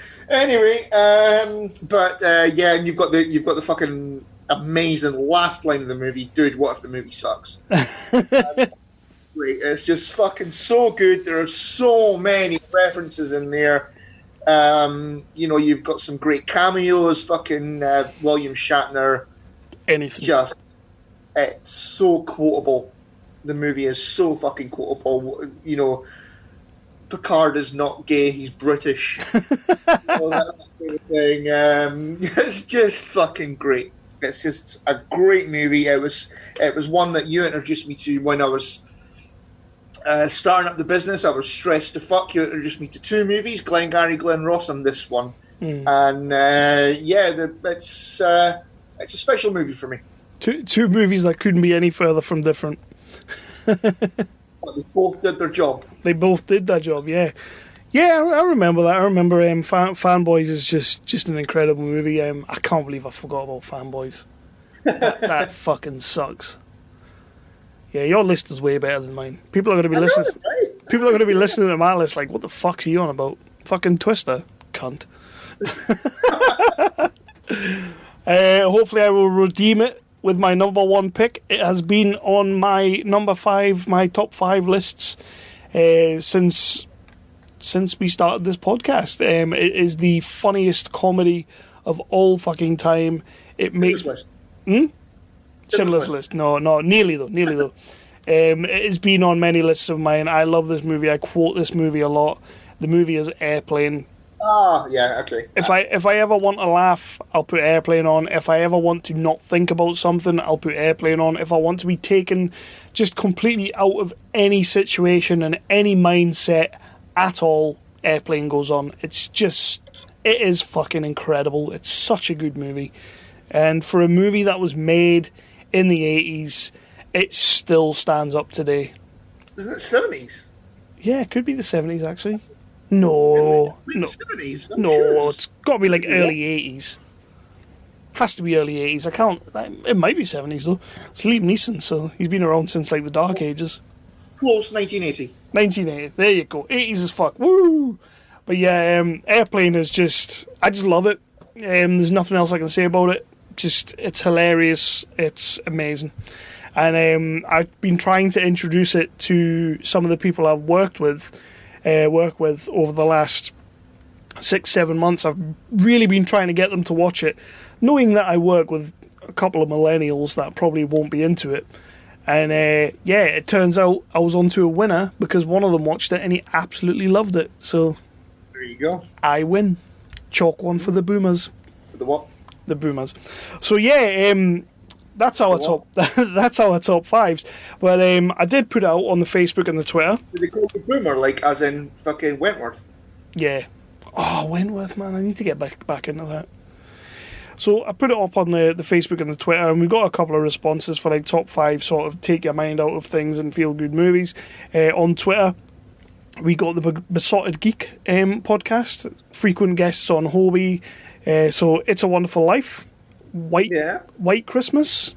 yeah, and you've got the fucking amazing last line of the movie, dude. What if the movie sucks? Great, it's just fucking so good. There are so many references in there. You've got some great cameos. Fucking William Shatner. Anything. Just, it's so quotable. The movie is so fucking quotable. Picard is not gay, he's British. That kind of thing. It's just fucking great. It's just a great movie. It was one that you introduced me to when I was starting up the business. I was stressed to fuck. You introduced me to 2 movies, Glengarry Glen Ross, and this one. And it's a special movie for me. Two movies that couldn't be any further from different. But they both did their job. They both did their job, yeah. Yeah, I remember that. I remember Fanboys is just an incredible movie. I can't believe I forgot about Fanboys. That fucking sucks. Yeah, your list is way better than mine. People are going to be listening. Right? People are going to be listening to my list like, what the fuck's he on about? Fucking Twister, cunt. Hopefully I will redeem it with my number 1 pick. It has been on my my top 5 lists since we started this podcast. It is the funniest comedy of all fucking time. It makes Schindler's List. No, nearly though. It has been on many lists of mine. I love this movie. I quote this movie a lot. The movie is Airplane. Yeah, okay. If I ever want to laugh, I'll put Airplane on. If I ever want to not think about something, I'll put Airplane on. If I want to be taken just completely out of any situation and any mindset at all, Airplane goes on. It is fucking incredible. It's such a good movie. And for a movie that was made in the 80s, it still stands up today. Isn't it 70s? Yeah, it could be the 70s, actually. No. 70s, no, it's got to be like early 80s. Has to be early 80s. I can't. It might be 70s though. It's Liam Neeson, so he's been around since like the Dark Ages. Close, 1980. 1980. There you go. 80s as fuck. Woo! But yeah, Airplane is just... I just love it. There's nothing else I can say about it. Just, it's hilarious. It's amazing. And I've been trying to introduce it to some of the people I've work with over the last 6-7 months. I've really been trying to get them to watch it, knowing that I work with a couple of millennials that probably won't be into it. And yeah, it turns out I was onto a winner because one of them watched it and he absolutely loved it. So there you go. I win. Chalk one for the boomers. The what? The boomers. So yeah, that's our top. That's our top fives. But I did put it out on the Facebook and the Twitter. Did they call it the boomer, like as in fucking Wentworth? Yeah. Oh, Wentworth, man! I need to get back into that. So I put it up on the Facebook and the Twitter, and we got a couple of responses for like top 5 sort of take your mind out of things and feel good movies. On Twitter, we got the Besotted Geek podcast, frequent guests on Hobie. So It's a Wonderful Life, White Christmas.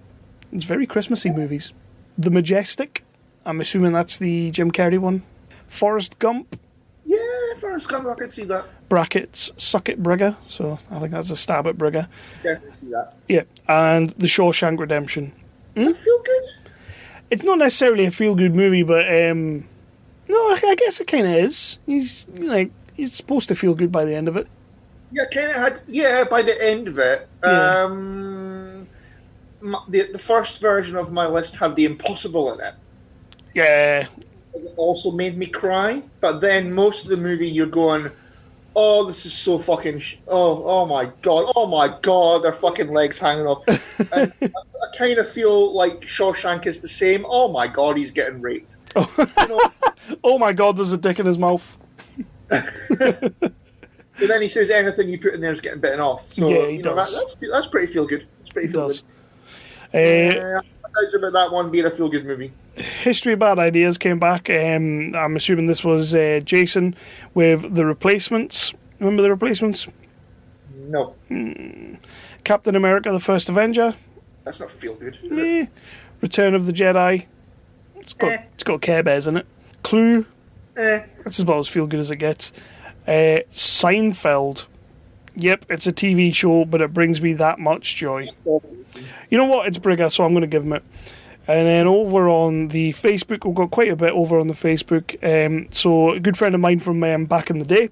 It's very Christmassy movies. The Majestic. I'm assuming that's the Jim Carrey one. Forrest Gump. Yeah, Forrest Gump. I could see that. Brackets, Suck It Brigger. So I think that's a stab at Brigger. Definitely see that. Yeah, and The Shawshank Redemption. Does it feel good? It's not necessarily a feel-good movie, but no, I guess it kind of is. He's supposed to feel good by the end of it. Yeah, kind of had. Yeah, by the end of it, Yeah. The first version of my list had The Impossible in it. Yeah. It also made me cry, but then most of the movie you're going, oh, this is so fucking... oh my god, their fucking legs hanging off. And I kind of feel like Shawshank is the same. Oh my god, he's getting raped. Oh my god, there's a dick in his mouth. But then he says anything you put in there is getting bitten off. So Yeah, he does. That's pretty feel good. It's pretty feel good. Uh, It's about that one being a feel good movie. History of Bad Ideas came back. I'm assuming this was Jason with The Replacements. Remember The Replacements? No. Captain America: The First Avenger. That's not feel good. Return of the Jedi. It's got Care Bears in it. Clue. That's about as feel good as it gets. Seinfeld. Yep, it's a TV show, but it brings me that much joy. You know what? It's Brigger, so I'm going to give him it. And then over on the Facebook, we've got quite a bit over on the Facebook. So a good friend of mine from back in the day,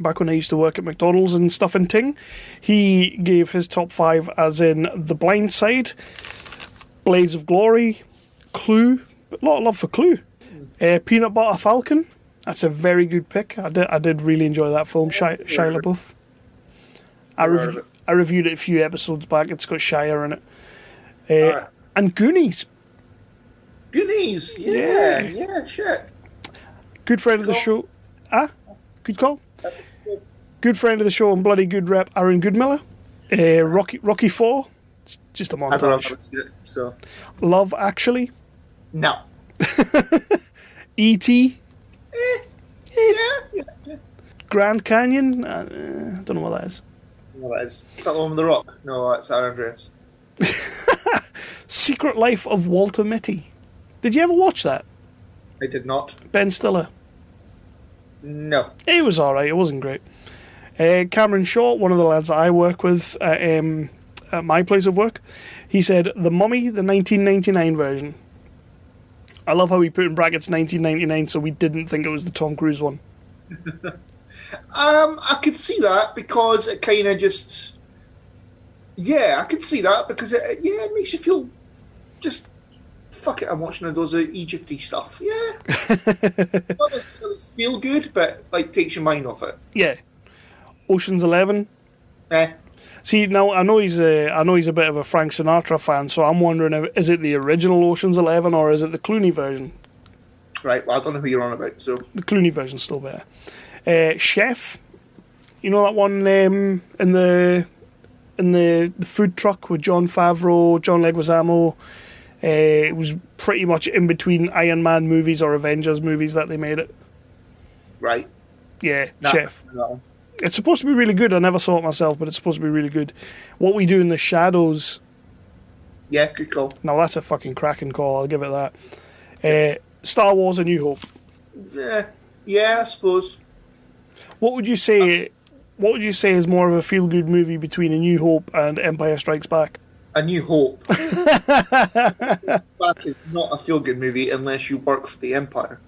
back when I used to work at McDonald's and stuff in Ting, he gave his top 5 as in The Blind Side, Blades of Glory, Clue, a lot of love for Clue, Peanut Butter Falcon. That's a very good pick. I did really enjoy that film. Shia LaBeouf. I reviewed it a few episodes back. It's got Shia in it. And Goonies. Goonies, yeah, shit. Good friend of the show. Good call. Good friend of the show and bloody good rep, Aaron Goodmiller. Rocky 4. It's just a montage. I don't know how to it, so. Love Actually. No. E.T. Yeah. Grand Canyon. I don't know what that is. No, that is. Is that the one with the rock? No, that's Aaron Andreas. Secret Life of Walter Mitty. Did you ever watch that? I did not. Ben Stiller. No. It was alright, it wasn't great. Cameron Shaw, one of the lads that I work with at my place of work, he said, The Mummy, the 1999 version. I love how he put in brackets 1999 so we didn't think it was the Tom Cruise one. I could see that because it kind of just... Yeah, I could see that because it makes you feel just... Fuck it, I'm watching those Egypt-y stuff. Yeah. Not necessarily feel good, but like takes your mind off it. Yeah. Ocean's 11. See, now I know he's a bit of a Frank Sinatra fan, so I'm wondering, is it the original Ocean's 11 or is it the Clooney version? Right, well, I don't know who you're on about, so... The Clooney version's still better. Chef. You know that one in the food truck with Jon Favreau, John Leguizamo? It was pretty much in between Iron Man movies or Avengers movies that they made it. Right. Yeah, Nah, Chef. no. It's supposed to be really good. I never saw it myself, but it's supposed to be really good. What We Do in the Shadows. Yeah, good call. Now that's a fucking cracking call. I'll give it that. Star Wars: A New Hope. Yeah, I suppose. What would you say? What would you say is more of a feel-good movie between A New Hope and Empire Strikes Back? A New Hope. That is not a feel-good movie unless you work for the Empire.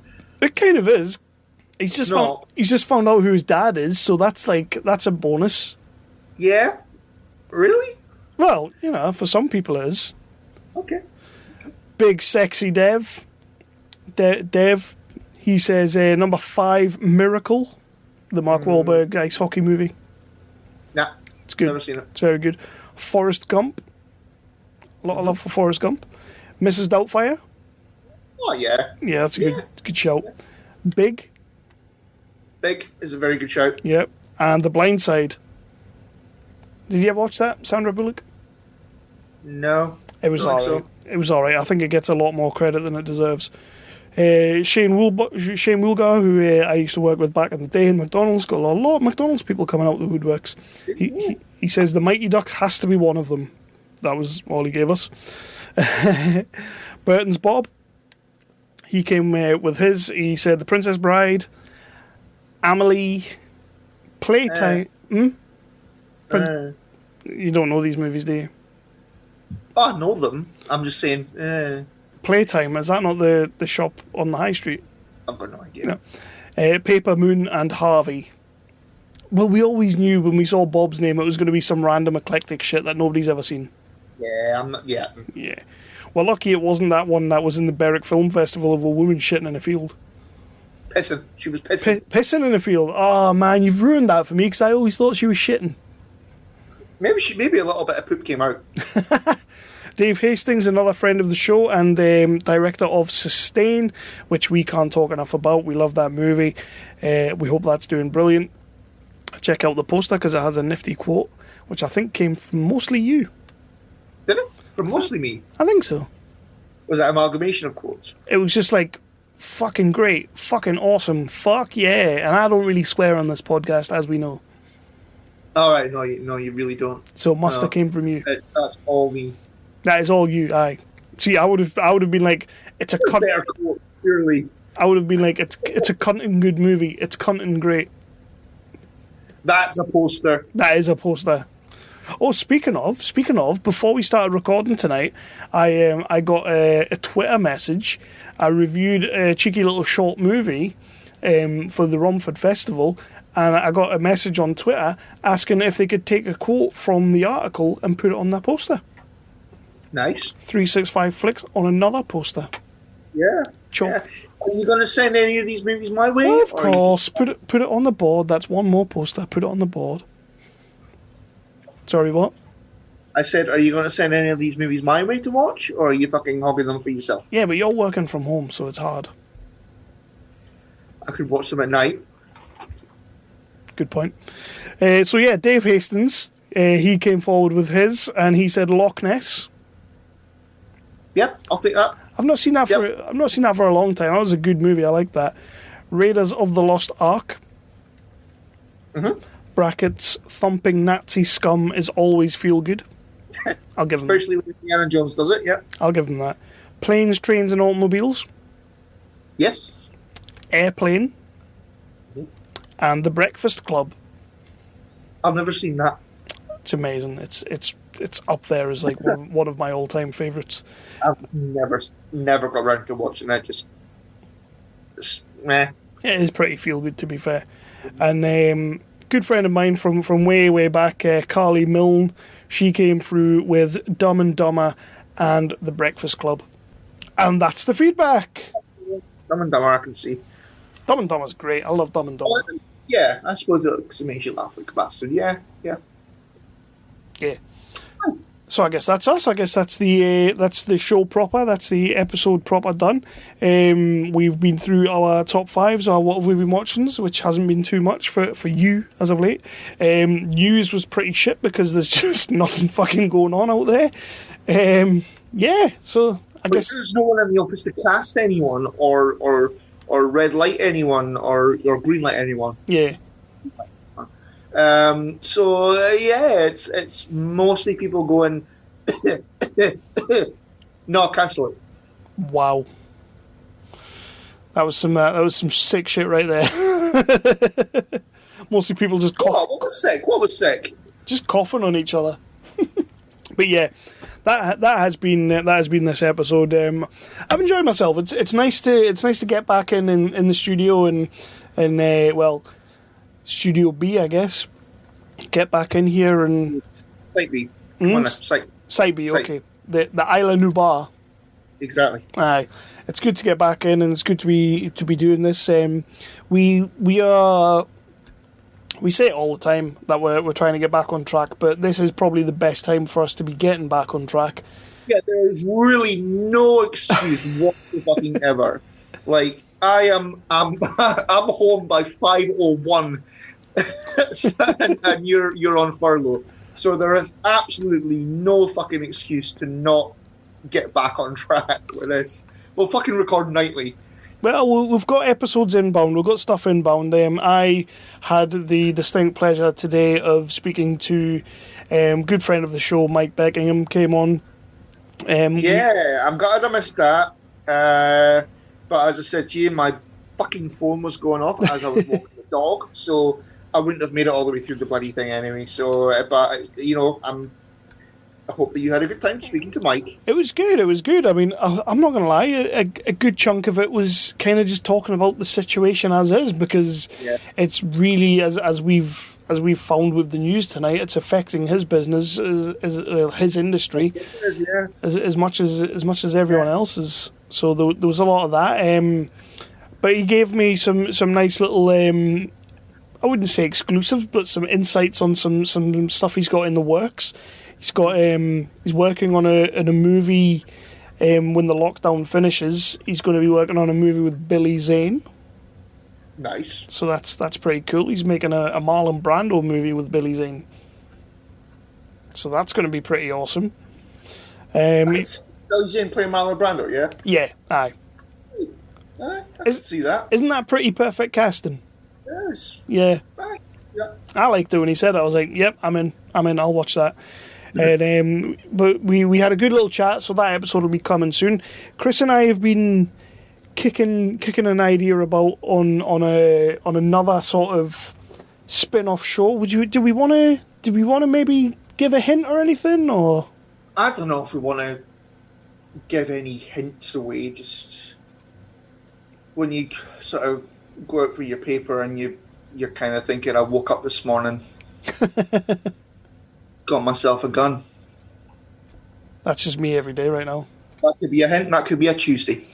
It kind of is. He's just found out who his dad is, so that's a bonus. Yeah? Really? Well, for some people it is. Okay. Big sexy Dev. Dev. He says number 5, Miracle, the Mark Wahlberg ice hockey movie. Nah, it's good. Never seen it. It's very good. Forrest Gump. A lot of love for Forrest Gump. Mrs. Doubtfire. Oh yeah. Yeah, that's a good shout. Big. Big is a very good shout. Yep. And The Blind Side. Did you ever watch that, Sandra Bullock? No. It was alright. So. It was alright. I think it gets a lot more credit than it deserves. Shane Woolgar, who I used to work with back in the day in McDonald's, got a lot of McDonald's people coming out of the woodworks. He says the Mighty Ducks has to be one of them. That was all he gave us. Burton's Bob. He came with his. He said The Princess Bride, Amelie, Playtime. You don't know these movies, do you? Oh, I know them. I'm just saying. Playtime, is that not the shop on the high street? I've got no idea. No. Paper Moon and Harvey. Well, we always knew when we saw Bob's name it was going to be some random eclectic shit that nobody's ever seen. Yeah, I'm not. Yeah. Yeah. Well, lucky it wasn't that one that was in the Berwick Film Festival of a woman shitting in a field. Pissing. She was pissing. Pissing in a field. Oh man, you've ruined that for me because I always thought she was shitting. Maybe a little bit of poop came out. Dave Hastings, another friend of the show and director of Sustain, which we can't talk enough about. We love that movie. We hope that's doing brilliant. Check out the poster because it has a nifty quote, which I think came from mostly you. Did it? From mostly me? I think so. Was that amalgamation of quotes? It was just like, fucking great, fucking awesome, fuck yeah. And I don't really swear on this podcast, as we know. All right, no, you really don't. So it must have came from you. That's all me. That is all you. Aye. See, I would have been like, it's a cunt. Better quote, surely. I would have been like, it's a cunting good movie. It's cunting great. That's a poster. That is a poster. Oh, speaking of, before we started recording tonight, I got a Twitter message. I reviewed a cheeky little short movie for the Romford Festival, and I got a message on Twitter asking if they could take a quote from the article and put it on their poster. Nice. 365 Flicks on another poster. Yeah. Chop. Are you going to send any of these movies my way? Of course. Put it on the board. That's one more poster. Put it on the board. Sorry, what? I said, are you going to send any of these movies my way to watch, or are you fucking hogging them for yourself? Yeah, but you're working from home, so it's hard. I could watch them at night. Good point. So yeah, Dave Hastings, he came forward with his, and he said Loch Ness. Yeah, I'll take that. I've not seen that for a long time. That was a good movie. I like that. Raiders of the Lost Ark. Brackets, thumping Nazi scum is always feel good. I'll give them. Especially when Indiana Jones does it. Yeah. I'll give them that. Planes, Trains, and Automobiles. Yes. Airplane. And The Breakfast Club. I've never seen that. It's amazing. It's up there as like one of my all-time favourites. I've never got around to watching that. Just meh. Yeah, it is pretty feel good, to be fair. And good friend of mine from way back, Carly Milne, she came through with Dumb and Dumber and The Breakfast Club. And that's the feedback. Dumb and Dumber, I can see. Dumb and Dumber's great. I love Dumb and Dumber. Yeah, I suppose it makes you laugh like a bastard. Yeah. So I guess that's us. I guess that's the show proper. That's the episode proper done. We've been through our top fives, or what have we been watching, which hasn't been too much for you as of late. News was pretty shit because there's just nothing fucking going on out there. Yeah, so I guess there's no one in the office to cast anyone or red light anyone or green light anyone. Yeah. It's mostly people going, no, cancel it. Wow. That was some sick shit right there. Mostly people just coughing. What was sick? What was sick? Just coughing on each other. But yeah, that has been this episode. I've enjoyed myself. It's nice to get back in the studio and well, Studio B, I guess. Get back in here and Site B. Site B. Okay, the Isla Nubar. Exactly. Aye, it's good to get back in, and it's good to be doing this. We say it all the time that we're trying to get back on track, but this is probably the best time for us to be getting back on track. Yeah, there's really no excuse whatsoever. Like, I'm home by 5:01, and you're on furlough. So there is absolutely no fucking excuse to not get back on track with this. We'll fucking record nightly. Well, we've got episodes inbound. We've got stuff inbound. I had the distinct pleasure today of speaking to good friend of the show, Mike Beckingham, came on. Yeah, I'm glad I missed that. But as I said to you, my fucking phone was going off as I was walking the dog, so I wouldn't have made it all the way through the bloody thing anyway. So, but I hope that you had a good time speaking to Mike. It was good. I mean, I'm not going to lie, a good chunk of it was kind of just talking about the situation as is, because it's really, as we've found with the news tonight, it's affecting his business, his industry, as much as everyone else's. So there was a lot of that. But he gave me some nice little, I wouldn't say exclusive, but some insights on some stuff he's got in the works. He's working on a movie. When the lockdown finishes, he's going to be working on a movie with Billy Zane. Nice. So that's pretty cool. He's making a Marlon Brando movie with Billy Zane. So that's going to be pretty awesome. Billy Zane playing Marlon Brando, yeah? Yeah, aye. I can see that. Isn't that pretty perfect casting? Yes. Yeah. Aye. Yeah. I liked it when he said it. I was like, yep, I'm in. I'll watch that. And but we had a good little chat, so that episode will be coming soon. Chris and I have been kicking an idea about on another sort of spin-off show. Do we want to maybe give a hint or anything, or I don't know if we want to give any hints away. Just when you sort of go out for your paper and you're kind of thinking, I woke up this morning. Got myself a gun. That's just me every day right now. That could be a hint. That could be a Tuesday.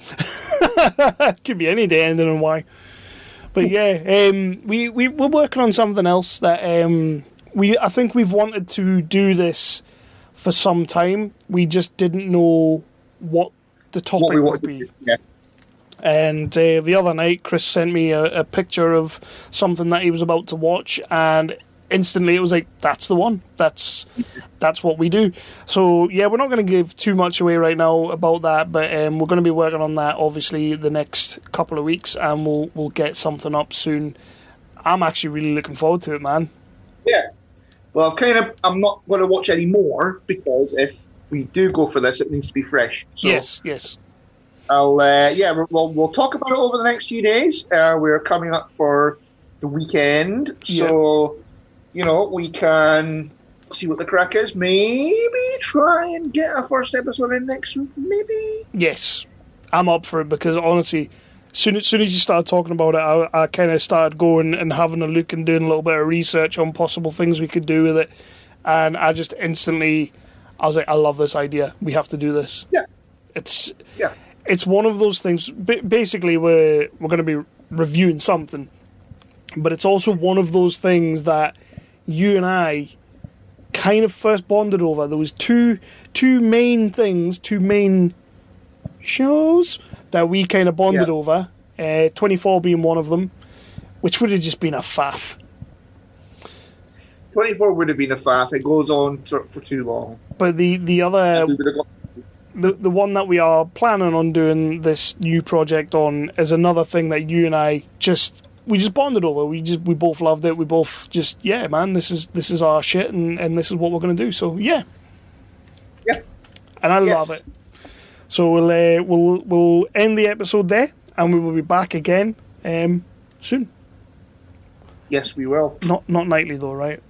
Could be any day, ending on Y. But yeah, we're working on something else that I think we've wanted to do this for some time. We just didn't know what the topic would be. Yeah. And the other night, Chris sent me a picture of something that he was about to watch, and instantly it was like, that's the one. That's what we do. So yeah, we're not going to give too much away right now about that, but we're going to be working on that obviously the next couple of weeks, and we'll get something up soon. I'm actually really looking forward to it, man. Yeah. Well, I'm not going to watch any more, because if we do go for this, it needs to be fresh. So yes. We'll talk about it over the next few days. We're coming up for the weekend, so we can see what the crack is. Maybe try and get a first episode in next week. Maybe. Yes, I'm up for it, because honestly, soon as you started talking about it, I kind of started going and having a look and doing a little bit of research on possible things we could do with it, and I just instantly, I was like, I love this idea. We have to do this. Yeah. It's one of those things. Basically, we're going to be reviewing something, but it's also one of those things that you and I kind of first bonded over. There was two main shows that we kind of bonded over. 24 being one of them, which would have just been a faff. 24 would have been a faff. It goes on for too long. But the other, the one that we are planning on doing this new project on is another thing that you and I just bonded over. We both loved it. We both just, yeah, man, this is our shit, and this is what we're going to do. So yeah. And I love it. So we'll end the episode there, and we will be back again soon. Yes, we will. Not nightly though, right?